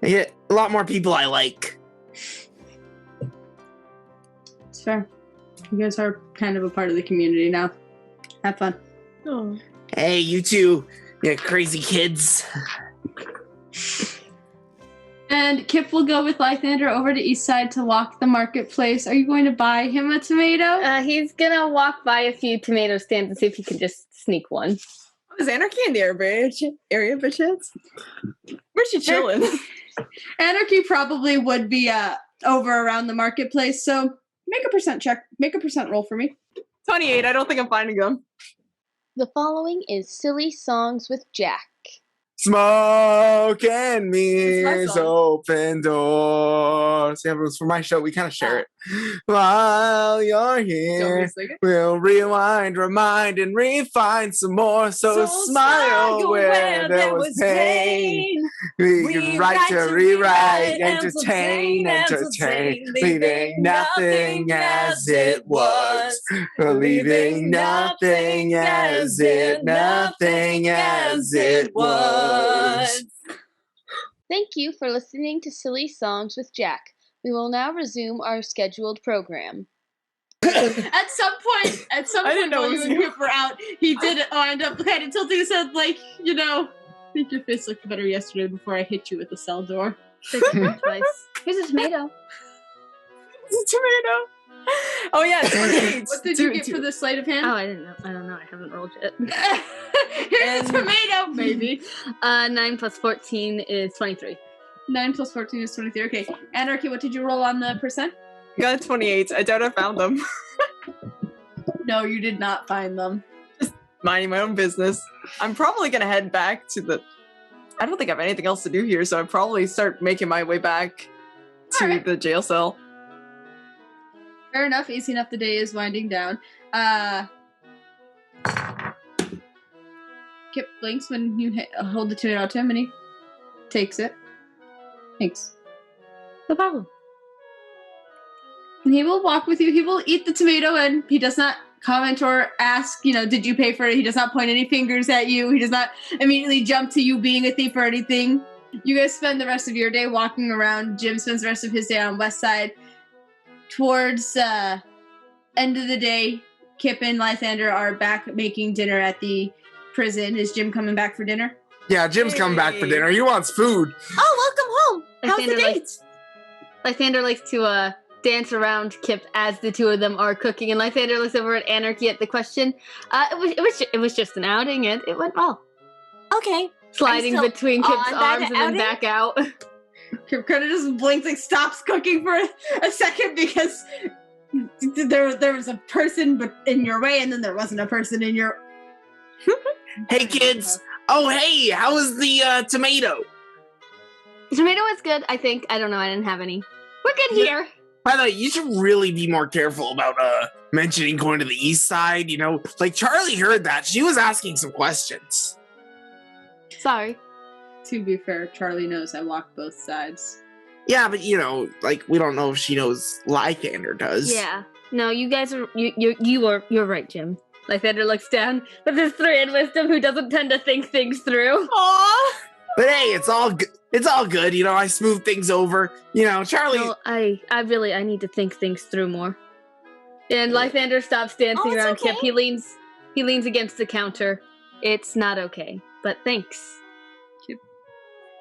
I get a lot more people I like. It's fair. You guys are kind of a part of the community now. Have fun. Oh. Hey, you two, crazy kids. And Kip will go with Lythander over to East Side to walk the marketplace. Are you going to buy him a tomato? He's gonna walk by a few tomato stands and see if he can just sneak one. Is Anarchy in the area by chance? Where's she chilling? Anarchy probably would be over around the marketplace, so make a percent check. Make a percent roll for me. 28. I don't think I'm finding them. The following is Silly Songs with Jack. Smoke and mirrors, song. open doors. Yeah, it was for my show. We kind of share it. While you're here, we'll rewind, remind, and refine some more. So smile where there was pain. We can write to rewrite, entertain, leaving nothing as it was. Leaving nothing as it was. Thank you for listening to Silly Songs with Jack. We will now resume our scheduled program. At some point didn't know while it you was and you. Kip were out, he did wind up kind of tilting his head like, I think your face looked better yesterday before I hit you with the cell door. Twice. Here's a tomato. It's a tomato. Oh yeah, 28. What did you get for the sleight of hand? Oh, I don't know. I haven't rolled yet. Here's a tomato, baby. 9 plus 14 is 23. 9 plus 14 is 23. Okay. Anarchy, what did you roll on the percent? Got a 28. I doubt I found them. No, you did not find them. Minding my own business. I'm probably gonna head back to the I don't think I have anything else to do here, so I'd probably start making my way back to Alright. the jail cell. Fair enough. Easy enough. The day is winding down. Kip blinks when you hold the tomato out to him, and he takes it. Thanks. No problem. And he will walk with you. He will eat the tomato, and he does not comment or ask, did you pay for it? He does not point any fingers at you. He does not immediately jump to you being a thief or anything. You guys spend the rest of your day walking around. Jim spends the rest of his day on West Side. Towards end of the day, Kip and Lythander are back making dinner at the prison. Is Jim coming back for dinner? Yeah, Jim's coming back for Hey. dinner. He wants food. Oh, welcome home. How's the Lythander date? Lythander likes to dance around Kip as the two of them are cooking, and Lythander looks over at Anarchy at the question. It was just an outing, and it went well. Okay. Sliding still between Kip's on that arms and then outing? back out. Kip kind of just blinks, like stops cooking for a second because there was a person in your way, and then there wasn't a person in your. Hey, kids. Oh, hey, how was the tomato? The tomato was good, I think. I don't know. I didn't have any. We're good Yeah. here. By the way, you should really be more careful about mentioning going to the east side. Like Charlie heard that. She was asking some questions. Sorry. To be fair, Charlie knows I walk both sides. Yeah, but like we don't know if she knows Lythander does. Yeah. No, you guys are you're right, Jim. Lythander looks down with his 3 in wisdom, who doesn't tend to think things through. Aww! But hey, it's all good. It's all good. I smooth things over. Charlie. No, I need to think things through more. And Lythander stops dancing Oh, it's around okay. Kip. He leans against the counter. It's not okay, but thanks.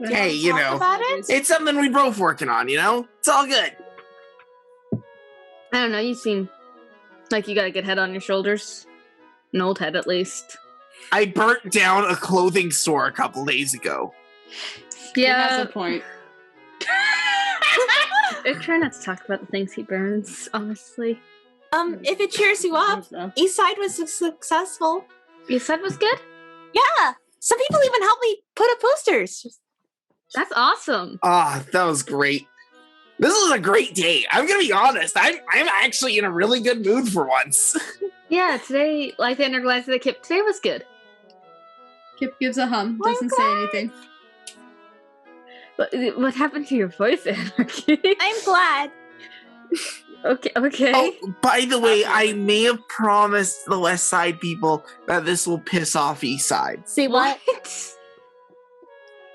Hey, Talk about it? it's something we both working on. It's all good. I don't know, you seem like you got a good head on your shoulders. An old head, at least. I burnt down a clothing store a couple days ago. He has Yeah, a point. I try not to talk about the things he burns, honestly. If it cheers you up, East Side was successful. You said was good? Yeah. Some people even helped me put up posters. That's awesome. Ah, that was great. This was a great day. I'm gonna be honest. I'm actually in a really good mood for once. Yeah, today, Lythander glanced at Kip. Today was good. Kip gives a hum, doesn't say anything. What happened to your voice, Anarchy? I'm glad. Okay. Oh, by the way, I may have promised the West Side people that this will piss off East Side. Say what?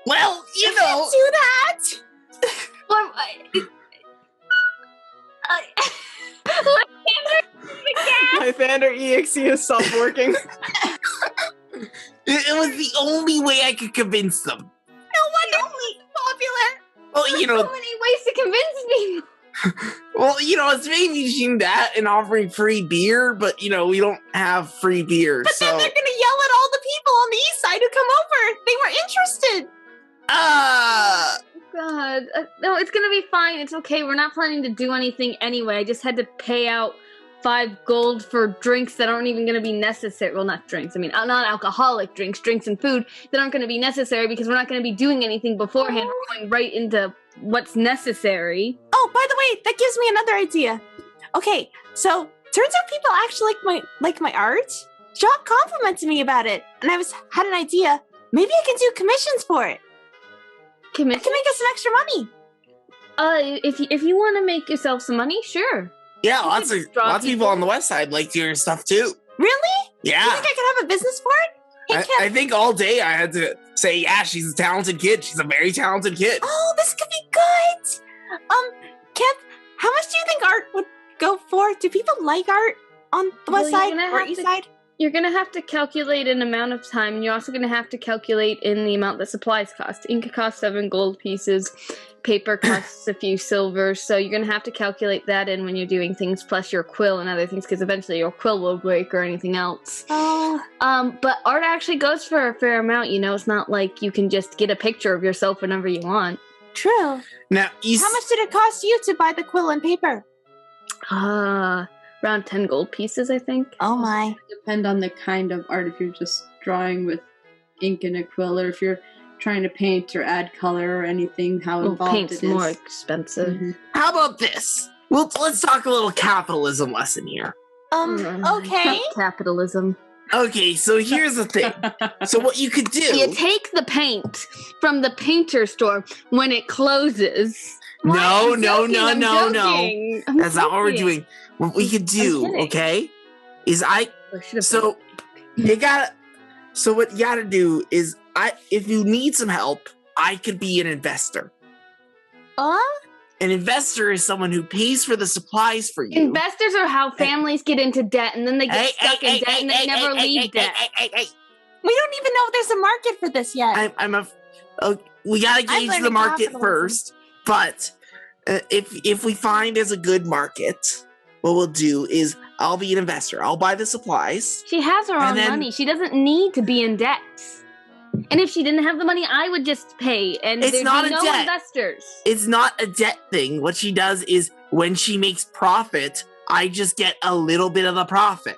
Well, Do that. What? Lythander EXE has stopped working. It was the only way I could convince them. No wonder he's popular. Well, So many ways to convince me. it's maybe doing that and offering free beer, but we don't have free beer. But so then they're gonna yell at all the people on the East Side who come over. They were interested. God. No, it's gonna be fine. It's okay. We're not planning to do anything anyway. I just had to pay out 5 gold for drinks that aren't even gonna be necessary. Well, not drinks. I mean, non-alcoholic drinks and food that aren't gonna be necessary because we're not gonna be doing anything beforehand. We're going right into what's necessary. Oh, by the way, that gives me another idea. Okay, so turns out people actually like my art. Jock complimented me about it, and I had an idea. Maybe I can do commissions for it. I can make us some extra money. If you want to make yourself some money, sure. yeah, You lots could of draw people on the West Side like your stuff too. Really? You Yeah, think I could have a business for it? Hey, Kip. I think all day I had to say, yeah, she's a talented kid. She's a very talented kid. Oh, this could be good. Kip, how much do you think art would go for? Do people like art on the Well, West you're Side gonna or have East to- Side? You're gonna have to calculate an amount of time, and you're also gonna have to calculate in the amount that supplies cost. Ink costs 7 gold pieces, paper costs a few silvers, so you're gonna have to calculate that in when you're doing things, plus your quill and other things, because eventually your quill will break or anything else. Oh, But art actually goes for a fair amount, It's not like you can just get a picture of yourself whenever you want. true. Now, How much did it cost you to buy the quill and paper? Around 10 gold pieces, I think. Oh my. Depend on the kind of art. If you're just drawing with ink and a quill, or if you're trying to paint or add color or anything, how Well, involved paint's it is. more expensive. Mhm. How about this? Well, let's talk a little capitalism lesson here. Okay. Capitalism. Okay, so here's the thing. So what you could do... You take the paint from the painter store when it closes. No. I'm joking. I'm That's not what we're joking. doing. What we could do, kidding. okay, is I should've So you gotta. So what you gotta do is, if you need some help, I could be an investor. An investor is someone who pays for the supplies for you. Investors are how families get into debt and then they get stuck in debt and they never leave debt. We don't even know if there's a market for this yet. We gotta gauge the learning market capitalism. first, but if we find there's a good market, what we'll do is I'll be an investor. I'll buy the supplies. She has her own And then- money. She doesn't need to be in debt. And if she didn't have the money, I would just pay. And It's there'd not be a no debt. investors. It's not a debt thing. What she does is when she makes profit, I just get a little bit of the profit.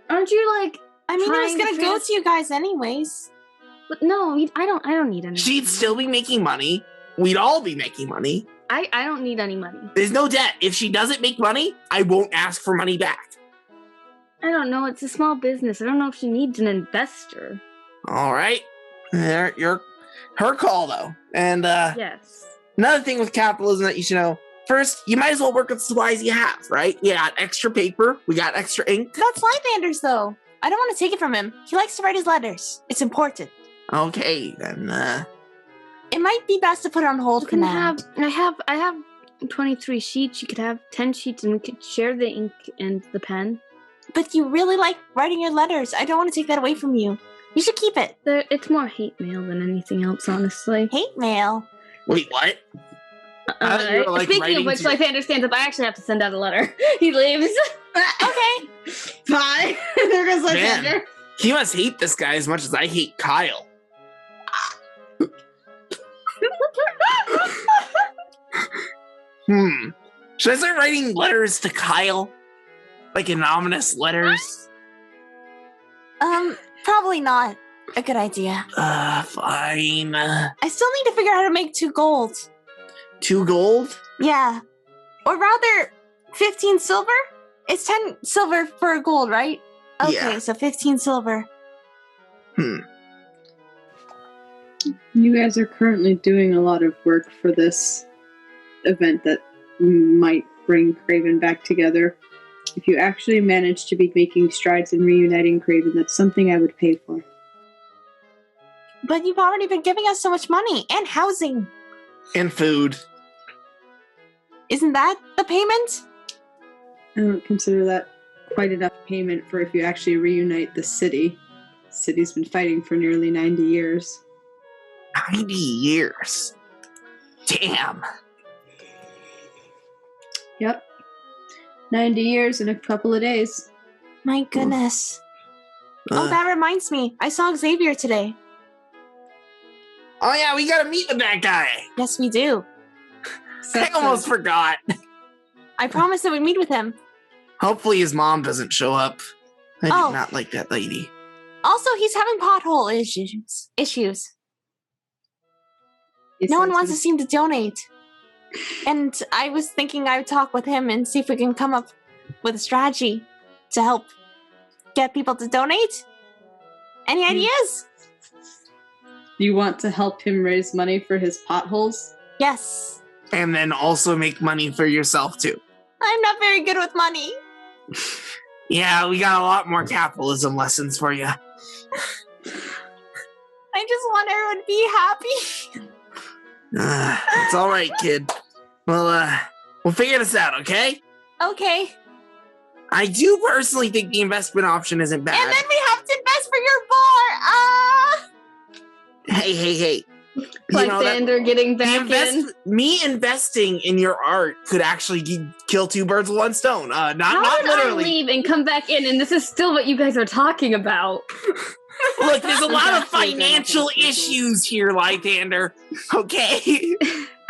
Aren't you like? I mean, it was trying to gonna go trans- to you guys anyways. But no, I don't need any. She'd still be making money. We'd all be making money. I don't need any money. There's no debt. If she doesn't make money, I won't ask for money back. I don't know. It's a small business. I don't know if she needs an investor. All right. You're her call, though. And Yes. another thing with capitalism that you should know. First, you might as well work with the supplies you have, right? We got extra paper. We got extra ink. That's Lythander's, though. I don't want to take it from him. He likes to write his letters. It's important. Okay, then. It might be best to put it on hold for now. I have 23 sheets. You could have 10 sheets and we could share the ink and the pen. But you really like writing your letters. I don't want to take that away from you. You should keep it. It's more hate mail than anything else, honestly. Hate mail. Wait, what? I thought you were, like, Speaking writing of which, to- Lythander stands up. I actually have to send out a letter. He leaves. Okay. Bye. There goes Man. Lythander. He must hate this guy as much as I hate Kyle. Should I start writing letters to Kyle? Like anonymous letters? Probably not a good idea. Fine. I still need to figure out how to make 2 gold. 2 gold? Yeah. Or rather, 15 silver? It's 10 silver for a gold, right? Okay, Yeah. so 15 silver. You guys are currently doing a lot of work for this event that might bring Craven back together. If you actually manage to be making strides in reuniting Craven, that's something I would pay for. But you've already been giving us so much money and housing. And food. Isn't that the payment? I don't consider that quite enough payment for if you actually reunite the city. The city's been fighting for nearly 90 years. 90 years. Damn. Yep. 90 years in a couple of days. My goodness. Oh, that reminds me. I saw Xavier today. Oh yeah, we gotta meet with that guy. Yes, we do. I almost forgot. I promised that we'd meet with him. Hopefully his mom doesn't show up. I Oh. do not like that lady. Also, he's having pothole issues. No one wants to seem to donate. And I was thinking I would talk with him and see if we can come up with a strategy to help get people to donate. Any ideas? You want to help him raise money for his potholes? Yes. And then also make money for yourself too. I'm not very good with money. Yeah, we got a lot more capitalism lessons for you. I just want everyone to be happy. It's all right, kid. Well, we'll figure this out, okay? Okay. I do personally think the investment option isn't bad. And then we have to invest for your bar. Hey. Lythander getting the back in. me investing in your art could actually kill 2 birds with 1 stone. How Not did literally. I leave and come back in and this is still what you guys are talking about? Look, there's a lot of Exactly. financial issues here, Lythander. Okay.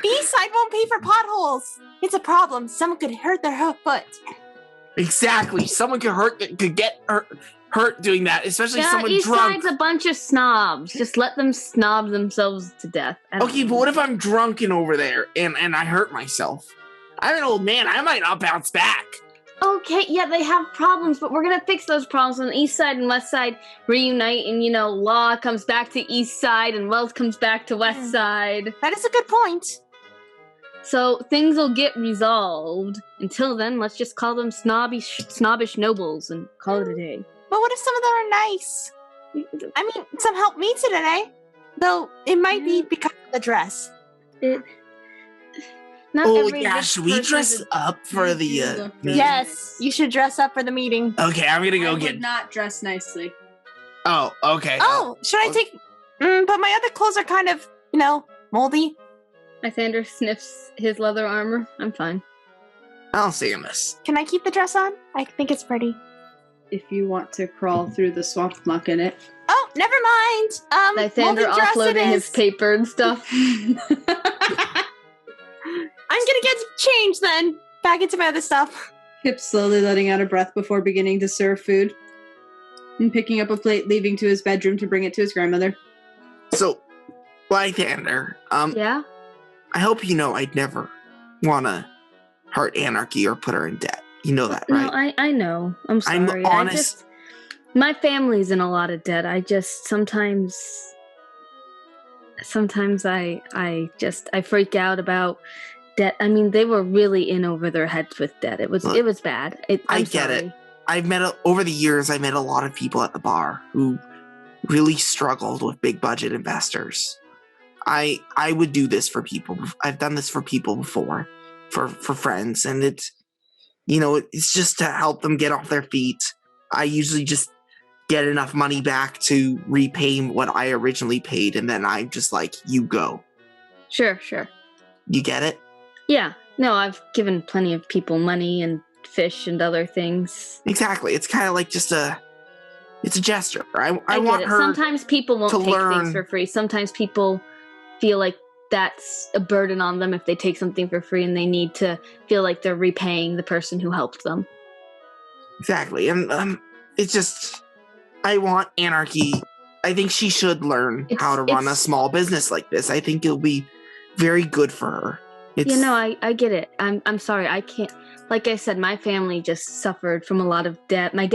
B-side won't pay for potholes. It's a problem. Someone could hurt their foot. Exactly. Someone could get hurt doing that, especially Yeah, someone East drunk. Side's a bunch of snobs. Just let them snob themselves to death. I don't Okay, know. but what if I'm drunken over there and I hurt myself? I'm an old man. I might not bounce back. Okay, yeah, they have problems, but we're gonna fix those problems when the East Side and West Side reunite, and law comes back to East Side and wealth comes back to West Side. That is a good point. So things will get resolved. Until then, let's just call them snobbish nobles and call it a day. But what if some of them are nice? I mean, some helped me today. Though it might be because of the dress. Not Oh every yeah, good should we person dress is- up for the look meeting? Yes, you should dress up for the meeting. Okay, I'm gonna I go would get. not dress nicely. Oh, okay. Oh, should I take... but my other clothes are kind of, moldy. Lythander sniffs his leather armor. I'm fine. I'll see in this. Can I keep the dress on? I think it's pretty. If you want to crawl through the swamp muck in it. Oh, never mind. Moldy Lythander dress it offloading his is. paper and stuff. I'm gonna get changed then. Back into my other stuff. Kip slowly letting out a breath before beginning to serve food. And picking up a plate, leaving to his bedroom to bring it to his grandmother. So, Lythander, Yeah? I hope you know I'd never want to hurt Anarchy or put her in debt. You know that, right? No, I know. I'm I'm sorry. honest. My family's in a lot of debt. I just sometimes I freak out about debt. I mean, they were really in over their heads with debt. It was bad. I get it. Over the years, I met a lot of people at the bar who really struggled with big budget investors. I would do this for people. I've done this for people before, for friends, and it's just to help them get off their feet. I usually just get enough money back to repay what I originally paid, and then I'm just like, you go. Sure. You get it? Yeah. No, I've given plenty of people money and fish and other things. Exactly. It's kind of like just it's a gesture. I get want it. her Sometimes people won't to take learn. things for free. Sometimes people feel like that's a burden on them if they take something for free, and they need to feel like they're repaying the person who helped them. Exactly. And it's just, I want Anarchy. I think she should learn how to run a small business like this. I think it'll be very good for her. I get it. I'm sorry. I can't. Like I said, my family just suffered from a lot of debt. My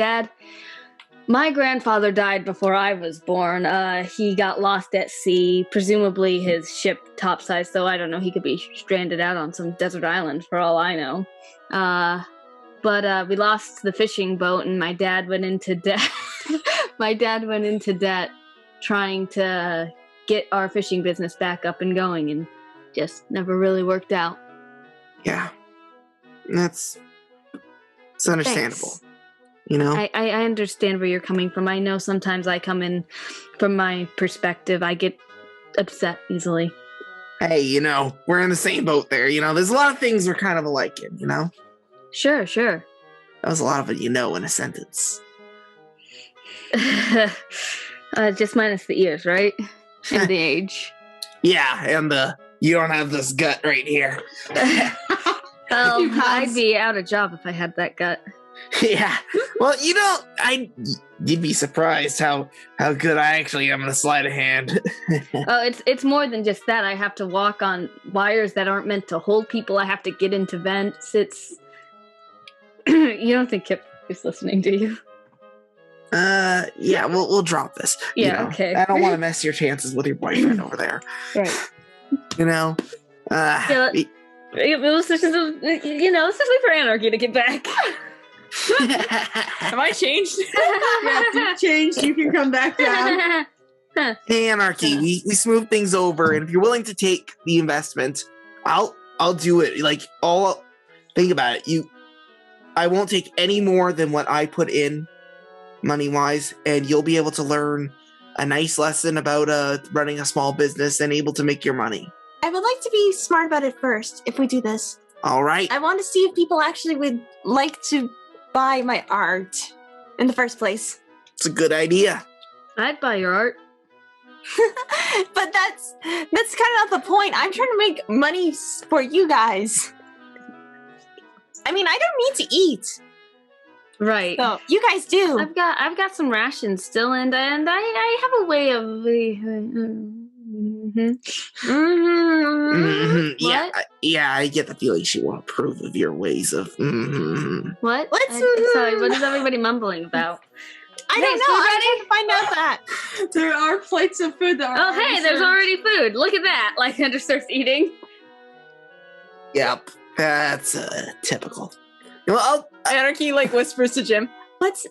grandfather died before I was born. He got lost at sea. Presumably his ship capsized, though I don't know. He could be stranded out on some desert island for all I know. But we lost the fishing boat, and my dad went into debt. My dad went into debt trying to get our fishing business back up and going, and just never really worked out. Yeah. It's understandable. Thanks. I understand where you're coming from. I know sometimes I come in from my perspective. I get upset easily. Hey, we're in the same boat there. There's a lot of things we're kind of alike in, Sure. That was a lot of in a sentence. Just minus the ears, right? And the age. Yeah, and you don't have this gut right here. Well, I'd be out of job if I had that gut. Yeah. Well, you'd be surprised how good I actually am in a sleight of hand. Oh, it's more than just that. I have to walk on wires that aren't meant to hold people. I have to get into vents. It's you don't think Kip is listening, do you? Yeah, we'll drop this. Yeah, okay. I don't want to mess your chances with your boyfriend over there. Right. Let's just wait for Anarchy to get back. Have I changed? Yes, you've changed. You can come back down. Hey, Anarchy, we smooth things over, and if you're willing to take the investment, I'll do it. Think about it. I won't take any more than what I put in, money-wise, and you'll be able to learn a nice lesson about running a small business and able to make your money. I would like to be smart about it first, if we do this. All right. I want to see if people actually would like to buy my art in the first place. It's a good idea. I'd buy your art. But that's kind of not the point. I'm trying to make money for you guys. I mean, I don't need to eat. Right. So, You guys do. I've got some rations still, and I have a way of. Yeah, I get the feeling she won't approve of your ways of. What? Let's- Sorry, what is everybody mumbling about? I don't know. I'm trying to find out that. There are plates of food that are. Oh, hey, there's already food. Look at that. Lythander starts eating. Yep, that's typical. Well, Anarchy like whispers to Jim. Let's.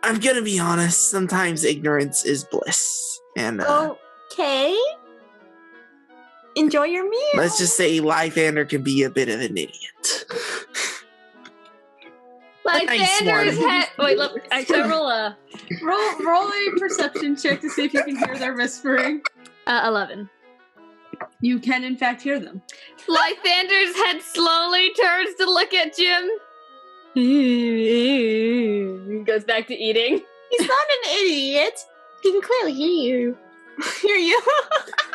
I'm gonna be honest. Sometimes ignorance is bliss, and Okay. Enjoy your meal. let's just say Lythander can be a bit of an idiot. Lythander's head. Wait, look. Should I roll a Roll a perception check to see if you can hear their whispering. 11? You can, in fact, hear them. Lythander's head slowly turns to look at Jim. Goes back to eating. He's not an idiot. He can clearly hear you. Hear you?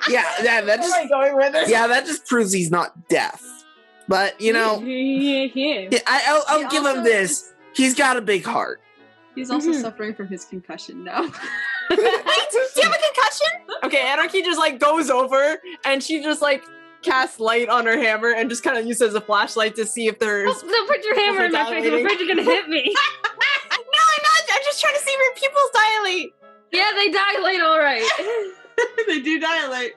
Yeah, that Where am just I going with this? that just proves he's not deaf. But you know, I'll give him this. He's got a big heart. He's also suffering from his concussion now. Wait, do you have a concussion? Okay, Anarchy just like goes over and she just like casts light on her hammer and just kind of uses a flashlight to see if there's. Oh, don't put your hammer in my face. I'm afraid you're gonna hit me. No, I'm not. I'm just trying to see if your pupils dilate. Yeah, they dilate all right. They do dilate.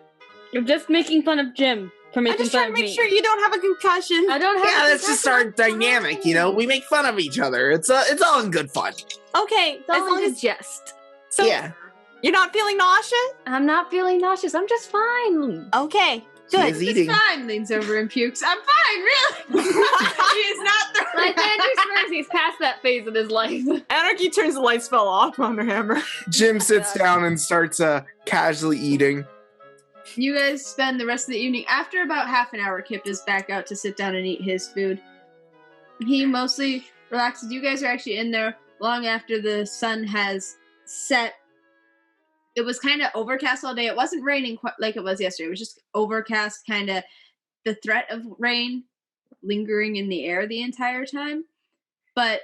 I'm just making fun of Jim for I'm making just fun trying of to me. make sure you don't have a concussion. I don't have. Yeah, that's just our dynamic. You know, we make fun of each other. It's all in good fun. Okay, It's all in a jest. so Yeah, you're not feeling nauseous? I'm not feeling nauseous. I'm just fine. Okay, he good. is eating. It's fine. Leans over and pukes. I'm fine, really. He is not throwing. Lythander swears he's past that phase in his life. Anarchy turns the light spell off on her hammer. Jim sits down and starts casually eating. You guys spend the rest of the evening. After about half an hour, Kip is back out to sit down and eat his food. He mostly relaxes. You guys are actually in there long after the sun has set. It was kind of overcast all day. It wasn't raining quite like it was yesterday. It was just overcast, kind of the threat of rain lingering in the air the entire time. But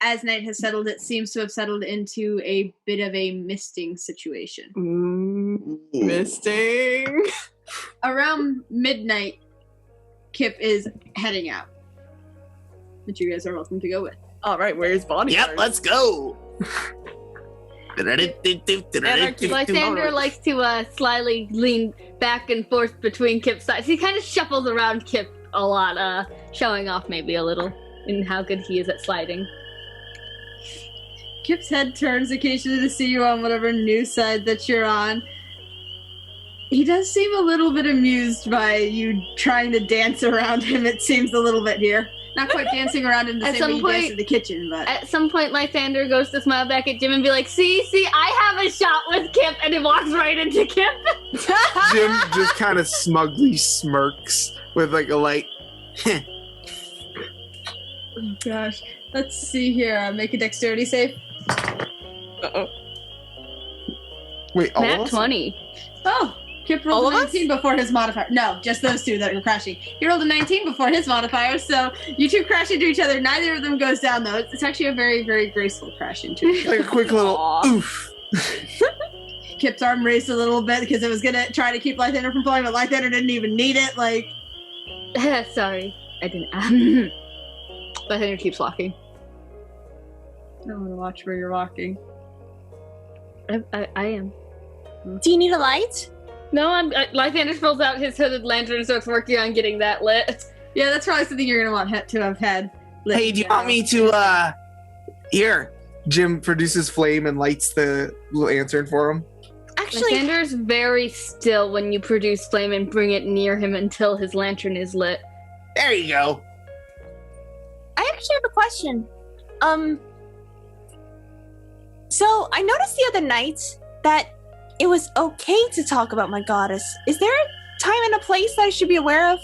as night has settled, it seems to have settled into a bit of a misting situation. Misting. Around midnight, Kip is heading out. But you guys are welcome to go with. All right, where's body? Yep, let's go. Lythander likes to slyly lean back and forth between Kip's sides. He kind of shuffles around Kip a lot, showing off maybe a little in how good he is at sliding. Kip's head turns occasionally to see you on whatever new side that you're on. He does seem a little bit amused by you trying to dance around him, it seems a little bit here. Not quite dancing around him the At same way some you dance point- in the kitchen, but... At some point, Lythander goes to smile back at Jim and be like, see, I have a shot with Kip, and he walks right into Kip. Jim just kind of smugly smirks with like a light. Oh gosh. Let's see here. Make a dexterity save. Uh-oh. Wait, all Nat of us? 20. Oh! Kip All rolled a of us? 19 before his modifier. No, just those two that were crashing. He rolled a 19 before his modifier, so you two crash into each other. Neither of them goes down, though. It's actually a very, very graceful crash into each other. Like a quick little Aw. oof. Kip's arm raced a little bit because it was going to try to keep Lythander from falling, but Lythander didn't even need it. Like, Sorry, I didn't. Lythander keeps walking. I want to watch where you're walking. I am. Do you need a light? No, Lythander pulls out his hooded lantern and starts working on getting that lit. Yeah, that's probably something you're going to want to have had. lit Hey, do you now. want me to here? Jim produces flame and lights the lantern for him. Actually, Lythander's very still when you produce flame and bring it near him until his lantern is lit. There you go. I actually have a question. So I noticed the other night that it was okay to talk about my goddess. Is there a time and a place that I should be aware of?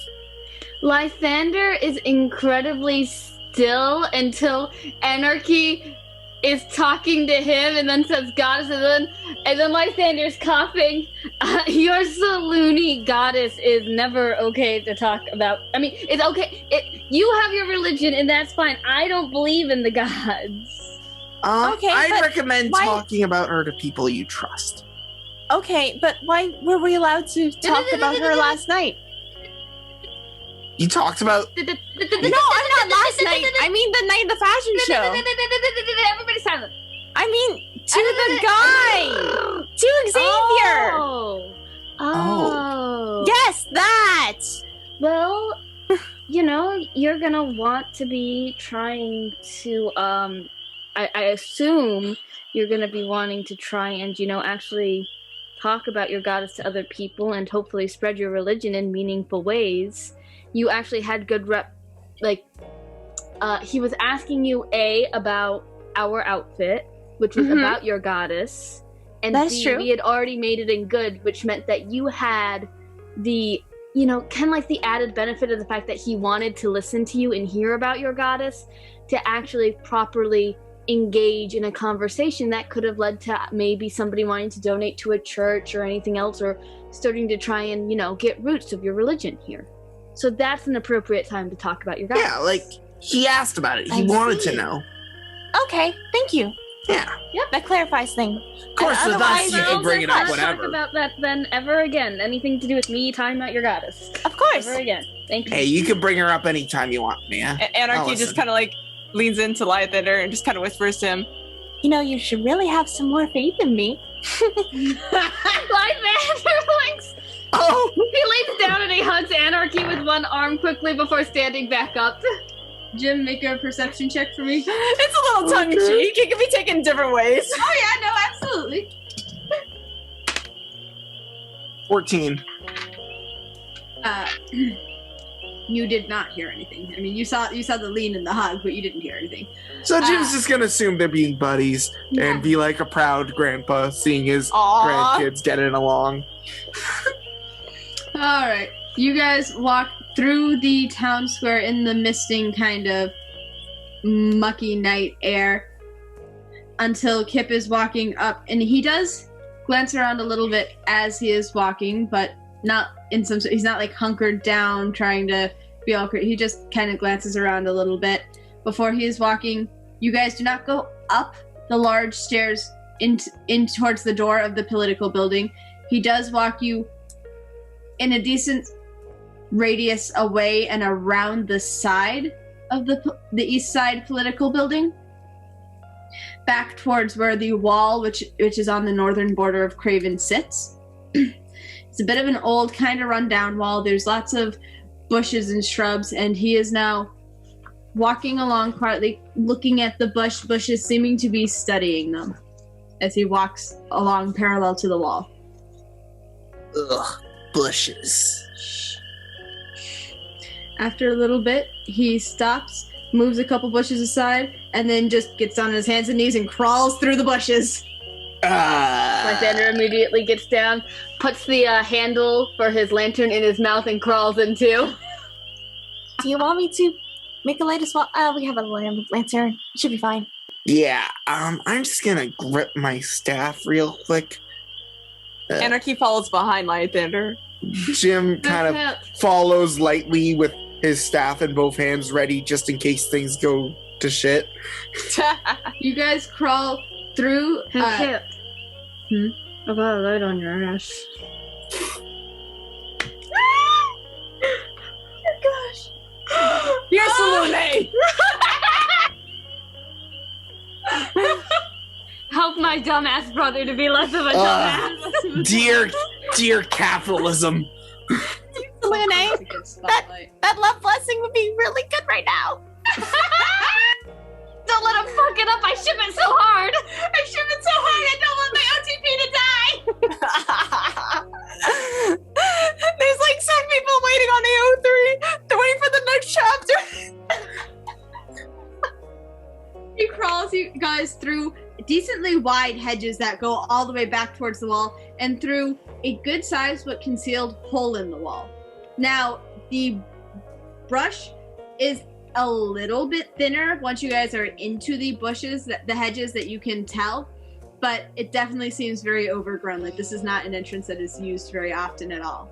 Lythander is incredibly still until Anarchy is talking to him and then says goddess and then Lythander's coughing. Your Saloony goddess is never okay to talk about. I mean, it's okay. You have your religion, and that's fine. I don't believe in the gods. Okay, I'd but recommend why- talking about her to people you trust. Okay, but why were we allowed to talk about her last night? You talked about. No, I'm not last night. I mean the night of the fashion show. Everybody silent. I mean to the guy. To Xavier. Oh. Yes, that. Well, you're gonna want to be trying to, I assume you're gonna be wanting to try and, actually talk about your goddess to other people and hopefully spread your religion in meaningful ways. You actually had good he was asking you about our outfit, which was about your goddess. And That's true. We had already made it in good, which meant that you had the, kind of like the added benefit of the fact that he wanted to listen to you and hear about your goddess to actually properly engage in a conversation that could have led to maybe somebody wanting to donate to a church or anything else, or starting to try and, get roots of your religion here. So that's an appropriate time to talk about your goddess. Yeah, like, he asked about it. He I wanted see. to know. Okay, thank you. Yeah. Yep, that clarifies things. Of course, with us, you can bring it up Let's whenever. talk about that then ever again. Anything to do with me talking about your goddess. Of course. Ever again. Thank you. Hey, you can bring her up anytime you want, man. Anarchy I'll just listen. kind of leans into Lythander and just kind of whispers to him, You should really have some more faith in me. Oh! He leans down and he hugs Anarchy with one arm quickly before standing back up. Jim, make a perception check for me. it's a little tongue-in-cheek. It can be taken different ways. Oh yeah, no, absolutely. 14. You did not hear anything. I mean, you saw the lean and the hug, but you didn't hear anything. So Jim's just gonna assume they're being buddies and be like a proud grandpa seeing his Aw. grandkids getting along. All right, you guys walk through the town square in the misting kind of mucky night air until Kip is walking up, and he does glance around a little bit as he is walking, but not in some. He's not like hunkered down trying to be all. He just kind of glances around a little bit before he is walking. You guys do not go up the large stairs in towards the door of the political building. He does walk you in a decent radius away and around the side of the east side political building, back towards where the wall, which is on the northern border of Craven, sits. It's a bit of an old, kind of run-down wall. There's lots of bushes and shrubs, and he is now walking along quietly, looking at the bushes, seeming to be studying them as he walks along parallel to the wall. Ugh, bushes. After a little bit, he stops, moves a couple bushes aside, and then just gets on his hands and knees and crawls through the bushes. Lythander immediately gets down, puts the handle for his lantern in his mouth, and crawls in too. Do you want me to make a light as well? We have a lantern. It should be fine. Yeah, I'm just gonna grip my staff real quick. Anarchy follows behind Lythander. Jim kind of follows lightly with his staff in both hands, ready just in case things go to shit. You guys crawl through. Kip. I got a light on your ass. You're Salune! Help my dumbass brother to be less of a dumbass. Dear capitalism. Lune, It's a good spotlight. that love blessing would be really good right now. Don't let him fuck it up. I ship it so hard. I ship it so hard. I don't want my OTP to die. There's like some people waiting on AO3. They're waiting for the next chapter. He crawls you guys through decently wide hedges that go all the way back towards the wall and through a good-sized but concealed hole in the wall. Now, the brush is a little bit thinner once you guys are into the bushes, the hedges, that you can tell, but it definitely seems very overgrown. Like, this is not an entrance that is used very often at all.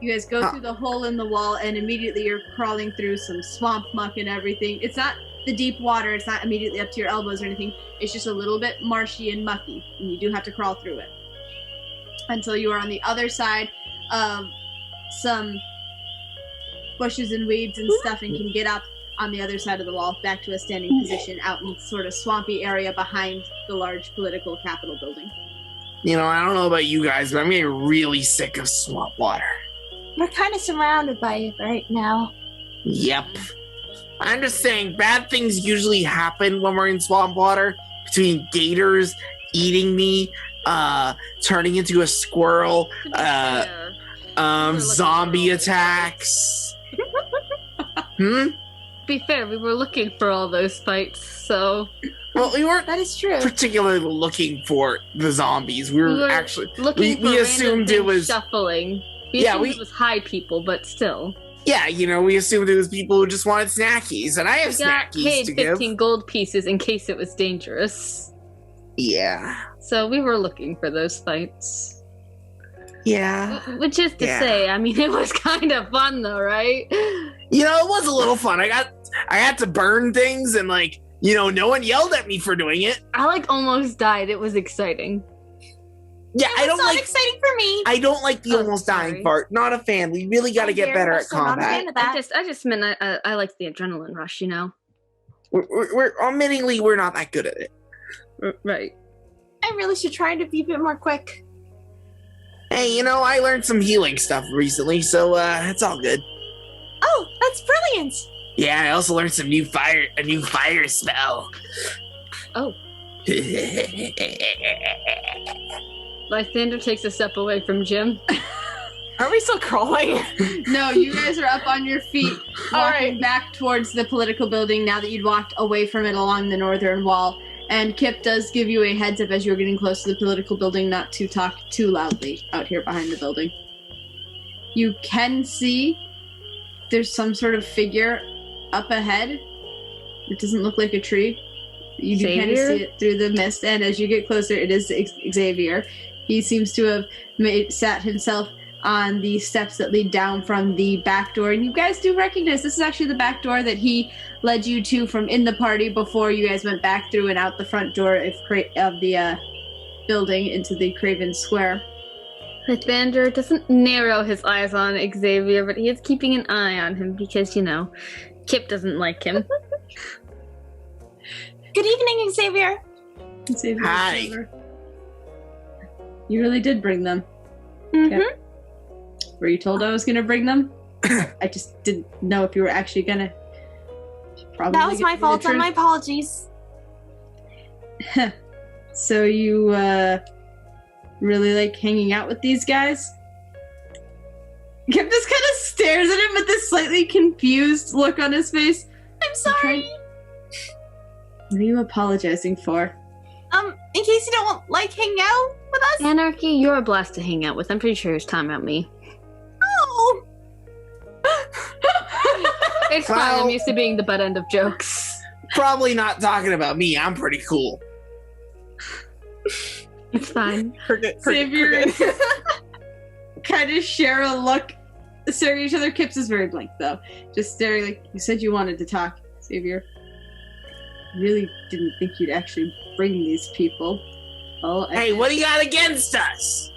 You guys go through the hole in the wall, and immediately you're crawling through some swamp muck and everything. It's not the deep water. It's not immediately up to your elbows or anything. It's just a little bit marshy and mucky, and you do have to crawl through it until you are on the other side of some bushes and weeds and stuff and can get up on the other side of the wall back to a standing position out in sort of swampy area behind the large political capitol building. You know, I don't know about you guys, but I'm getting really sick of swamp water. We're kind of surrounded by it right now. Yep. I'm just saying, bad things usually happen when we're in swamp water, between gators eating me, turning into a squirrel, zombie attacks. To be fair, we were looking for all those fights, so... Well, we weren't That is true. particularly looking for the zombies. We were actually... looking we for assumed it was... shuffling. We Yeah, assumed it was high people, but still. Yeah, you know, we assumed it was people who just wanted snackies, and I have We got snackies paid to 15 give. gold pieces in case it was dangerous. Yeah. So we were looking for those fights. Yeah. Which is to say, I mean, it was kind of fun though, right? You know, it was a little fun. I got to burn things, and like, you know, no one yelled at me for doing it. I like almost died. It was exciting. Yeah, I don't It's not like. exciting for me. I don't like the almost sorry. dying part. Not a fan. We really got to I'm get very better much at so not a fan combat. of that. I just meant I liked the adrenaline rush, you know? We're admittingly we're not that good at it. Right. I really should try to be a bit more quick. Hey, you know, I learned some healing stuff recently, so it's all good. Oh, that's brilliant! Yeah, I also learned a new fire spell. Oh. Lythander takes a step away from Jim. Are we still crawling? No, you guys are up on your feet, All walking right. back towards the political building now that you'd walked away from it along the northern wall. And Kip does give you a heads up as you're getting close to the political building not to talk too loudly out here behind the building. You can see there's some sort of figure up ahead. It doesn't look like a tree. You do kind of Xavier? see it through the mist, and as you get closer, it is Xavier. He seems to have sat himself on the steps that lead down from the back door, and you guys do recognize this is actually the back door that he led you to from in the party before you guys went back through and out the front door of the building into the Craven Square. Lythander doesn't narrow his eyes on Xavier, but he is keeping an eye on him because, you know, Kip doesn't like him. Good evening, Xavier. Xavier, Hi. Xavier. You really did bring them. Mm-hmm. Kip. Were you told I was gonna bring them? I just didn't know if you were actually gonna. Probably That was my fault. And my apologies. So you really like hanging out with these guys? Kip just kind of stares at him with this slightly confused look on his face. I'm sorry. What are you apologizing for? In case you don't like hanging out with us. Anarchy, you're a blast to hang out with. I'm pretty sure he's talking about me. Oh. It's fine. Well- I'm used to being the butt end of jokes. Probably not talking about me. I'm pretty cool. It's fine. Xavier kind of share a look, staring at each other. Kip's is very blank though, just staring like you said you wanted to talk, Xavier. Really didn't think you'd actually bring these people. Oh, Hey, what do you got against us?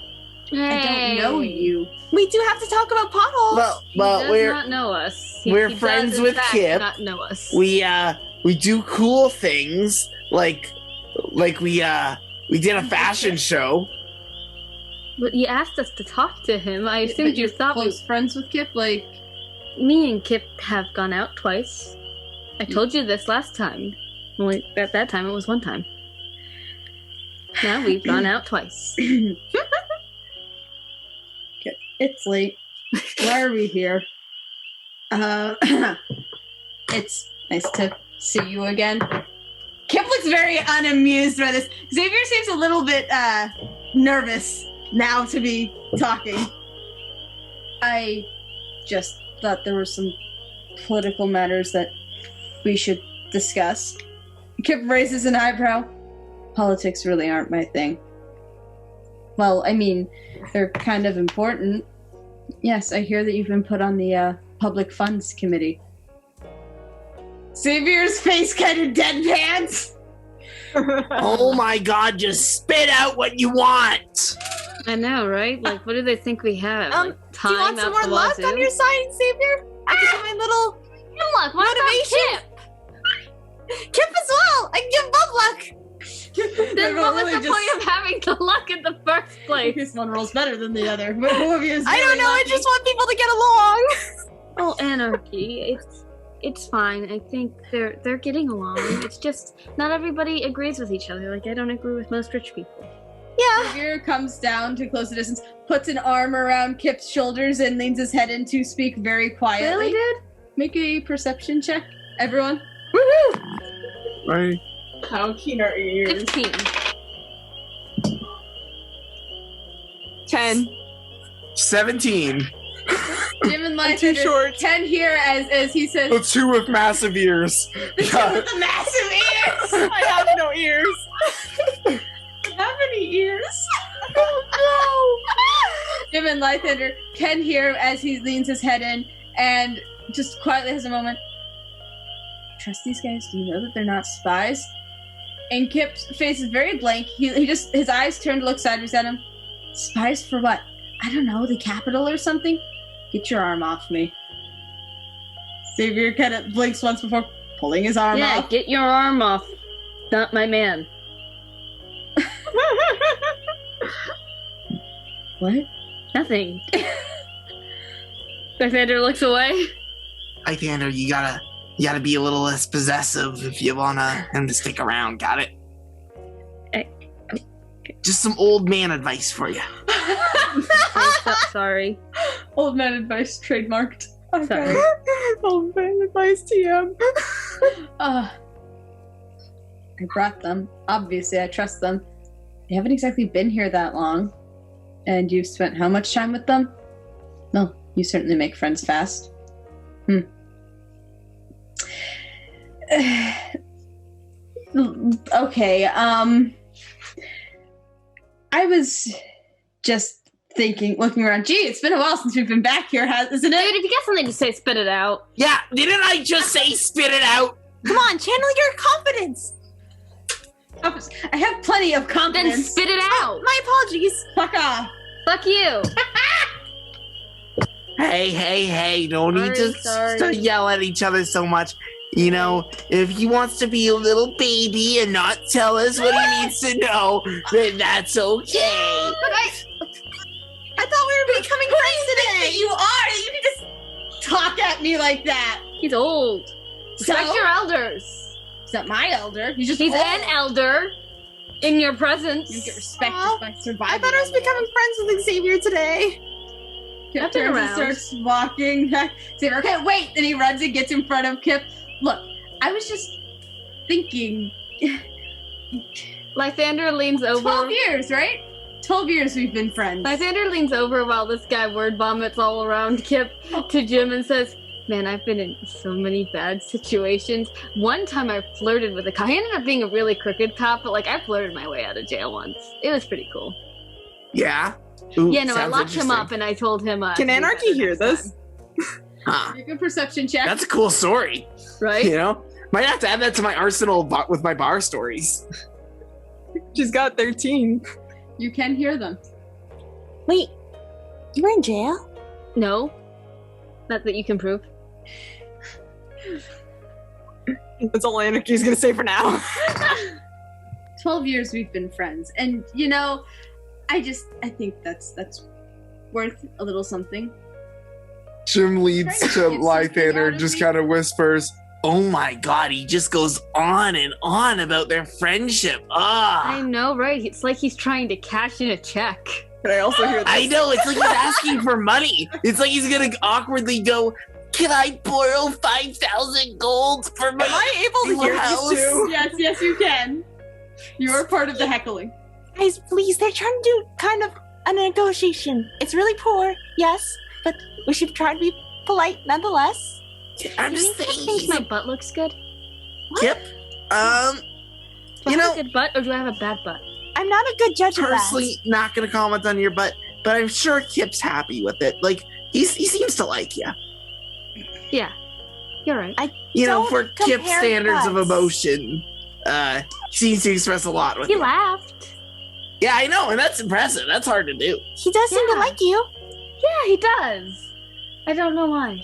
I don't know you. We do have to talk about potholes. He Well, does we're not know us. we're He friends does, in with fact, Kip. Not know us. we do cool things like we did a fashion show. But you asked us to talk to him. I But assumed you you're thought close friends with Kip, like me and Kip have gone out twice. I told you this last time. Only at that time it was one time. Now we've gone out twice. it's late. Why are we here? It's nice to see you again. Kip looks very unamused by this. Xavier seems a little bit nervous now to be talking. I just thought there were some political matters that we should discuss. Kip raises an eyebrow. Politics really aren't my thing. Well, I mean, they're kind of important. Yes, I hear that you've been put on the public funds committee. Xavier's face kind of deadpans. Oh my god, just spit out what you want! I know, right? Like, what do they think we have? Like, Do you want some time more out the luck wazoo? on your side, Xavier? I can do my little Look, what motivation. Kip as well. I can give both luck. Then what was the point of having the luck in the first place? This one rolls better than the other. But who of you is I don't really know. I lucky? just want people to get along. Oh, Anarchy, it's fine. I think they're getting along. It's just not everybody agrees with each other. Like, I don't agree with most rich people. Yeah. Xavier comes down to close the distance, puts an arm around Kip's shoulders, and leans his head in to speak very quietly. Really, dude? Make a perception check, everyone. Right. How keen are your ears? 15. 10. 17. Jim and I'm too Lythander short. can hear as he says, The two with massive ears. Yeah. with the massive ears. I have no ears. How many ears? Oh no! Jim and Lythander can hear as he leans his head in and just quietly has a moment. Trust these guys? Do you know that they're not spies? And Kip's face is very blank. He just, his eyes turn to look sideways at him. Spies for what? I don't know, the capital or something? Get your arm off me. Xavier kind of blinks once before pulling his arm Yeah, off. get your arm off. Not my man. What? Nothing. Lythander looks away. Lythander, you gotta be a little less possessive if you want him to stick around, got it? Just some old man advice for you. Sorry. Old man advice trademarked. Sorry. Oh, man, advice TM. I brought them. Obviously, I trust them. They haven't exactly been here that long. And you've spent how much time with them? No, you certainly make friends fast. Okay, I was just thinking, looking around. Gee, it's been a while since we've been back here, isn't Dude, it? if you got something to say, spit it out. Yeah, didn't I just say spit it out? Come on, channel your confidence. I have plenty of Then confidence. spit it out. My apologies. Fuck off. Fuck you. Hey, no need Sorry. to yell at each other so much. You know, if he wants to be a little baby and not tell us what he needs to know, then that's okay. But I thought we were becoming friends today. You are. You need to talk at me like that. He's old. So? Respect your elders. He's not my elder. He's just He's old. an elder in your presence. You get respect Aw, just by surviving. I thought I was becoming friends with Xavier today. Kip I've been turns and around. starts walking back. Xavier, okay, wait. Then he runs and gets in front of Kip. Look, I was just thinking. Lythander leans over. 12 years, right? 12 years we've been friends. Lythander leans over while this guy word vomits all around Kip to Jim and says, man, I've been in so many bad situations. One time I flirted with a cop. He ended up being a really crooked cop, but like I flirted my way out of jail once. It was pretty cool. Yeah? Ooh, Yeah, no, I sounds locked him interesting. up and I told him. Can to do Anarchy better hear next this? Huh. Make a perception check. That's a cool story. time, right? You know? Might have to add that to my arsenal with my bar stories. She's got 13. You can hear them. Wait, you were in jail? No, not that you can prove. That's all Anarchy's gonna say for now. 12 years we've been friends. And, you know, I think that's worth a little something. Jim leads to Get something out Lythander, of just me. kind of whispers, Oh my god, he just goes on and on about their friendship. I Ah. know, right? It's like he's trying to cash in a check. Can I also hear this? I know, it's like he's asking for money. It's like he's gonna awkwardly go, can I borrow 5,000 gold for my Am I able to hear house? these two? Yes, you can. You are part of the heckling. Guys, please, they're trying to do kind of a negotiation. It's really poor, yes, but we should try to be polite nonetheless. I'm Do just you saying. think my butt looks good? Yep. Do I You have know, a good butt or do I have a bad butt? I'm not a good judge of that. personally not gonna comment on your butt, but I'm sure Kip's happy with it. Like, he seems to like you. Yeah, you're right. For Don't Kip compare standards of butts. emotion, seems to express a lot with He you. laughed. Yeah, I know, and that's impressive. That's hard to do. He does seem to Yeah. like you. Yeah, he does. I don't know why.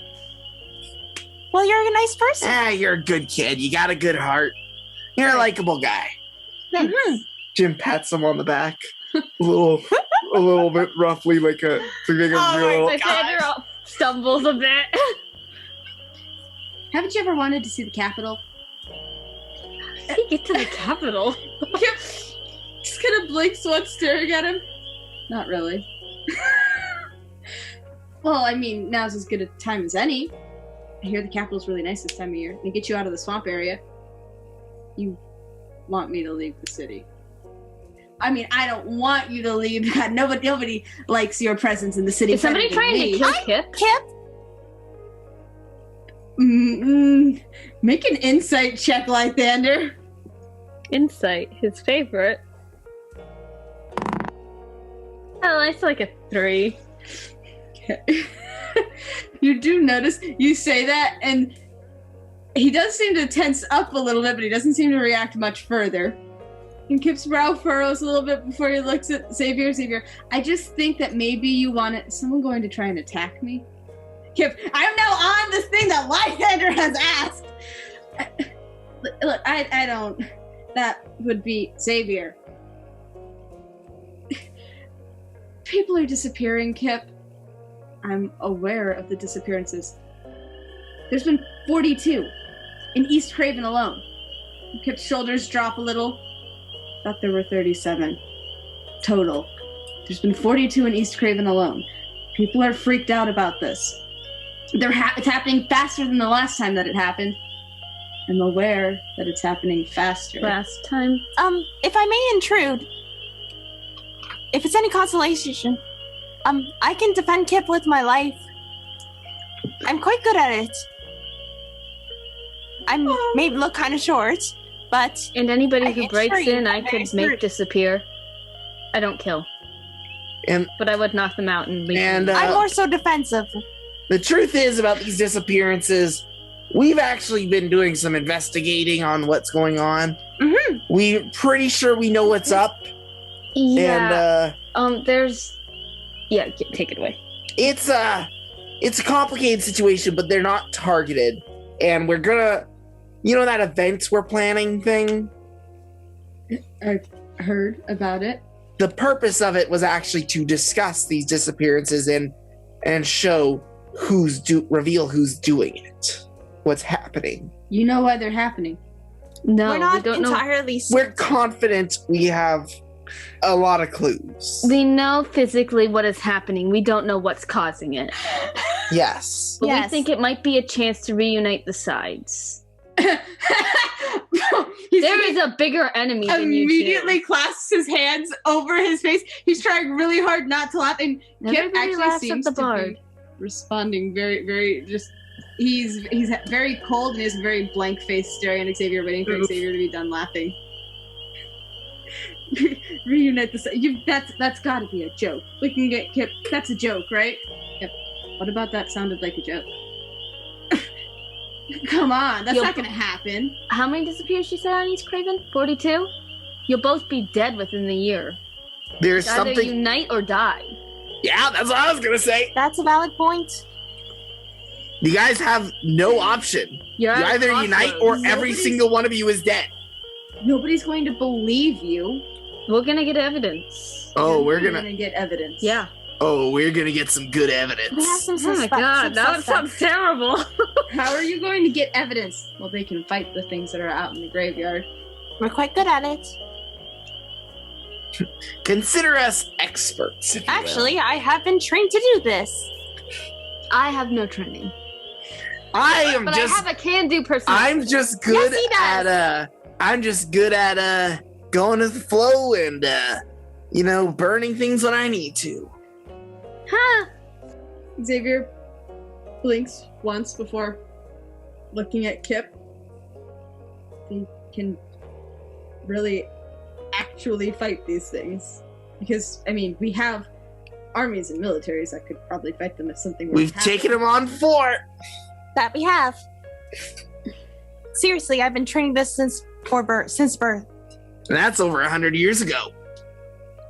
Well, you're a nice person. You're a good kid. You got a good heart. You're a likable guy. Thanks. Jim pats him on the back, a little bit roughly, like to make him feel. Lythander stumbles a bit. Haven't you ever wanted to see the Capitol? How did he get to the capital? Kip just kind of blinks once, staring at him. Not really. Well, I mean, now's as good a time as any. I hear the Capitol's really nice this time of year. They get you out of the swamp area. You want me to leave the city? I mean, I don't want you to leave. God, nobody likes your presence in the city. Is somebody better than trying to me. kill Kip? Kip, Make an insight check, Lythander. Insight, his favorite. Oh, it's like a 3. You do notice you say that, and he does seem to tense up a little bit, but he doesn't seem to react much further. And Kip's brow furrows a little bit before he looks at Xavier. Xavier, I just think that maybe you want it. Someone going to try and attack me? Kip, I'm now on this thing that Lythander has asked. Look, I don't. That would be Xavier. People are disappearing, Kip. I'm aware of the disappearances. There's been 42 in East Craven alone. Kip's shoulders drop a little. Thought there were 37 total. There's been 42 in East Craven alone. People are freaked out about this. It's happening faster than the last time that it happened. I'm aware that it's happening faster. Last time. if I may intrude, if it's any consolation, I can defend Kip with my life. I'm quite good at it. I may look kind of short, but And anybody I who assure breaks you, in, I I'm could very make serious. disappear. I don't kill, And but I would knock them out and leave And, them. I'm more so defensive. the truth is about these disappearances, we've actually been doing some investigating on what's going on. Mhm. We're pretty sure we know what's up. Yeah. And There's. Yeah, take it away. it's a complicated situation, but they're not targeted. And we're gonna, that event we're planning thing? I've heard about it. The purpose of it was actually to discuss these disappearances and show reveal who's doing it, what's happening. You know why they're happening. No, We're not we don't know. entirely We're certain. confident we have a lot of clues. We know physically what is happening. We don't know what's causing it. Yes. But we Yes. think it might be a chance to reunite the sides. He's There is a bigger enemy than you immediately two. clasps his hands over his face. He's trying really hard not to laugh, and Kip Everybody actually laughs at seems the to bard. be responding very, very just. He's very cold and he has a very blank face, staring at Xavier, waiting for Xavier to be done laughing. Reunite the. That's got to be a joke. We can get Kip. That's a joke, right? Kip. What about that sounded like a joke? Come on, that's You'll- not gonna happen. How many disappears she said on East Craven? 42? You'll both be dead within the year. There's Either something. unite or die. Yeah, that's what I was gonna say. That's a valid point. You guys have no option. You're You at a either unite or crossroads. every single one of you is dead. Nobody's going to believe you. We're gonna get evidence. Oh, we're You're gonna. get evidence. Yeah. Oh, we're gonna get some good We have evidence. some Oh my suspects. god, some that suspects. sounds terrible. How are you going to get evidence? Well, they can fight the things that are out in the graveyard. We're quite good at it. Consider us experts. If you will. Actually, I have been trained to do this. I have no training. I am But just. I have a can-do personality. I'm just good Yes, he does. at I'm just good at going with the flow and burning things when I need to. Huh? Xavier blinks once before looking at Kip. They can really actually fight these things. Because, I mean, we have armies and militaries that could probably fight them if something were We've to happen. taken him on fort. That we have. Seriously, I've been training this since birth. And that's over 100 years ago.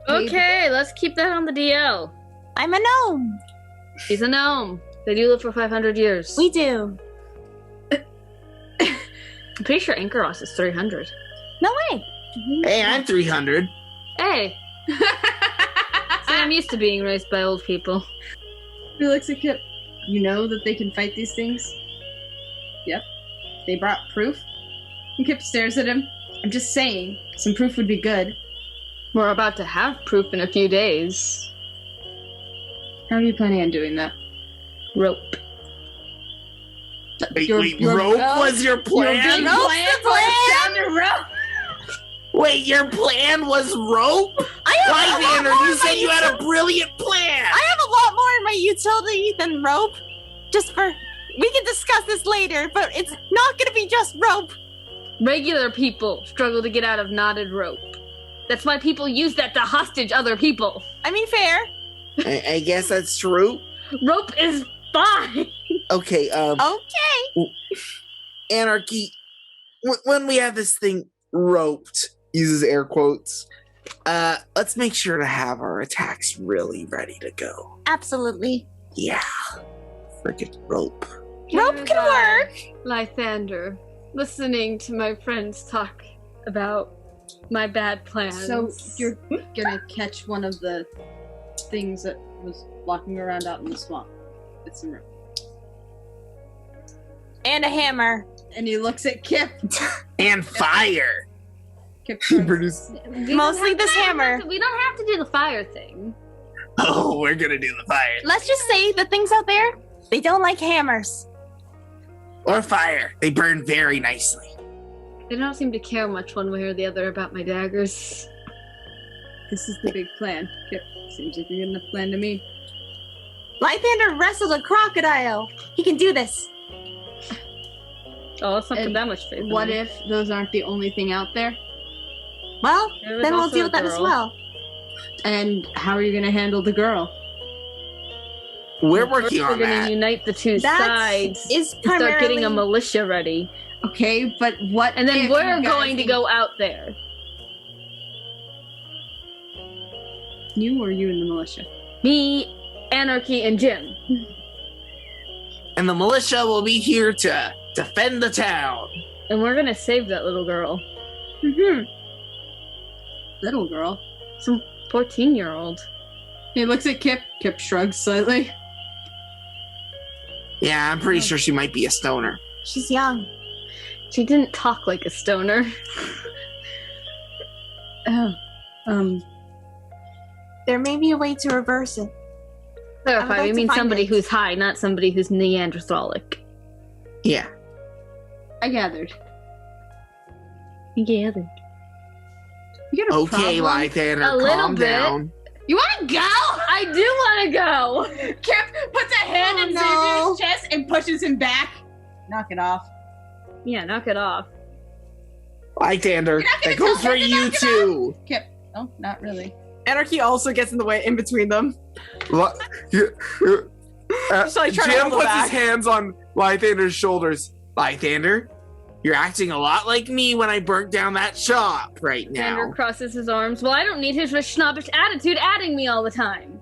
Okay, let's keep that on the DL. I'm a gnome. He's a gnome. They do live for 500 years. We do. I'm pretty sure Ankaros is 300. No way. Hey, I'm 300. Hey! See, I'm used to being raised by old people. He looks at Kip. You know that they can fight these things? Yep. They brought proof? And Kip stares at him. I'm just saying, some proof would be good. We're about to have proof in a few days. How are you planning on doing that? Rope. Wait, Your rope was your plan? Down the rope. Wait, your plan was rope? Lythander, you said you had a brilliant plan. I have a lot more in my utility than rope. We can discuss this later, but it's not gonna be just rope. Regular people struggle to get out of knotted rope. That's why people use that to hostage other people. I mean, fair. I guess that's true. Rope is fine. Okay, Okay. Anarchy, when we have this thing roped, uses air quotes, let's make sure to have our attacks really ready to go. Absolutely. Yeah. Frickin' rope. Rope can work. Lythander, listening to my friends talk about my bad plans. So you're gonna catch one of the things that was walking around out in the swamp with some rope. And a hammer. And he looks at Kip. And fire. Kip He turns- produced. Mostly this hammer. We don't have to do the fire thing. Oh, we're gonna do the fire. Let's just say the things out there, they don't like hammers. Or fire. They burn very nicely. They don't seem to care much one way or the other about my daggers. This is the big plan. Kip, seems like a good enough plan to me. Lythander wrestled a crocodile. He can do this. Oh, let's not put And that much faith in What me. if those aren't the only thing out there? Well, There was then we'll also deal a with that as girl. well. And how are you gonna handle the girl? We're First, working we're on gonna that. unite the two That sides is and start getting a primarily- militia ready. Okay, but what And then if we're you guys going to go out there. You or you and the militia? Me, Anarchy, and Jim. And the militia will be here to defend the town. And we're gonna save that little girl. Mm-hmm. Little girl. Some 14-year-old. He looks at Kip. Kip shrugs slightly. Yeah, I'm pretty sure she might be a stoner. She's young. She didn't talk like a stoner. Oh. There may be a way to reverse it. Clarify, like we to mean find somebody it. who's high, not somebody who's Neanderthalic. Yeah. I gathered. Yeah. You got a Okay, problem? Lythander, A little calm bit. down. You wanna go? I do want to go! Kip puts a hand Oh, in no. Xavier's chest and pushes him back. Knock it off. Yeah, knock it off. Lythander, not gonna that goes tell for him to you knock it too. Kip. No, not really. Anarchy also gets in the way in between them. Just like trying to Jim hold him puts back. his hands on Lythander's shoulders. Lythander, you're acting a lot like me when I burnt down that shop right Xander now. crosses his arms. Well, I don't need his rich snobbish attitude adding me all the time.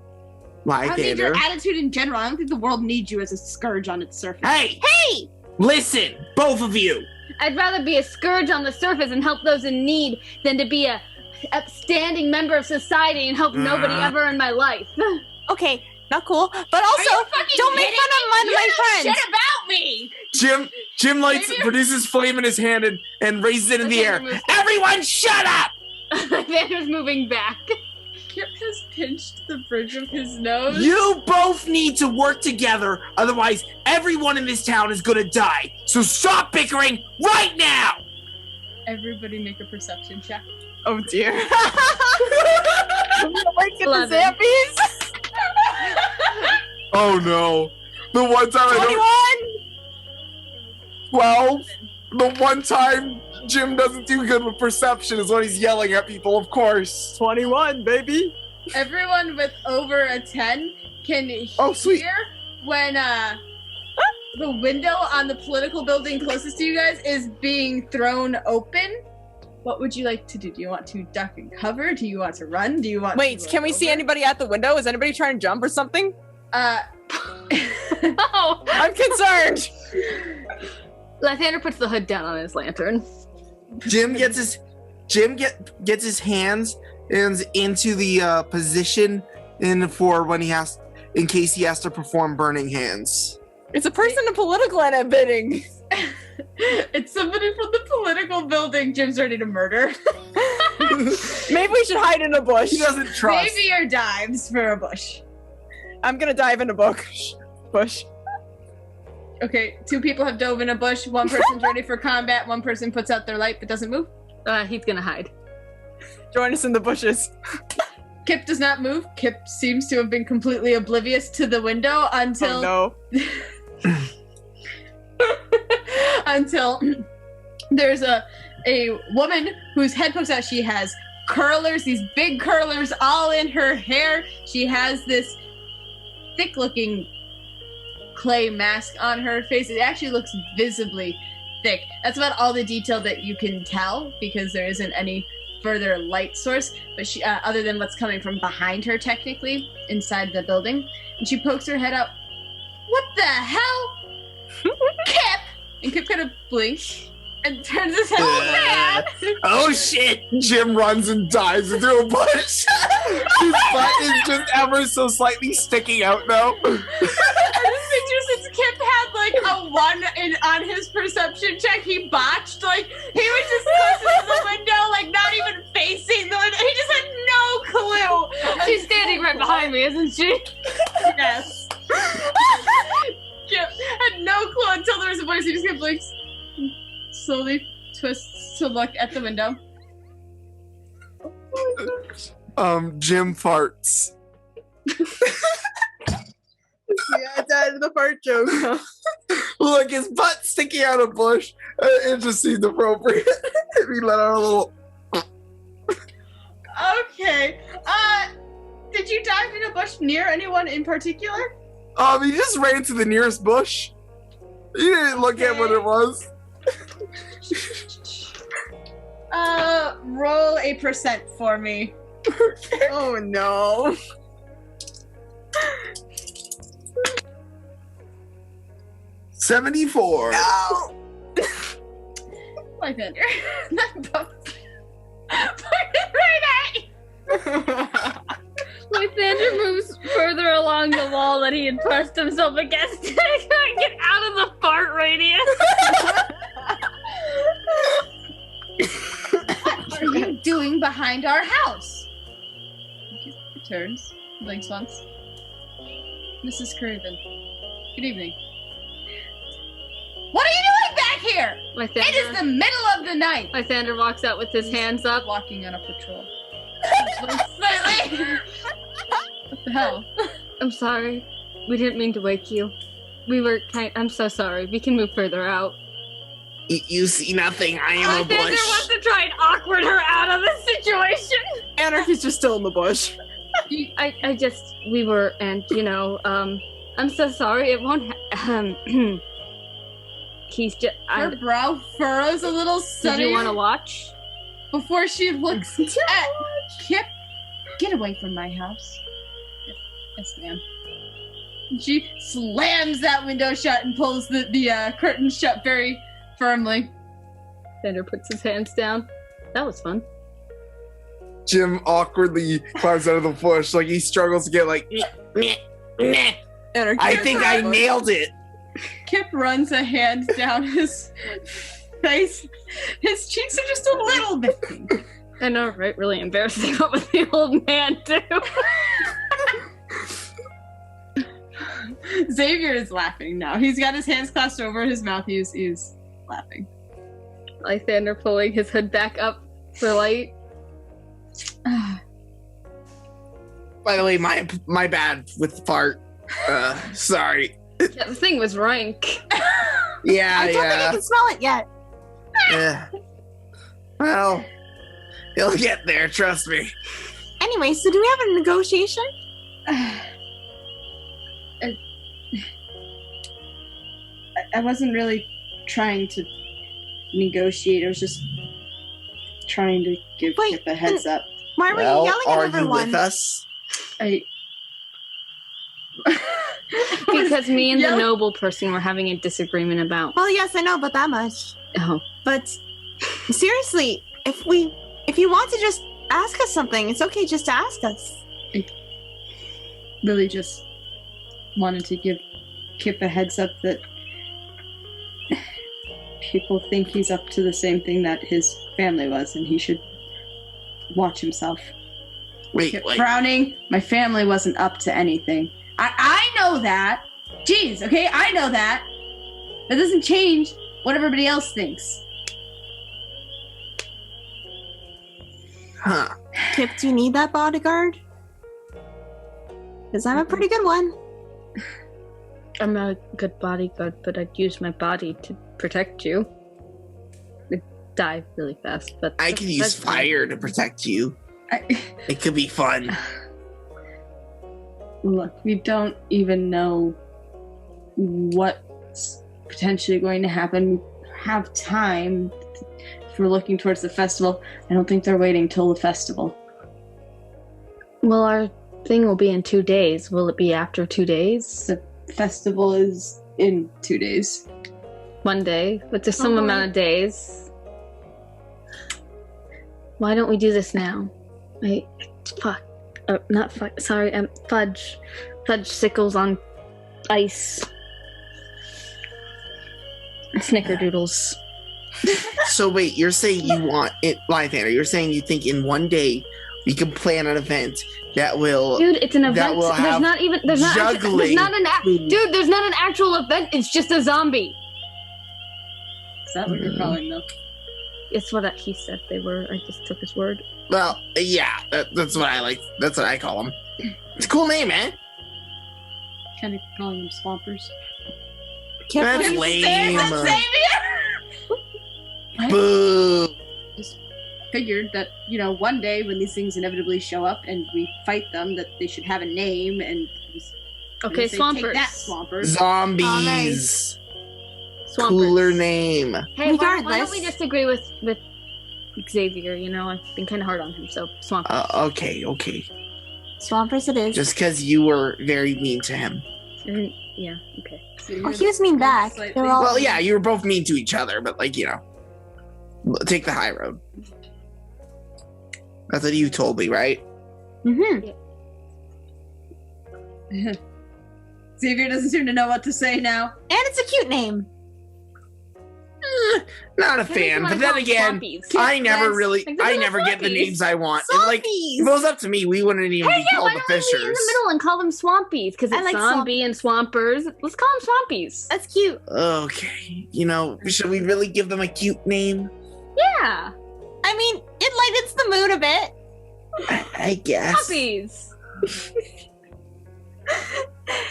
I don't need your Lythander. attitude in general. I don't think the world needs you as a scourge on its surface. Hey! Hey! Listen, both of you. I'd rather be a scourge on the surface and help those in need than to be a upstanding member of society and help nobody ever in my life. Okay, not cool. But also, don't make fun of my friends. Shit about me. Jim lights Maybe- produces flame in his hand and raises it in the air. Everyone shut up! Xander's moving back. Kip has pinched the bridge of his nose. You both need to work together, otherwise everyone in this town is gonna die. So stop bickering right now! Everybody make a perception check. Oh dear. Like in the 11. Zambies. Oh no. The one time I 21! don't 12. The one time Jim doesn't do good with perception is when he's yelling at people, of course. 21, baby. Everyone with over a 10 can sweet. hear when the window on the political building closest to you guys is being thrown open. What would you like to do? Do you want to duck and cover? Do you want to run? Do you want Wait, to can we see anybody at the window? Is anybody trying to jump or something? Oh, I'm concerned. Lythander puts the hood down on his lantern. Jim gets his hands into the position for when in case he has to perform burning hands. It's a person in political bidding. It's somebody from the political building Jim's ready to murder. Maybe we should hide in a bush. He doesn't trust. Maybe your dives for a bush. I'm gonna dive in a bush. Okay, 2 people have dove in a bush. 1 person's ready for combat. 1 person puts out their light but doesn't move. He's gonna hide. Join us in the bushes. Kip does not move. Kip seems to have been completely oblivious to the window until... Oh no. until there's a woman whose head pokes out. She has curlers, these big curlers all in her hair. She has this thick-looking clay mask on her face. It actually looks visibly thick. That's about all the detail that you can tell because there isn't any further light source, but she other than what's coming from behind her technically inside the building. And she pokes her head out. What the hell? Kip! And Kip kind of blinks and turns his head. Oh man! Oh shit! Jim runs and dives into a bush. His butt is just ever so slightly sticking out now. I just picture since Kip had like a 1 on his perception check, he botched. Like he was just close to the window, like not even facing the window. He just had no clue. She's standing right behind me, isn't she? Yes. Kip had no clue until there was a voice. He just kept blinks, slowly twists to look at the window. Jim farts. Yeah, that's the fart joke. Look, his butt sticking out of bush. It just seemed appropriate. He let out a little. Okay. Did you dive in a bush near anyone in particular? He just ran to the nearest bush. He didn't look at what it was. Roll a percent for me. Oh no. $74. No. Lythander. That buff. Pointed right at you. Lythander moves further along the wall that he had pressed himself against to get out of the fart radius. What are you doing behind our house? He turns, blinks once. Mrs. Craven. Good evening. What are you doing back here? It is the middle of the night. Lythander walks out with his hands up. Walking on a patrol. Slightly. What the hell? I'm sorry. We didn't mean to wake you. I'm so sorry. We can move further out. You see nothing. I am a Lythander wants bush. to try and awkward her out of this situation. Anarchy's just still in the bush. We were, and I'm so sorry. It won't. He's just. Her brow furrows a little Did suddenly. you want to watch? Before she looks at Kip, get away from my house. Yes, ma'am. And she slams that window shut and pulls the curtain shut very firmly. Lythander puts his hands down. That was fun. Jim awkwardly climbs out of the bush, like he struggles to get like. Meh, meh. Anarchy. I think I nailed it. Kip runs a hand down his face. His cheeks are just a little bit pink. I know, right? Really embarrassing. What would the old man do? Xavier is laughing now. He's got his hands clasped over his mouth. He's laughing. Lythander pulling his hood back up for light. By the way, my bad with the fart. Sorry. Yeah, the thing was rank. Yeah, I don't think I can smell it yet. Yeah. Well, he'll get there, trust me. Any Anyway, so do we have a negotiation? I wasn't really trying to negotiate. I was just trying to give Wait, Kip a heads up. Why were you Well, yelling at are everyone? you with us? Because me and the Yell- noble person were having a disagreement about. Well, yes, I know about that much. Oh, But seriously, if you want to just ask us something, it's okay just to ask us. Really just wanted to give Kip a heads up that people think he's up to the same thing that his family was, and he should watch himself. Wait, Kip like, frowning. My family wasn't up to anything. I know that. Jeez, okay, I know that. That doesn't change what everybody else thinks. huh? Kip, do you need that bodyguard? Because I'm a pretty good one. I'm a good bodyguard, but I'd use my body to protect you. I'd die really fast, but I can use that's fine. fire to protect you. It could be fun. Look, we don't even know what's potentially going to happen. We have time. If we're looking towards the festival, I don't think they're waiting till the festival. Well, our thing will be in 2 days. Will it be after 2 days? The festival is in 2 days. 1 day? But there's some Oh, amount of days. Why don't we do this now? Wait, fuck. Not fuck. Sorry, fudge. Fudge sickles on ice. Snickerdoodles. So wait, you're saying you want it, Lythander? You're saying you think in 1 day we can plan an event that will? Dude, it's an That event. will There's have not even. There's not. juggling There's not an. food. Dude, there's not an actual event. It's just a zombie. Is that what you're calling them? It's what he said they were. I just took his word. Well, yeah, that's what I like. That's what I call them. It's a cool name, man. Kind of calling them swampers. Kip, That's what do you lame. say? Boo. Figured that, 1 day when these things inevitably show up and we fight them, that they should have a name and Okay, say, swampers. Take that, swampers. Zombies. Swampers. Cooler name. Hey, why don't Regardless. we just agree with Xavier? I've been kind of hard on him, so swampers. Okay. Swampers it is. Just because you were very mean to him. Yeah. Okay. So Oh, he was mean back. slightly- They're all- Well, yeah, you were both mean to each other, but take the high road. That's what you told me, right? Mm-hmm. Xavier doesn't seem to know what to say now. And it's a cute name. Not a fan, but then again, I never get the names I want. And, if it was up to me, we wouldn't even be Why called don't the we meet in Fishers. the middle and call them Swampies? Because I it's like zombie and Swampers. Let's call them Swampies. That's cute. Okay, should we really give them a cute name? Yeah, I mean, it lightens the mood a bit. I guess. Swampies.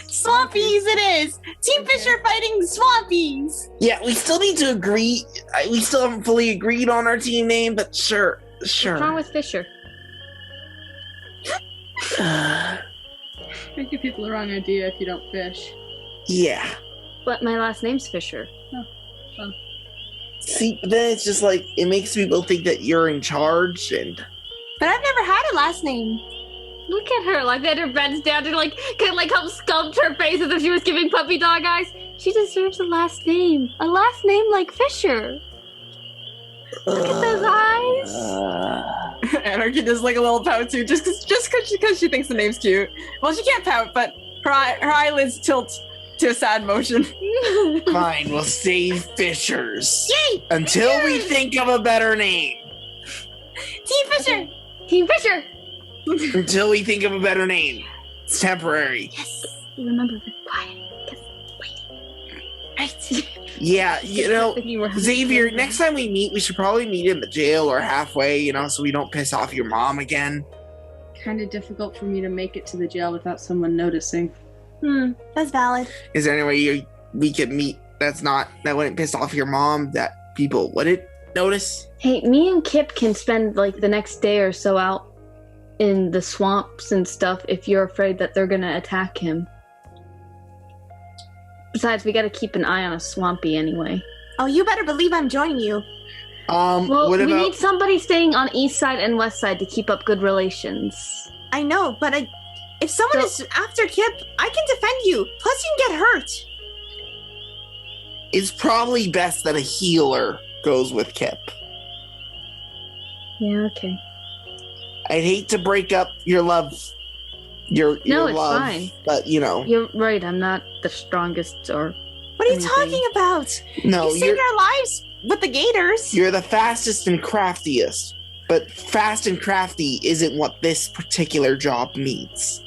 Swampies it is. Team Fisher fighting Swampies. Yeah, we still need to agree. We still haven't fully agreed on our team name, but sure. What's wrong with Fisher? Might give people the wrong idea if you don't fish. Yeah. But my last name's Fisher. See, then it's just it makes people think that you're in charge, and But I've never had a last name. Look at her, her bends down to help sculpt her face as if she was giving puppy dog eyes. She deserves a last name like Fisher. Look at those eyes. Anarchy does a little pout too, just because she thinks the name's cute. Well, she can't pout, but her eyelids tilt to a sad motion. fine, we'll save Fishers. Yay! Until we think of a better name. Team Fisher. Team Fisher. Until we think of a better name. It's temporary. Yes. Remember, be quiet. Right. Yeah, Xavier, next time we meet, we should probably meet in the jail or halfway, so we don't piss off your mom again. Kind of difficult for me to make it to the jail without someone noticing. That's valid. Is there any way we could meet that wouldn't piss off your mom, that people wouldn't notice? Hey, me and Kip can spend the next day or so out in the swamps and stuff if you're afraid that they're gonna attack him. Besides, we gotta keep an eye on a swampy anyway. Oh, you better believe I'm joining you. Well, what we about need somebody staying on east side and west side to keep up good relations. I know, but if someone is after Kip, I can defend you. Plus, you can get hurt. it's probably best that a healer goes with Kip. Yeah, okay. I'd hate to break up your love. Your No, it's love, fine. but you know. You're right, I'm not the strongest or What are you anything. talking about? No, You saved our lives with the gators. you're the fastest and craftiest. But fast and crafty isn't what this particular job needs.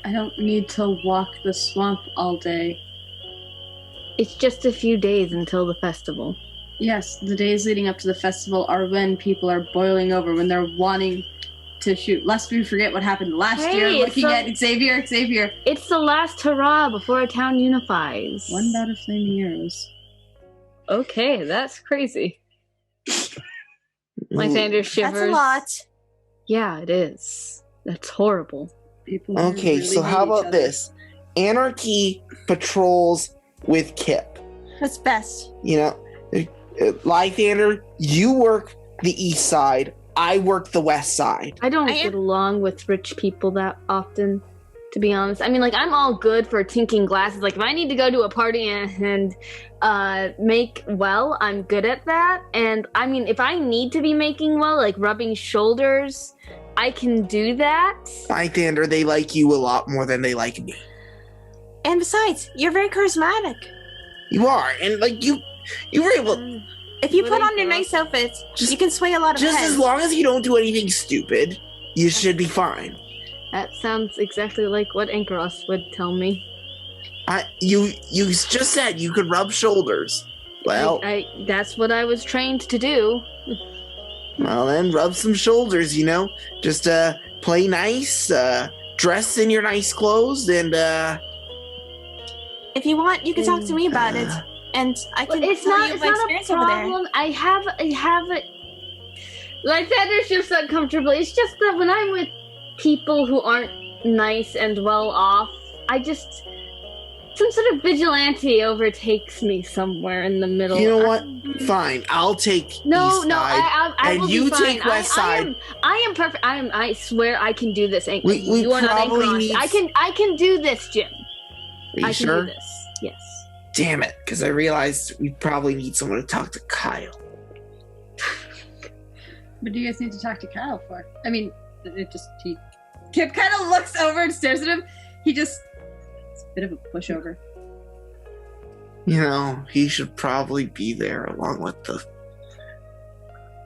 I don't need to walk the swamp all day. It's just a few days until the festival. Yes, the days leading up to the festival are when people are boiling over, when they're wanting to shoot. Lest we forget what happened last year, Hey, looking it's at Xavier. It's the last hurrah before a town unifies. One bout of flaming arrows. Okay, that's crazy. Lythander shivers. That's a lot. Yeah, it is. That's horrible. People who Okay, really so how hate each about other. this? Anarchy patrols with Kip. That's best. You know, Lythander, you work the east side. I work the west side. I don't I am- get along with rich people that often, to be honest. I mean, like, I'm all good for tinking glasses. Like, if I need to go to a party and make well, I'm good at that. And, I mean, if I need to be making well, like rubbing shoulders, I can do that. Lythander, they like you a lot more than they like me. And besides, you're very charismatic. You are, and like you were able. If you What put are on you your doing? nice outfits, you can sway a lot of Just heads. as long as you don't do anything stupid, you should be fine. That sounds exactly like what Ankaros would tell me. You just said you could rub shoulders. Well, That's what I was trained to do. well then rub some shoulders. You know, just play nice, dress in your nice clothes, and If you want, you can talk to me about it, and I can It's tell not. you It's my not a experience over there. problem. I have it. Lythander shifts uncomfortably. It's just that when I'm with people who aren't nice and well off, some sort of vigilante overtakes me somewhere in the middle. you know what? Fine, I'll take No, east no, side. I and will you be fine. take west side. I am perfect. I swear I can do this. We You are not probably Ankaros. need- I can do this, Jim. Are you I can sure? do this. Yes. Damn it, because I realized we probably need someone to talk to Kyle. What do you guys need to talk to Kyle for? I mean, Kip kind of looks over and stares at him. It's a bit of a pushover. You know, he should probably be there along with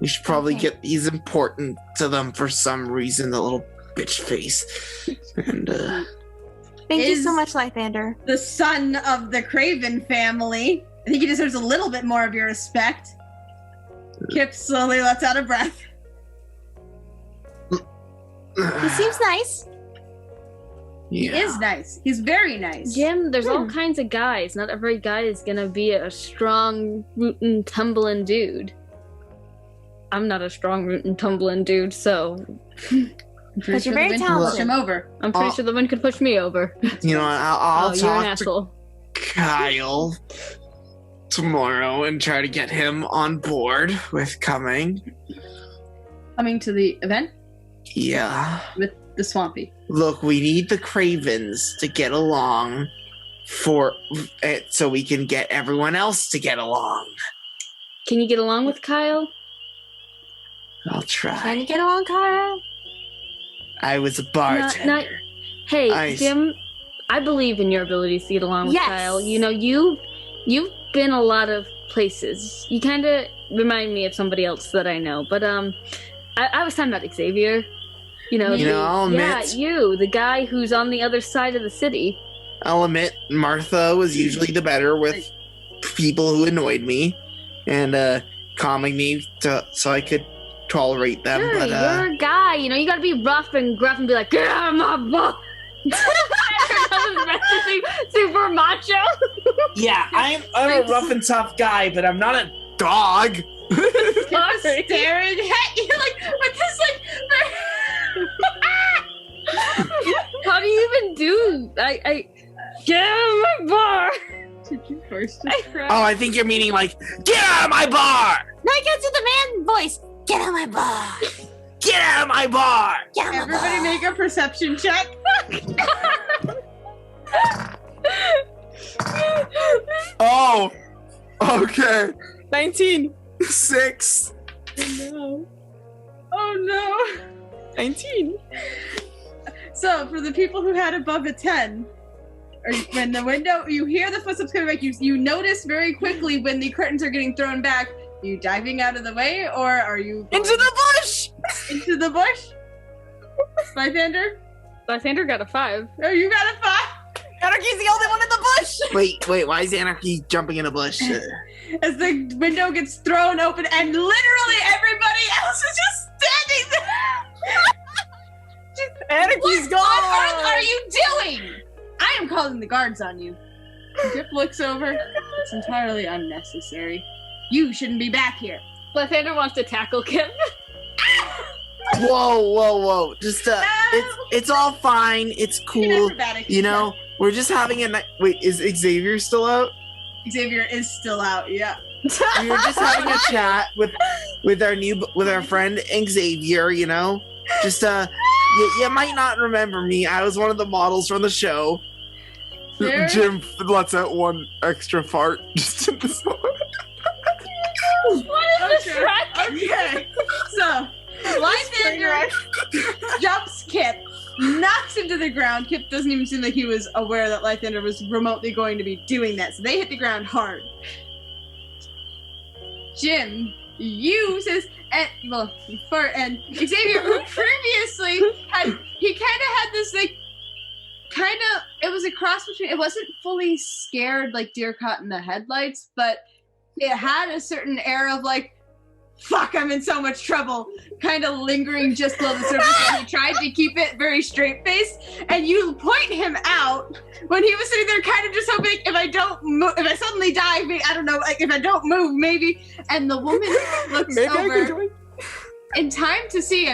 we should probably Okay. get he's important to them for some reason, the little bitch face. And Thank you so Is- much, Lythander. The son of the Craven family. I think he deserves a little bit more of your respect. Kip slowly lets out a breath. He seems nice. He yeah. is nice. He's very nice. Jim, there's all kinds of guys. Not every guy is gonna be a strong, rootin', tumbling dude. I'm not a strong, rootin', tumbling dude, so I'm pretty But you're sure very the wind can talented. push him over. I'm pretty Oh. sure the wind could push me over. You know, I'll oh, you're an talk to asshole. Kyle tomorrow and try to get him on board with coming. Coming to the event Yeah. with the Swampy. Look, we need the Cravens to get along for it so we can get everyone else to get along. Can you get along with Kyle? I'll Can try. you get along, Kyle? I was a bartender. Hey, I- Jim, I believe in your abilities to get along with Yes. Kyle. You know, you've been a lot of places. You kind of remind me of somebody else that I know. But I was talking about Xavier. You know, I'll yeah, admit, you, the guy who's on the other side of the city. I'll admit, Martha was usually the better with people who annoyed me and calming me so I could tolerate them. Sure, but you're a guy. You know, you gotta be rough and gruff and be like, "Get out of my butt." Super macho. yeah, I'm a rough and tough guy, but I'm not a dog. Sorry. Staring at you like with this like How do you even do? I get out of my bar. Did you first Oh, I think you're meaning like, get out of my bar! No, I can't do the man voice. Get out of my bar. Get out of my bar! Get out of my Everybody bar. make a perception check. Oh, okay. 19. 6. No. Oh no. 19. So for the people who had above a 10, or when the window, you hear the footsteps coming back, you notice very quickly when the curtains are getting thrown back. Are you diving out of the way, or are you Into the bush! into the bush? Lythander? Lythander got a 5. Oh, you got a 5? Anarchy's the only one in the bush! Wait, why is Anarchy jumping in a bush? As the window gets thrown open, and literally everybody else is just standing there. Anarchy's What gone! on earth are you doing? I am calling the guards on you. Kip looks over. It's entirely unnecessary. You shouldn't be back here. Lythander wants to tackle Kip. Whoa. Just, it's all fine. It's cool. Acrobatics. You know, we're just having a night. Wait, is Xavier still out? Xavier is still out, yeah. We were just having a chat with our friend Xavier, you know? Just, you might not remember me. I was one of the models from the show. There- Jim lets out one extra fart just in this moment. What is this Okay. track? Okay. So, Lythander jumps Kip, knocks him to the ground. Kip doesn't even seem like he was aware that Lythander was remotely going to be doing that, so they hit the ground hard. Jim, you says, and Xavier, who previously had this like, it was a cross between, it wasn't fully scared like deer caught in the headlights, but it had a certain air of like, fuck, I'm in so much trouble, kind of lingering just below the surface, and he tried to keep it very straight-faced, and you point him out when he was sitting there kind of just hoping, if I don't move, if I suddenly die, maybe, I don't know, like if I don't move, maybe, and the woman looks Maybe I can over join. in time to see,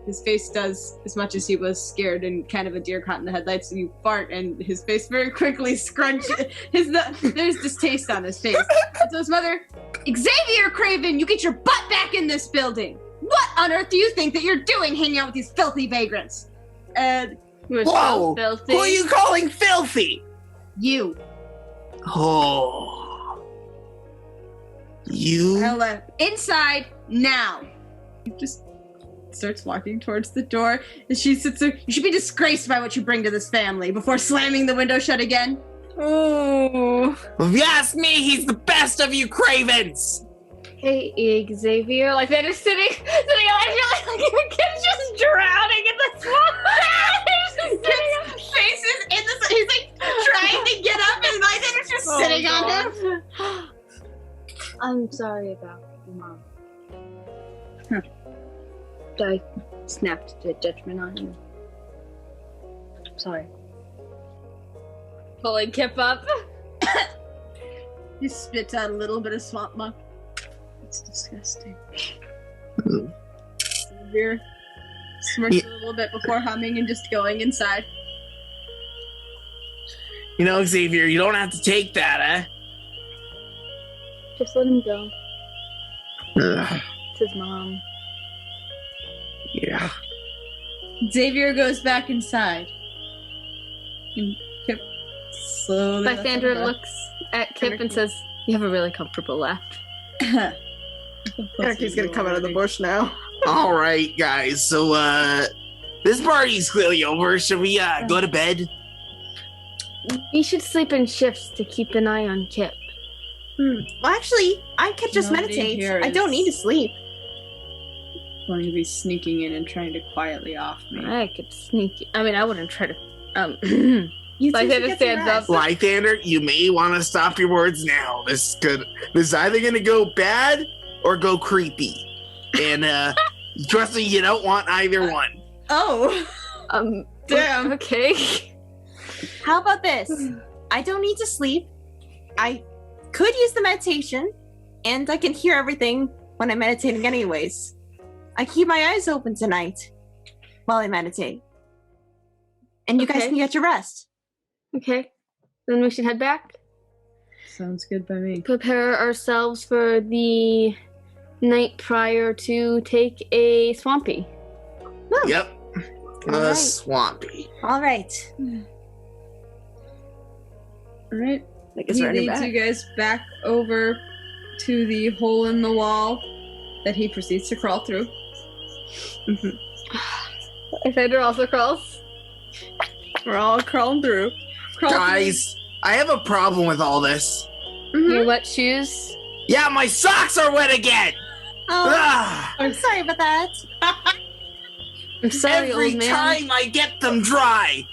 his face does as much as he was scared and kind of a deer caught in the headlights, and you fart, and his face very quickly scrunches. There's distaste on his face. And so his mother, Xavier Craven, you get your butt back in this building. What on earth do you think that you're doing hanging out with these filthy vagrants? And We're Whoa! so filthy. Who are you calling filthy? you. Oh. You? Ella, inside now. He just starts walking towards the door, and she sits there. You should be disgraced by what you bring to this family before slamming the window shut again. Oh. If you ask me, he's the best of you cravens! Hey, Xavier. Lythander's sitting on I feel like your kid's just drowning in the swamp. He's just sitting on Faces in the. He's like trying to get up, and Lythander's just Oh, sitting on God. him. I'm sorry about your mom. I snapped the judgment on you. Sorry. Pulling Kip up. He spits out a little bit of swamp muck. It's disgusting. Xavier smirks a little bit before humming and just going inside. You know, Xavier, you don't have to take that, eh? Just let him go. Ugh, It's his mom. yeah. Xavier goes back inside. And Kip slowly. Lythander looks at Kip and says, "You have a really comfortable laugh." Anarchy's gonna come out of the bush now. All right, guys. So, this party's clearly over. Should we, go to bed? You should sleep in shifts to keep an eye on Kip. Well, actually, I could just Nobody meditate. here I don't is- need to sleep. Going to be sneaking in and trying to quietly off me. I could sneak. I mean, I wouldn't try to. You Like two that should it get some stands rest. up. Lythander, you may want to stop your words now. This is either going to go bad or go creepy. And, trust me, you don't want either one. Oh, damn. Okay. How about this? I don't need to sleep. I could use the meditation, and I can hear everything when I'm meditating anyways. I keep my eyes open tonight. while I meditate. And you guys Okay. can get your rest. Okay. Then we should head back. Sounds good by me. Prepare ourselves for the night prior to take a swampy. Yep. The Alright. swampy. All right. All right. I guess He we're heading leads back. you guys back over to the hole in the wall that he proceeds to crawl through. Lythander also crawls. We're all crawling through. Guys, I have a problem with all this. Your wet shoes. Yeah, my socks are wet again. Oh, Ah, I'm sorry about that. I'm sorry, every old man. time I get them dry,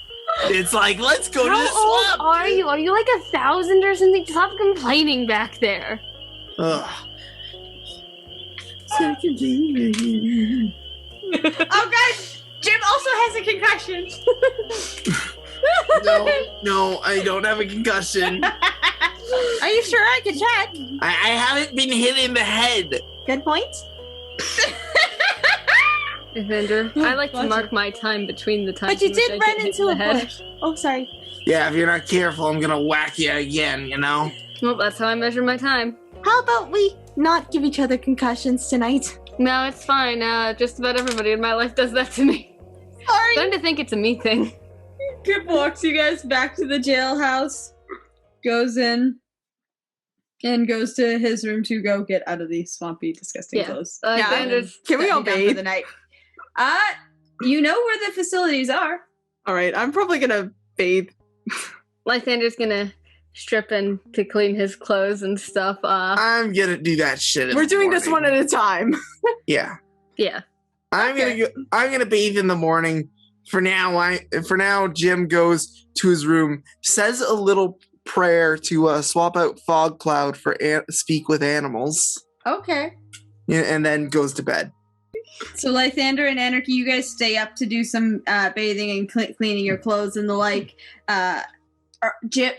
it's like, let's go to the How old swamp. are you? Are you like 1,000 or something? Stop complaining back there. Ugh. Oh, guys! Jim also has a concussion. No, I don't have a concussion. Are you sure I could check? I haven't been hit in the head. Good point. Lythander, I like to mark my time between the times. But you in which did I run get hit into in a the head. bush. Oh, sorry. Yeah, if you're not careful, I'm gonna whack you again, you know? Well, that's how I measure my time. How about we not give each other concussions tonight? No, it's fine. Just about everybody in my life does that to me. Sorry. Starting to think it's a me thing. Kip walks you guys back to the jailhouse, goes in, and goes to his room to go get out of the swampy, disgusting Yeah. clothes. Yeah, Lythander's Can we all Shutting down for bathe? the night? You know where the facilities are. All right, I'm probably gonna bathe. Lythander's gonna strip in to clean his clothes and stuff. I'm gonna do that shit. in We're the doing this one morning. at a time. Yeah. Yeah. I'm gonna bathe in the morning. For now, Jim goes to his room, says a little prayer to swap out fog cloud for speak with animals, Okay. and then goes to bed. So Lythander and Anarchy, you guys stay up to do some bathing and cleaning your clothes and the like. Jim,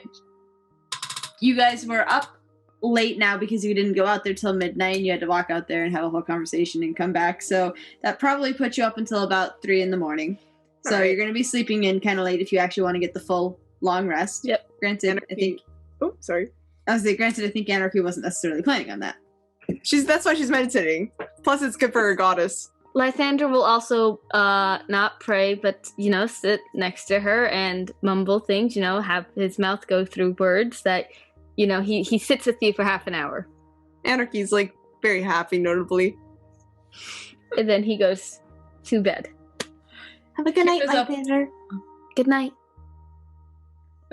you guys were up late now because you didn't go out there till midnight and you had to walk out there and have a whole conversation and come back. So that probably put you up until about 3 a.m. So Alright. you're going to be sleeping in kind of late if you actually want to get the full long rest. Yep. Granted, I think Oh, sorry. I think Anarchy wasn't necessarily planning on that. That's why she's meditating. Plus, it's good for her goddess. Lythander will also not pray, but sit next to her and mumble things. Have his mouth go through words that he sits with you for half an hour, Anarchy's like very happy, notably. and then he goes to bed. Have a good night, Kip is up. Lythander. Good night.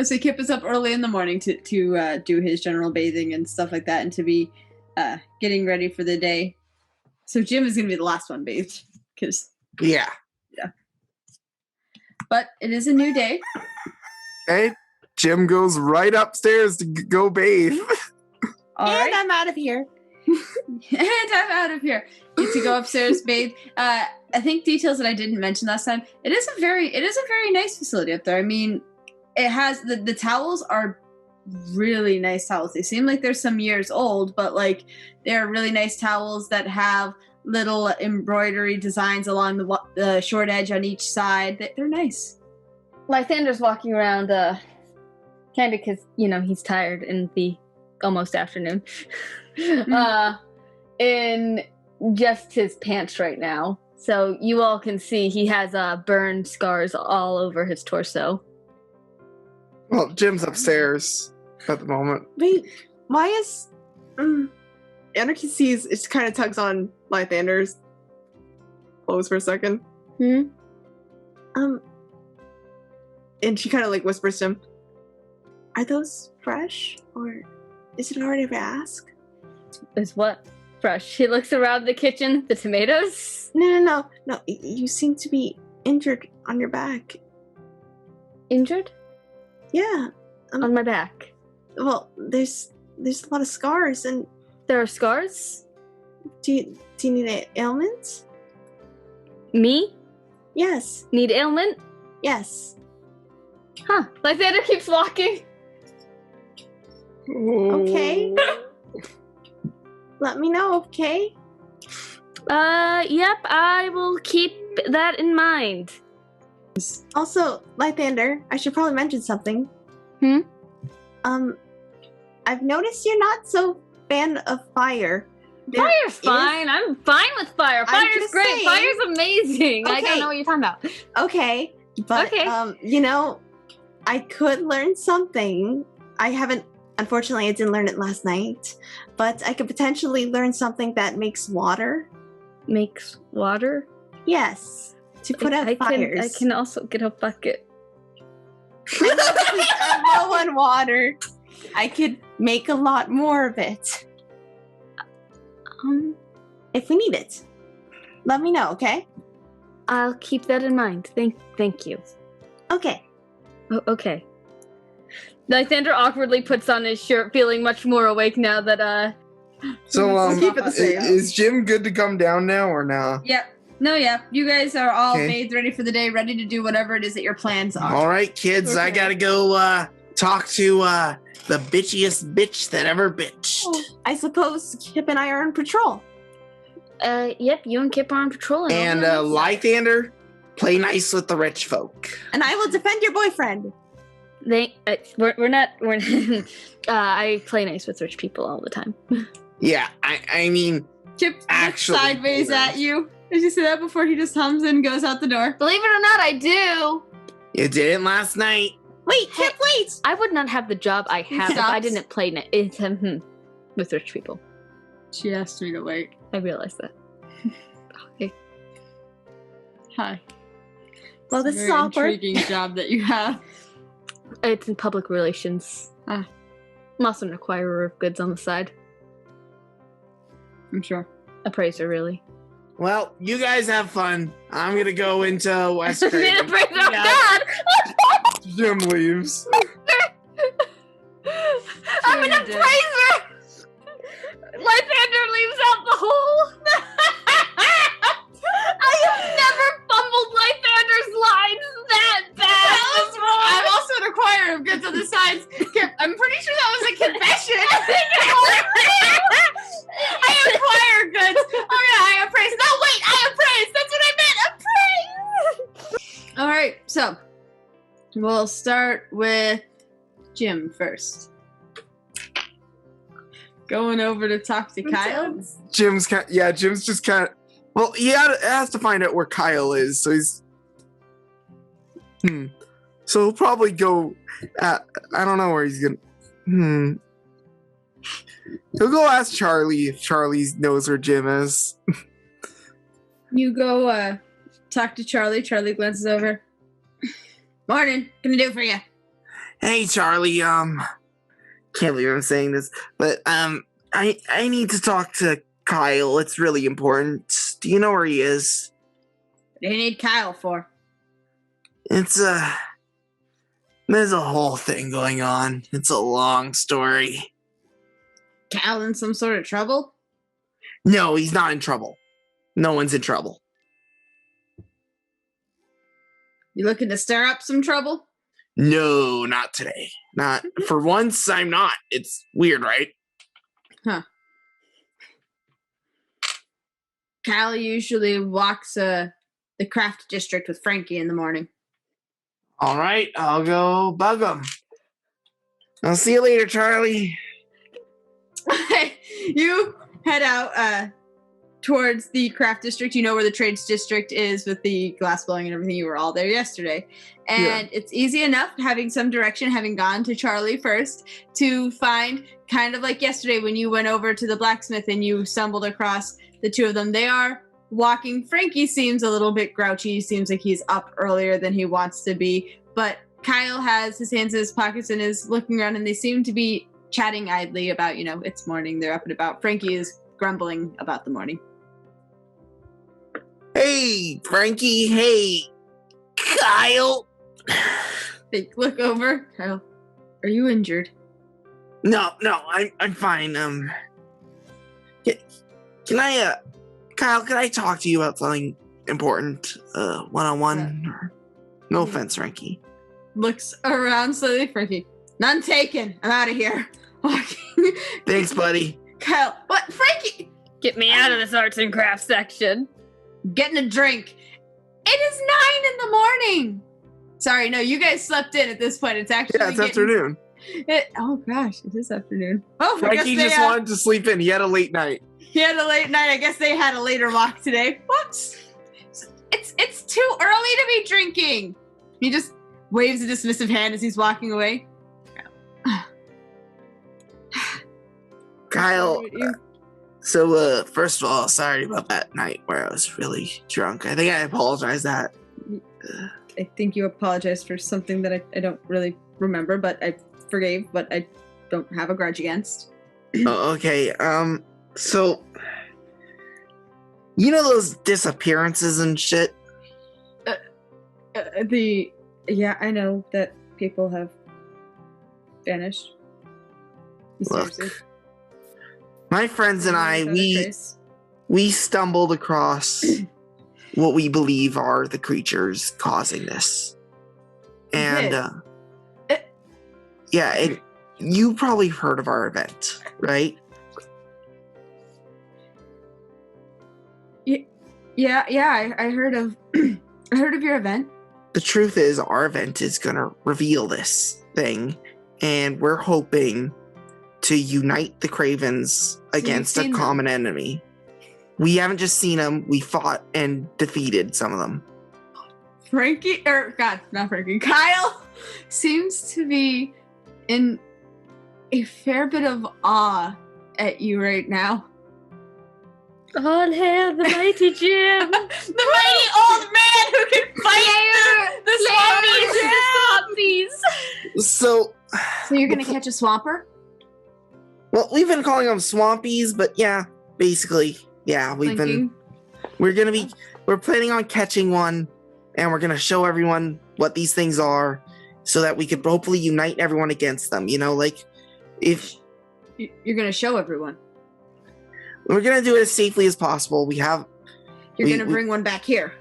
So Kip is up early in the morning to do his general bathing and stuff like that, and to be getting ready for the day. So Jim is going to be the last one bathed, Yeah. but it is a new day. Okay. Jim goes right upstairs to go bathe. All and right, I'm out of here. and I'm out of here. Get to go upstairs, bathe. I think details that I didn't mention last time. It is a very nice facility up there. I mean, it has the towels are really nice towels. They seem like they're some years old, but like they're really nice towels that have little embroidery designs along the short edge on each side. They're nice. Lythander's walking around, kind of because he's tired in the almost afternoon, in just his pants right now. So you all can see he has burn scars all over his torso. Well, Jim's upstairs at the moment. Wait, why is... Anarchy sees, it kind of tugs on Lythander's clothes for a second. Hmm? And she kind of like whispers to him, Are those fresh? Or is it alright if I ask? Is what? Fresh. He looks around the kitchen. The tomatoes? No. You seem to be injured on your back. Injured? Yeah. On my back. Well, there's a lot of scars, and There are scars? do you need an ailment? Me? Yes. Need ailment? Yes. Huh. Lythander keeps walking. Okay. Let me know, okay? Yep, I will keep that in mind. Also, Lythander, I should probably mention something. I've noticed you're not so fan of fire. Fire's fine. I'm fine with fire. Fire's just great. saying. Fire's amazing. I Okay. don't know what you're talking about. Okay, but Okay. you know, I could learn something. I haven't. Unfortunately, I didn't learn it last night, but I could potentially learn something that makes water. Makes water? Yes, to put out fires. I can also get a bucket. I'm low on water. I could make a lot more of it if we need it. Let me know, okay? I'll keep that in mind. Thank you. Okay. Okay. Lythander awkwardly puts on his shirt, feeling much more awake now that So, Keep it the same. is Jim good to come down now or no? Yep. No, yeah. You guys are all Okay. bathed, ready for the day, ready to do whatever it is that your plans are. All right, kids, I Okay. gotta go talk to the bitchiest bitch that ever bitched. I suppose Kip and I are on patrol. yep, you and Kip are on patrol. And Lythander, play nice with the rich folk. And I will defend your boyfriend. We're not. I play nice with rich people all the time. Yeah, I mean, Kip looks Actually, sideways hold on. at you. Did you see that before he just hums and goes out the door? Believe it or not, I do. you didn't last night. Wait, Kip, wait! I would not have the job I have if I Stops. didn't play with rich people. She asked me to wait. I realize that. Okay. Hi. Well, this It's a is very awkward. intriguing job that you have. It's in public relations. Ah. I'm also an acquirer of goods on the side. I'm sure. Appraiser, really. Well, you guys have fun. I'm gonna go into West An Craven. appraiser, oh Yeah. God! Jim leaves. I'm an Sure you did. appraiser! Lythander leaves out the hole! I have never fumbled Lythander's lines that bad I'm before! also an acquirer of goods on the sides. Kip, I'm pretty sure that was a confession. I acquire goods. Oh yeah, I appraise. No, wait, I appraise. That's what I meant. Appraise. All right, so we'll start with Jim first. Going over to talk to Kyle. Jim's just kind of. Well, he has to find out where Kyle is, so he's. So he'll probably go. I don't know where he's gonna. He'll go ask Charlie if Charlie knows where Jim is. You go talk to Charlie. Charlie glances over. Morning. What can I do for you? Hey, Charlie. Can't believe I'm saying this, but I need to talk to Kyle. It's really important. Do you know where he is? What do you need Kyle for? It's there's a whole thing going on. It's a long story. Kyle in some sort of trouble? No, he's not in trouble. No one's in trouble. You looking to stir up some trouble? No, not today. Not for once. I'm not. It's weird, right? Kyle usually walks the craft district with Frankie in the morning. All right, I'll go bug him. I'll see you later, Charlie. You head out towards the craft district. You know where the trades district is with the glass blowing and everything. You were all there yesterday. And it's easy enough having some direction, having gone to Charlie first, to find kind of like yesterday when you went over to the blacksmith and you stumbled across the two of them. They are walking. Frankie seems a little bit grouchy. Seems like he's up earlier than he wants to be. But Kyle has his hands in his pockets and is looking around, and they seem to be chatting idly about, it's morning. They're up and about. Frankie is grumbling about the morning. Hey, Frankie. Hey, Kyle. They look over. Kyle, are you injured? No, I'm fine. Can I, Kyle? Can I talk to you about something important? One-on-one. No offense, Frankie. Looks around slowly. Frankie, none taken. I'm out of here. Walking. Thanks, buddy. Kyle, what? Frankie, Get me out of this arts and crafts section. getting a drink. It is 9 in the morning. Sorry, no, you guys slept in at this point. It's actually Yeah, it's afternoon. Oh gosh, it is afternoon. Oh, I guess Frankie they, just wanted to sleep in. He had a late night. he had a late night. I guess they had a later walk today. Whoops. It's too early to be drinking. He just waves a dismissive hand as he's walking away. Kyle, first of all, sorry about that night where I was really drunk. I think I apologize that. I think you apologized for something that I don't really remember, but I forgave, but I don't have a grudge against. Oh, okay, so, you know those disappearances and shit? Yeah, I know that people have vanished. Mysteriously. Look, my friends and I, we stumbled across what we believe are the creatures causing this. And, yeah, you probably heard of our event, right? Yeah, I heard of I heard of your event. The truth is, our event is gonna reveal this thing, and we're hoping to unite the Cravens against a common enemy. We haven't just seen them, we fought and defeated some of them. Kyle seems to be in a fair bit of awe at you right now. All hail the mighty Jim! The mighty old man who can fight the swampies! So you're gonna catch a swamper? Well, we've been calling them swampies, but yeah, basically, yeah, we're planning on catching one, and we're gonna show everyone what these things are, so that we could hopefully unite everyone against them, you know, like, if... You're gonna show everyone? We're gonna do it as safely as possible. You're gonna bring one back here?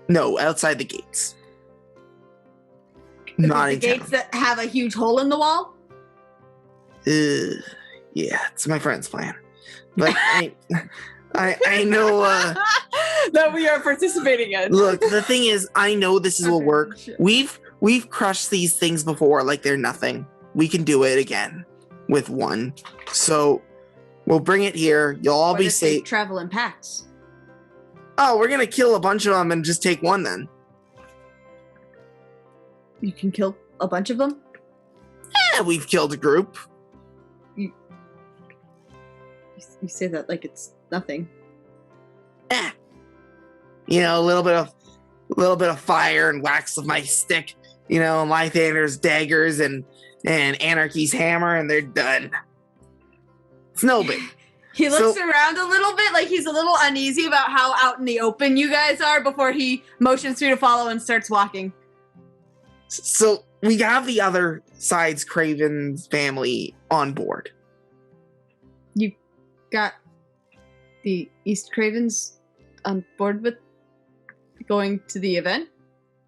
No, outside the gates. Not in gates that have a huge hole in the wall? Yeah, it's my friend's plan. But I know that we are participating in. Look, the thing is, I know this will work. Sure. We've crushed these things before like they're nothing. We can do it again with one. So we'll bring it here. You'll all be safe. They travel in packs? Oh, we're gonna kill a bunch of them and just take one then. You can kill a bunch of them? Yeah, we've killed a group. You say that like it's nothing. You know, a little bit of fire and wax with my stick. You know, Lythander's daggers and Anarchy's hammer, and they're done. It's no big. He looks around a little bit, like he's a little uneasy about how out in the open you guys are before he motions for you to follow and starts walking. So we have the other side's Craven's family on board. You got the East Cravens on board with going to the event?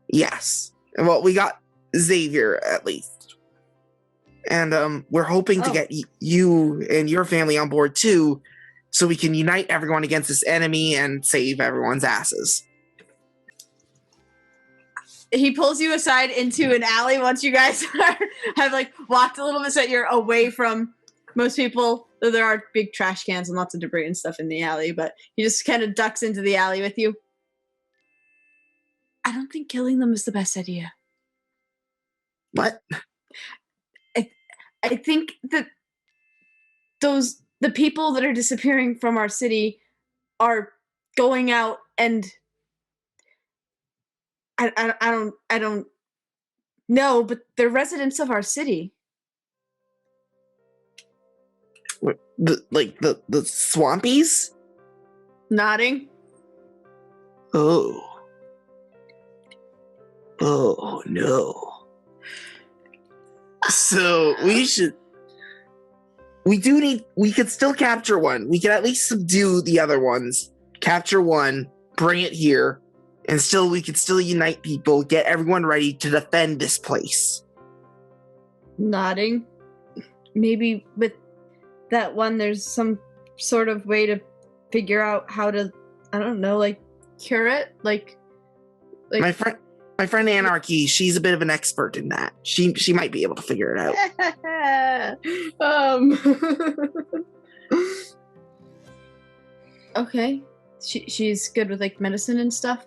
Yes. Well, we got Xavier at least. And we're hoping to get you and your family on board too, so we can unite everyone against this enemy and save everyone's asses. He pulls you aside into an alley once you guys have like walked a little bit so that you're away from most people. Though there are big trash cans and lots of debris and stuff in the alley, but he just kind of ducks into the alley with you. I don't think killing them is the best idea. What? I think that the people that are disappearing from our city are going out and I don't know, but they're residents of our city. What, the swampies? Nodding. Oh no. So we could still capture one. We could at least subdue the other ones, capture one, bring it here, and we could still unite people, get everyone ready to defend this place. Nodding. Maybe with that one, there's some sort of way to figure out how to, I don't know, like cure it? Like Like, my friend Anarchy, she's a bit of an expert in that. She might be able to figure it out. Okay. She's good with like medicine and stuff.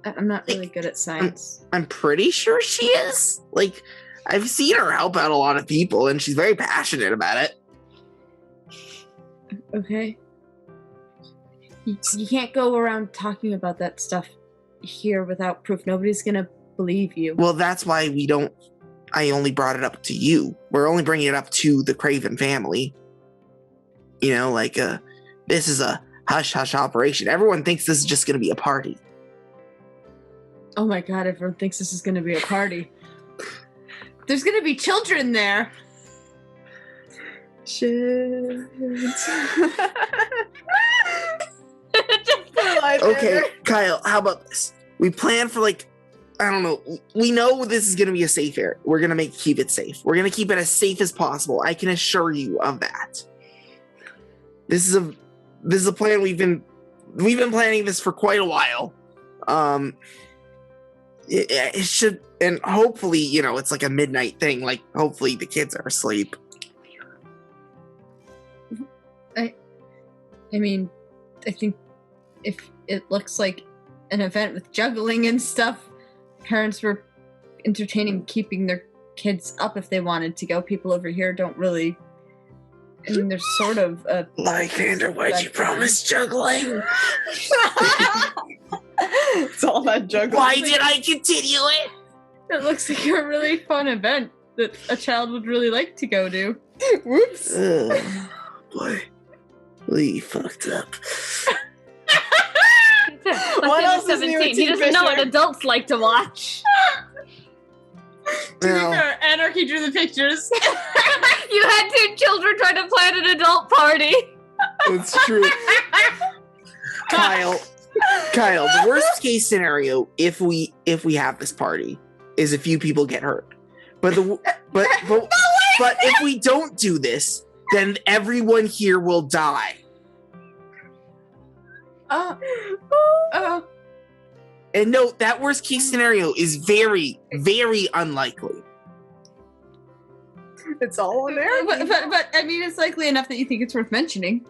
I'm not really good at science. I'm pretty sure she is. Like, I've seen her help out a lot of people, and she's very passionate about it. Okay. You can't go around talking about that stuff here without proof. Nobody's gonna believe you. Well, that's why I only brought it up to you. We're only bringing it up to the Craven family. You know, like, this is a hush-hush operation. Everyone thinks this is just gonna be a party. Oh my god, everyone thinks this is gonna be a party. There's gonna be children there. Shit. Okay, Kyle, how about this? We plan for, like, I don't know. We know this is going to be a safe area. We're going to keep it safe. We're going to keep it as safe as possible. I can assure you of that. This is a plan we've been planning this for quite a while. It should, and hopefully, you know, it's like a midnight thing. Like, hopefully the kids are asleep. I mean, I think if it looks like an event with juggling and stuff, parents were entertaining keeping their kids up if they wanted to go. People over here don't really. I mean, there's sort of a. Lythander, why'd you promise juggling? It's all that juggling. Why did I continue it? It looks like a really fun event that a child would really like to go to. Whoops. Boy, we fucked up. What else is new 17. with He doesn't know what Fisher? adults like to watch. To be Well, fair, Anarchy drew the pictures. You had 2 children trying to plan an adult party. it's true. Kyle, the worst case scenario if we have this party is a few people get hurt. But if we don't do this, then everyone here will die. And note that worst case scenario is very, very unlikely. It's all on there. But I mean, it's likely enough that you think it's worth mentioning.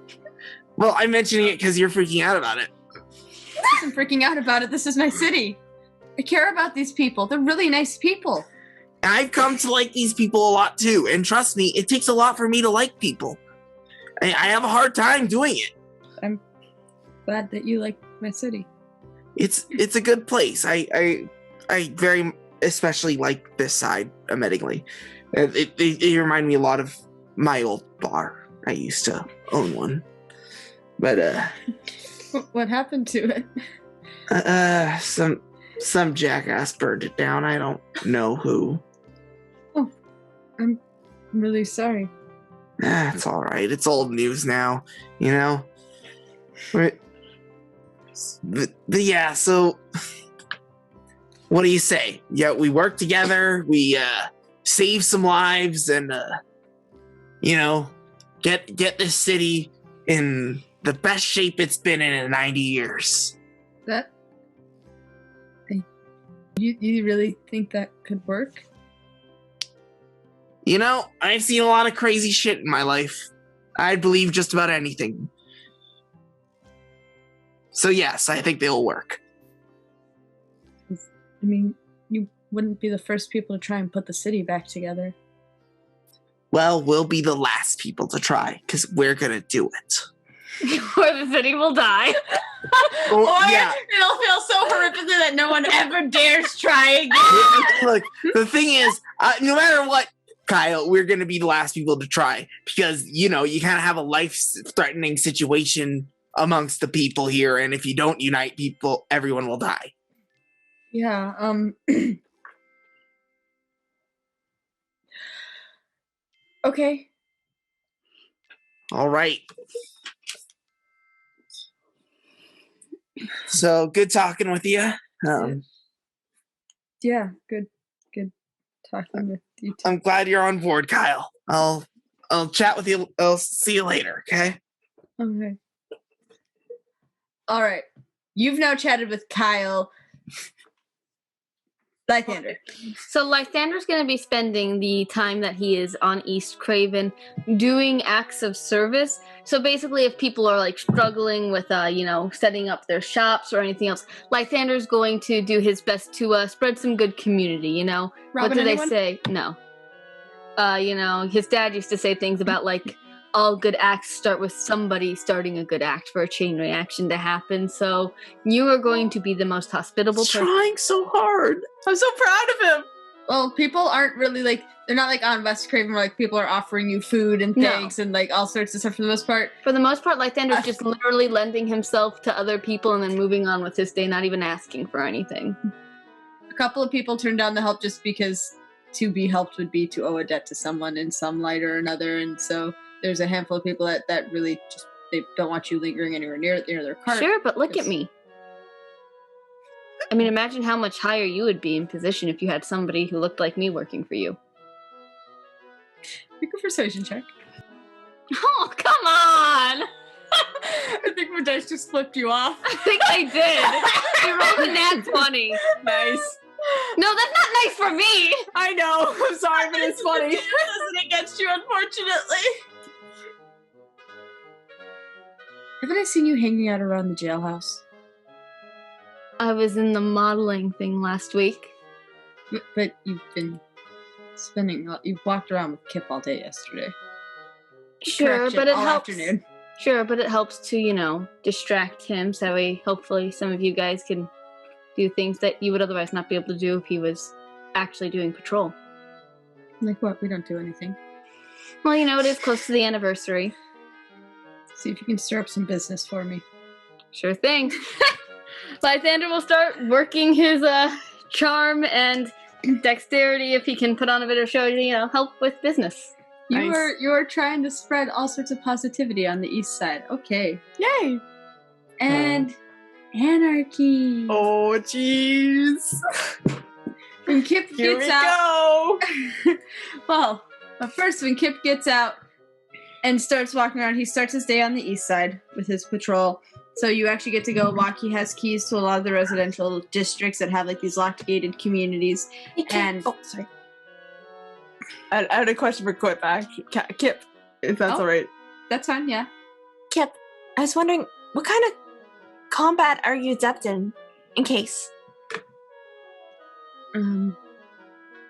Well, I'm mentioning it because you're freaking out about it. I'm freaking out about it. This is my city. I care about these people. They're really nice people. I've come to like these people a lot too, and trust me, it takes a lot for me to like people. I have a hard time doing it. I'm glad that you like my city. It's a good place. I very especially like this side, admittingly. It reminded me a lot of my old bar. I used to own one, but What happened to it? some jackass burned it down. I don't know who. Oh, I'm really sorry. It's all right. It's old news now, you know. But yeah, so what do you say? Yeah, we work together, we save some lives, and you know, get this city in the best shape it's been in 90 years. That you really think that could work? You know, I've seen a lot of crazy shit in my life. I'd believe just about anything. So yes, I think they'll work. I mean, you wouldn't be the first people to try and put the city back together. Well, we'll be the last people to try, because we're gonna do it. Or the city will die. Well, Or yeah. it'll feel so horrifically that no one ever dares try again. Look, the thing is, no matter what, Kyle, we're gonna be the last people to try, because, you know, you kind of have a life-threatening situation amongst the people here, and if you don't unite people, everyone will die. Yeah, okay. All right. So, good talking with you. Yeah, good talking with you too. I'm glad you're on board, Kyle. I'll chat with you. I'll see you later, okay? Okay. All right. You've now chatted with Kyle. Lythander. So Lythander's going to be spending the time that he is on East Craven doing acts of service. So basically, if people are like struggling with, setting up their shops or anything else, Lythander's going to do his best to spread some good community. What Robbing do they anyone? say? No. His dad used to say things about like all good acts start with somebody starting a good act for a chain reaction to happen. So you are going to be the most hospitable He's person. trying so hard. I'm so proud of him. Well, people aren't really like, they're not like on West Craven where like people are offering you food and No. things and like all sorts of stuff for the most part. For the most part, Lythander's just literally lending himself to other people and then moving on with his day, not even asking for anything. A couple of people turned down the help just because to be helped would be to owe a debt to someone in some light or another, and so there's a handful of people that really just, they don't want you lingering anywhere near their cart. Sure, but look at Yes. me. I mean, imagine how much higher you would be in position if you had somebody who looked like me working for you. Make a persuasion check. Oh, come on! I think my dice just flipped you off. I think I did. You rolled a nat 20. Nice. No, that's not nice for me! I know. I'm sorry, but it's funny. It doesn't against you, unfortunately. Haven't I seen you hanging out around the jailhouse? I was in the modeling thing last week. But you've been you've walked around with Kip all day yesterday. Sure, Correction, but it all helps. afternoon. Sure, but it helps to, distract him so hopefully some of you guys can do things that you would otherwise not be able to do if he was actually doing patrol. Like what? We don't do anything. Well, it is close to the anniversary. See if you can stir up some business for me. Sure thing. Lythander will start working his charm and dexterity if he can put on a bit of show to, help with business. You Nice. are trying to spread all sorts of positivity on the east side. Okay. Yay. And anarchy. Oh, jeez. When Kip Here gets we out. go. Well, but first, when Kip gets out and starts walking around, he starts his day on the east side with his patrol. So you actually get to go walk. He has keys to a lot of the residential districts that have like these locked gated communities. And sorry. I had a question for Kip, Kip, if that's Oh. all right. That's fine, yeah. Kip, I was wondering, what kind of combat are you adept in case?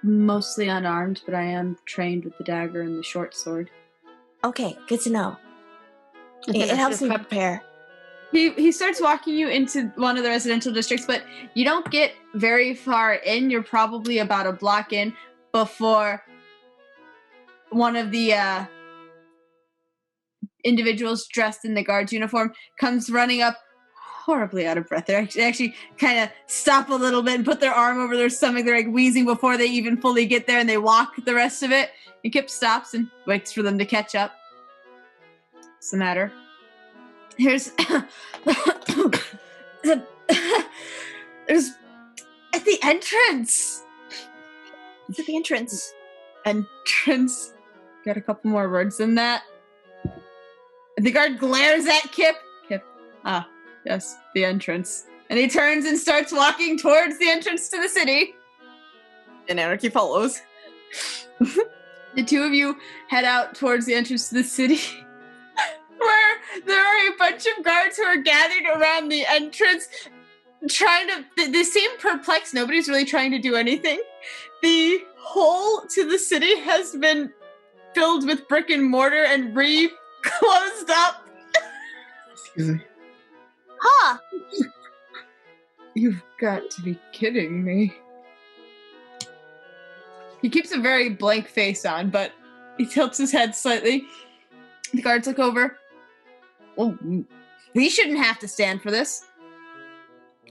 Mostly unarmed, but I am trained with the dagger and the short sword. Okay, good to know. I think It that's helps good me prep. prepare. He starts walking you into one of the residential districts, but you don't get very far in. You're probably about a block in before one of the individuals dressed in the guard's uniform comes running up, horribly out of breath. They actually kind of stop a little bit and put their arm over their stomach. They're like wheezing before they even fully get there, and they walk the rest of it. And Kip stops and waits for them to catch up. What's the matter? There's at the entrance. It's at the entrance. Entrance. Got a couple more words than that. And the guard glares at Kip. Kip. Ah, yes, the entrance. And he turns and starts walking towards the entrance to the city. And Anarchy follows. The two of you head out towards the entrance to the city, where there are a bunch of guards who are gathered around the entrance, trying to. They seem perplexed. Nobody's really trying to do anything. The hole to the city has been filled with brick and mortar and closed up. Excuse me. Huh! You've got to be kidding me. He keeps a very blank face on, but he tilts his head slightly. The guards look over. Well, we shouldn't have to stand for this.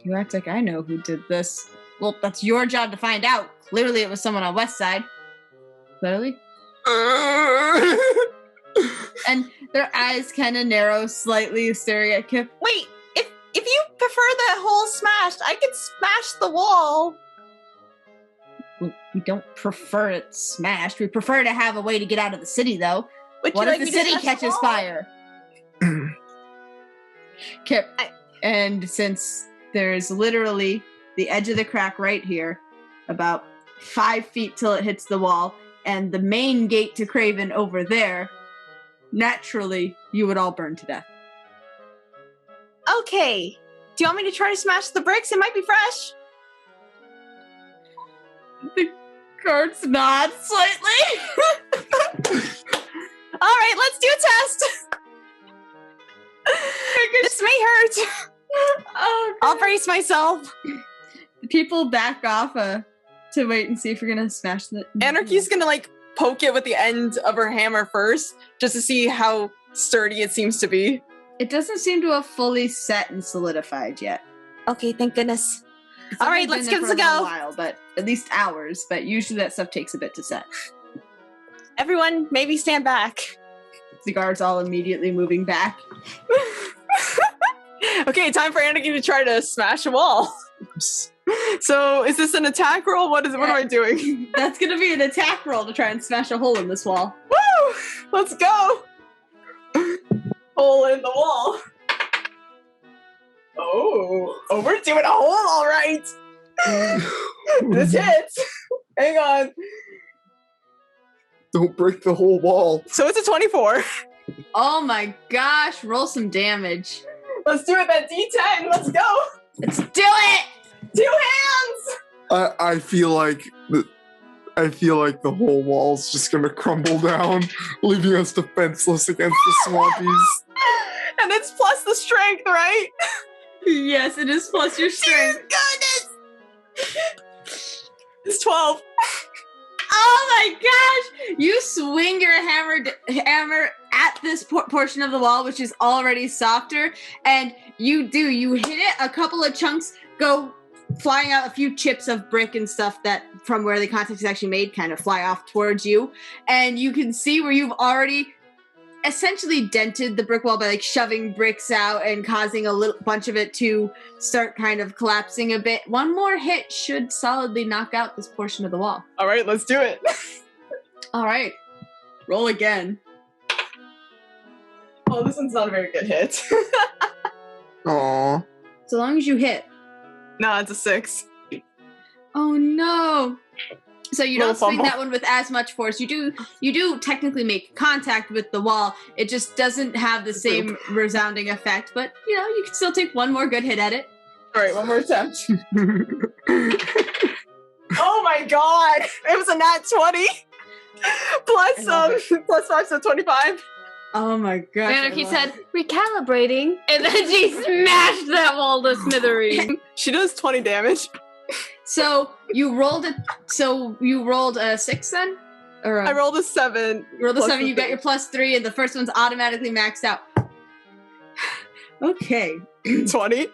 You act like I know who did this. Well, that's your job to find out. Clearly it was someone on West Side. Clearly? And their eyes kind of narrow slightly, staring at Kip. Wait, if you prefer the hole smashed, I could smash the wall. We don't prefer it smashed. We prefer to have a way to get out of the city, though. Would What you if like the me to city smash the catches wall? fire? Kip, and since there's literally the edge of the crack right here, about 5 feet till it hits the wall, and the main gate to Craven over there, naturally, you would all burn to death. Okay. Do you want me to try to smash the bricks? It might be fresh. The guards nod slightly. All right, let's do a test. This may hurt. Oh, I'll brace myself. the people back off to wait and see if you're gonna smash the. Anarchy's gonna like poke it with the end of her hammer first, just to see how sturdy it seems to be. It doesn't seem to have fully set and solidified yet. Okay, thank goodness. It's All only right, let's been give there this a for go. While, but at least hours. But usually that stuff takes a bit to set. Everyone, maybe stand back. The guards all immediately moving back. Okay, time for Anarchy to try to smash a wall. So, is this an attack roll? What am I doing? That's gonna be an attack roll to try and smash a hole in this wall. Woo! Let's go! Hole in the wall. Oh, we're doing a hole, all right. This hits. Hang on. Don't break the whole wall. So it's a 24. Oh my gosh, roll some damage. Let's do it, that D10. Let's go. Let's do it! 2 hands. I feel like the whole wall's just gonna crumble down, leaving us defenseless against the swampies. And it's plus the strength, right? Yes, it is plus your strength. It's 12. Oh my gosh! You swing your hammer at this portion of the wall, which is already softer, and you hit it. A couple of chunks go flying out, a few chips of brick and stuff that from where the contact is actually made kind of fly off towards you, and you can see where you've already essentially dented the brick wall by like shoving bricks out and causing a little bunch of it to start kind of collapsing a bit. One more hit should solidly knock out this portion of the wall. All right, let's do it. All right, roll again. Oh, this one's not a very good hit. Aw. So long as you hit. No, it's a 6. Oh no. So you Little don't swing fumble. that one with as much force. You do technically make contact with the wall. It just doesn't have the same resounding effect, but you know, you can still take one more good hit at it. All right, one more attempt. Oh my god! It was a nat 20. Plus 5, so 25. Oh my gosh. Anarchy said, recalibrating, and then she smashed that wall to smithereens. She does 20 damage. So you rolled a 6 then? Or I rolled a 7. you rolled a plus 7, you got your +3, and the first one's automatically maxed out. Okay. 20.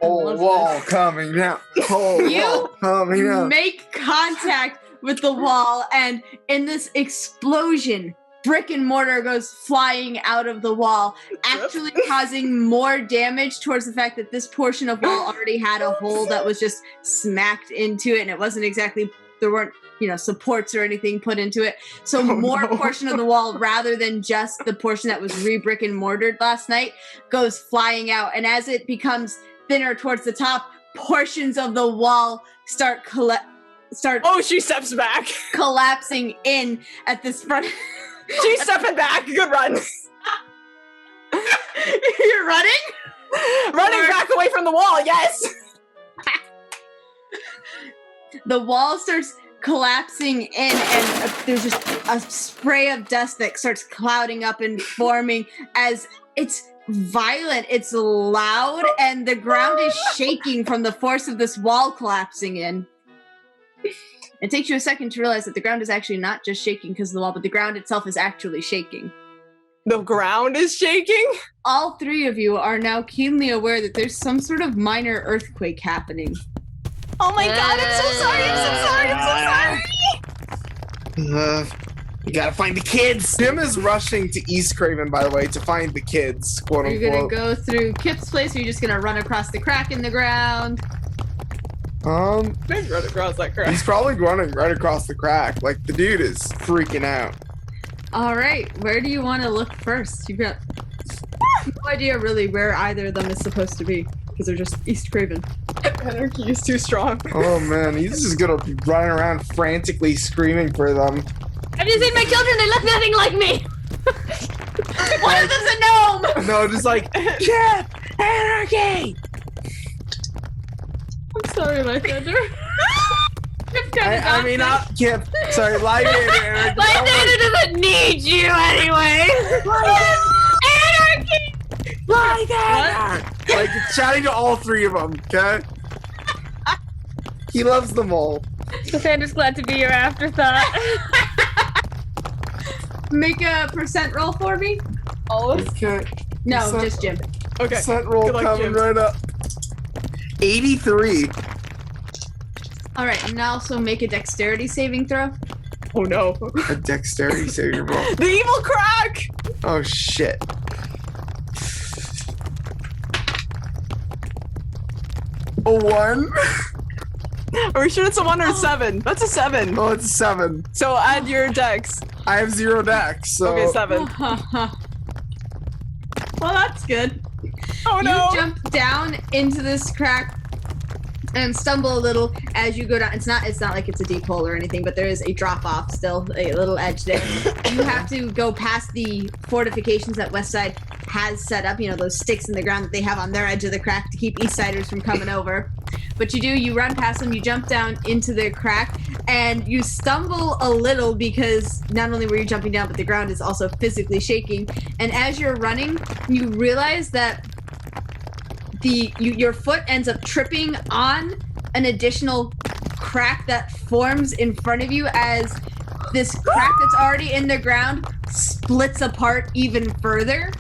Whole wall coming down. Whole You wall coming down. Make contact with the wall, and in this explosion, brick and mortar goes flying out of the wall, actually causing more damage towards the fact that this portion of wall already had a hole that was just smacked into it, and it wasn't exactly, there weren't, supports or anything put into it. So more portion of the wall, rather than just the portion that was re-brick and mortared last night, goes flying out. And as it becomes thinner towards the top, portions of the wall start Oh, she steps back. collapsing in at this front. She's stepping back. Good run. You're running? Running back away from the wall, yes. The wall starts collapsing in, and there's just a spray of dust that starts clouding up and forming as it's violent, it's loud, and the ground is shaking from the force of this wall collapsing in. It takes you a second to realize that the ground is actually not just shaking because of the wall, but the ground itself is actually shaking. The ground is shaking? All three of you are now keenly aware that there's some sort of minor earthquake happening. Oh my god, I'm so sorry, I'm so sorry. You gotta find the kids. Jim is rushing to East Craven, by the way, to find the kids, quote Are you gonna unquote. go through Kip's place, or are you just gonna run across the crack in the ground? Maybe run across that crack. He's probably running right across the crack. Like, the dude is freaking out. All right, where do you want to look first? You've got no idea really where either of them is supposed to be, because they're just East Craven. Anarchy is too strong. Oh man, he's just gonna be running around frantically screaming for them. Have you seen my children? They look nothing like me. One of them's a gnome! No, just like, Kip! Anarchy! I'm sorry, Lythander. I mean, not Kip. Sorry, Lythander. Lythander doesn't need you anyway. Anarchy! Lythander! Like, shouting to all three of them, okay? He loves them all. Lythander's glad to be your afterthought. Make a percent roll for me. Okay. No, Percent- just Jim. Okay. Percent roll Good luck, coming Jim. right up. 83. All right, and now also make a dexterity saving throw. Oh no. A dexterity saving roll. The evil crack! Oh shit. A 1? Are we sure it's a 1 or a 7? That's a 7. Oh, it's a 7. So add your dex. I have 0 dex, so. Okay, 7. Well, that's good. Oh no! You jump down into this crack and stumble a little as you go down. It's not like it's a deep hole or anything, but there is a drop off still, a little edge there. You have to go past the fortifications that Westside has set up, those sticks in the ground that they have on their edge of the crack to keep Eastsiders from coming over. But you run past them, you jump down into the crack, and you stumble a little because not only were you jumping down, but the ground is also physically shaking. And as you're running, you realize that your foot ends up tripping on an additional crack that forms in front of you as this crack that's already in the ground splits apart even further.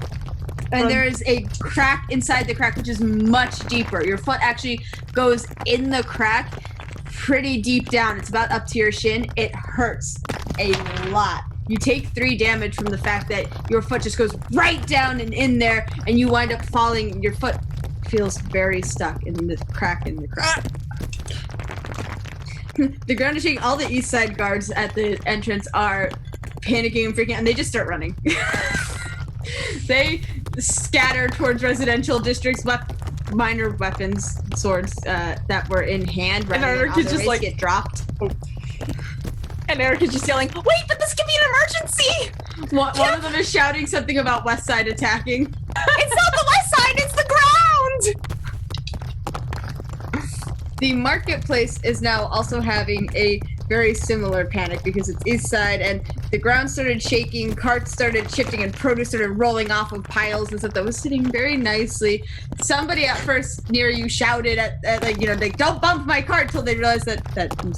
And there is a crack inside the crack, which is much deeper. Your foot actually goes in the crack pretty deep down. It's about up to your shin. It hurts a lot. You take 3 damage from the fact that your foot just goes right down and in there, and you wind up falling. Your foot feels very stuck in the crack in the crack. The ground is shaking. All the East Side guards at the entrance are panicking and freaking out, and they just start running. They scatter towards residential districts, minor weapons, swords that were in hand. And Anarchy just like get dropped. And Eric is just yelling, "Wait, but this could be an emergency!" One of them is shouting something about West Side attacking. It's not the west side, it's the ground! The marketplace is now also having a very similar panic because it's East Side, and the ground started shaking, carts started shifting, and produce started rolling off of piles and stuff that was sitting very nicely. Somebody at first near you shouted at don't bump my cart, till they realized that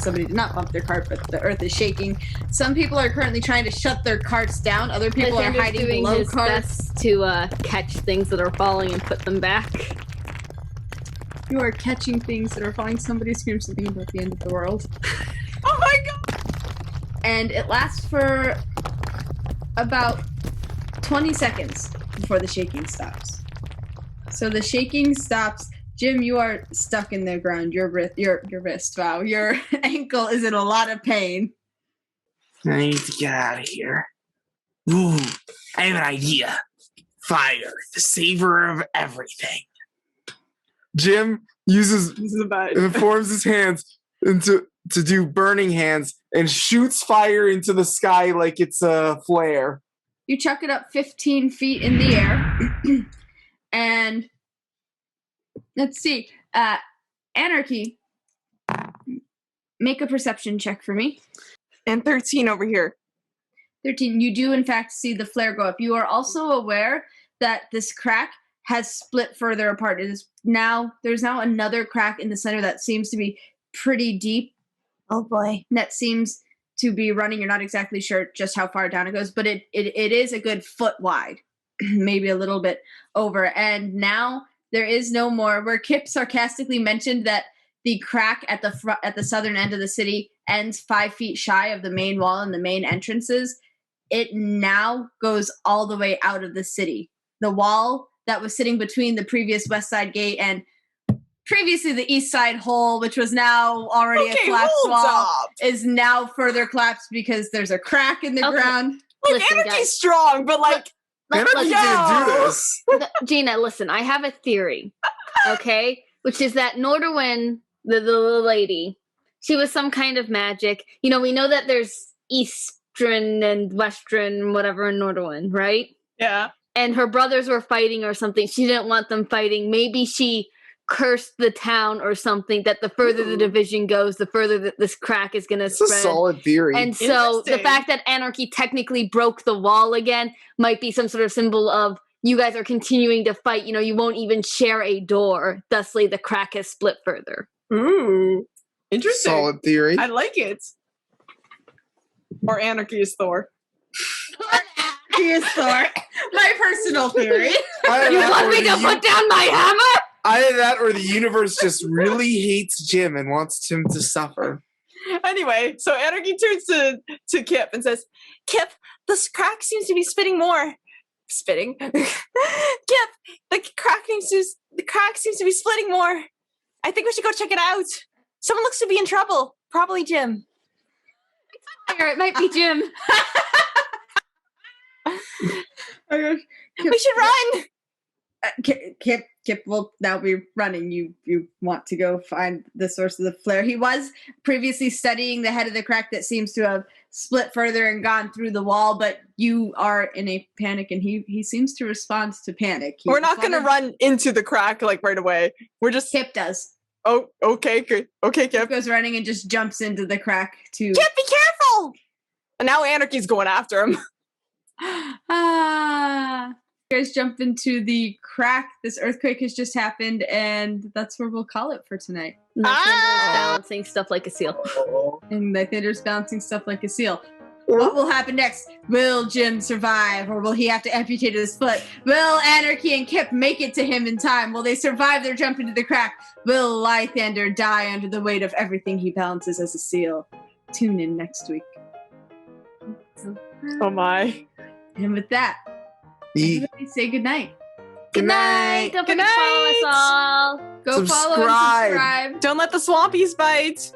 somebody did not bump their cart, but the earth is shaking. Some people are currently trying to shut their carts down. Other people are hiding doing below his carts. best to catch things that are falling and put them back. You are catching things that are falling. Somebody screams something about the end of the world. Oh my god! And it lasts for about 20 seconds before the shaking stops. So the shaking stops. Jim, you are stuck in the ground. Your wrist, wow. Your ankle is in a lot of pain. I need to get out of here. Ooh, I have an idea. Fire, the saver of everything. Jim uses This is a bad. forms his hands to do burning hands and shoots fire into the sky like it's a flare. You chuck it up 15 feet in the air. And let's see. Anarchy, make a perception check for me. And 13 over here. 13. You do, in fact, see the flare go up. You are also aware that this crack has split further apart. There's now another crack in the center that seems to be pretty deep. Oh boy. That seems to be running. You're not exactly sure just how far down it goes, but it is a good foot wide, maybe a little bit over. And now there is no more. Where Kip sarcastically mentioned that the crack at the southern end of the city ends 5 feet shy of the main wall and the main entrances, it now goes all the way out of the city. The wall that was sitting between the previous West Side gate and previously the East Side hole, which was now already a collapsed wall, is now further collapsed because there's a crack in the ground. Look, Listen, Anarchy's guys. strong, but like, Anarchy didn't do this. Gina, listen, I have a theory, okay? which is that Nordwin, the little lady, she was some kind of magic. You know, we know that there's Eastern and Western, whatever, in Nordwin, right? Yeah. And her brothers were fighting or something. She didn't want them fighting. Maybe she cursed the town or something, that the further the division goes, the further that this crack is going to spread. It's a solid theory. And so the fact that Anarchy technically broke the wall again might be some sort of symbol of you guys are continuing to fight. You know, you won't even share a door. Thusly, the crack has split further. Ooh. Interesting. Solid theory. I like it. Or Anarchy is Thor. Here's Thor. My personal theory. You want me to put down my hammer? Either that or the universe just really hates Jim and wants him to suffer. Anyway, so Anarchy turns to Kip and says, Kip, this crack seems to be spitting more. Spitting? Kip, the crack seems to be splitting more. I think we should go check it out. Someone looks to be in trouble. Probably Jim. It might be Jim. We should run! Kip will now be running. You want to go find the source of the flare. He was previously studying the head of the crack that seems to have split further and gone through the wall, but you are in a panic, and he seems to respond to panic. We're not going to run into the crack like right away. We're just... Kip does. Oh, okay, good. Okay, Kip. Kip goes running and just jumps into the crack to... Kip, be careful! And now Anarchy's going after him. You guys jump into the crack. This earthquake has just happened, and that's where we'll call it for tonight. Lythander's balancing stuff like a seal. And Lythander's bouncing stuff like a seal. What will happen next? Will Jim survive, or will he have to amputate his foot? Will Anarchy and Kip make it to him in time? Will they survive their jump into the crack? Will Lythander die under the weight of everything he balances as a seal? Tune in next week. Oh my. And with that, everybody say goodnight. Good night. Don't forget to follow us all. Go follow and subscribe. Don't let the swampies bite.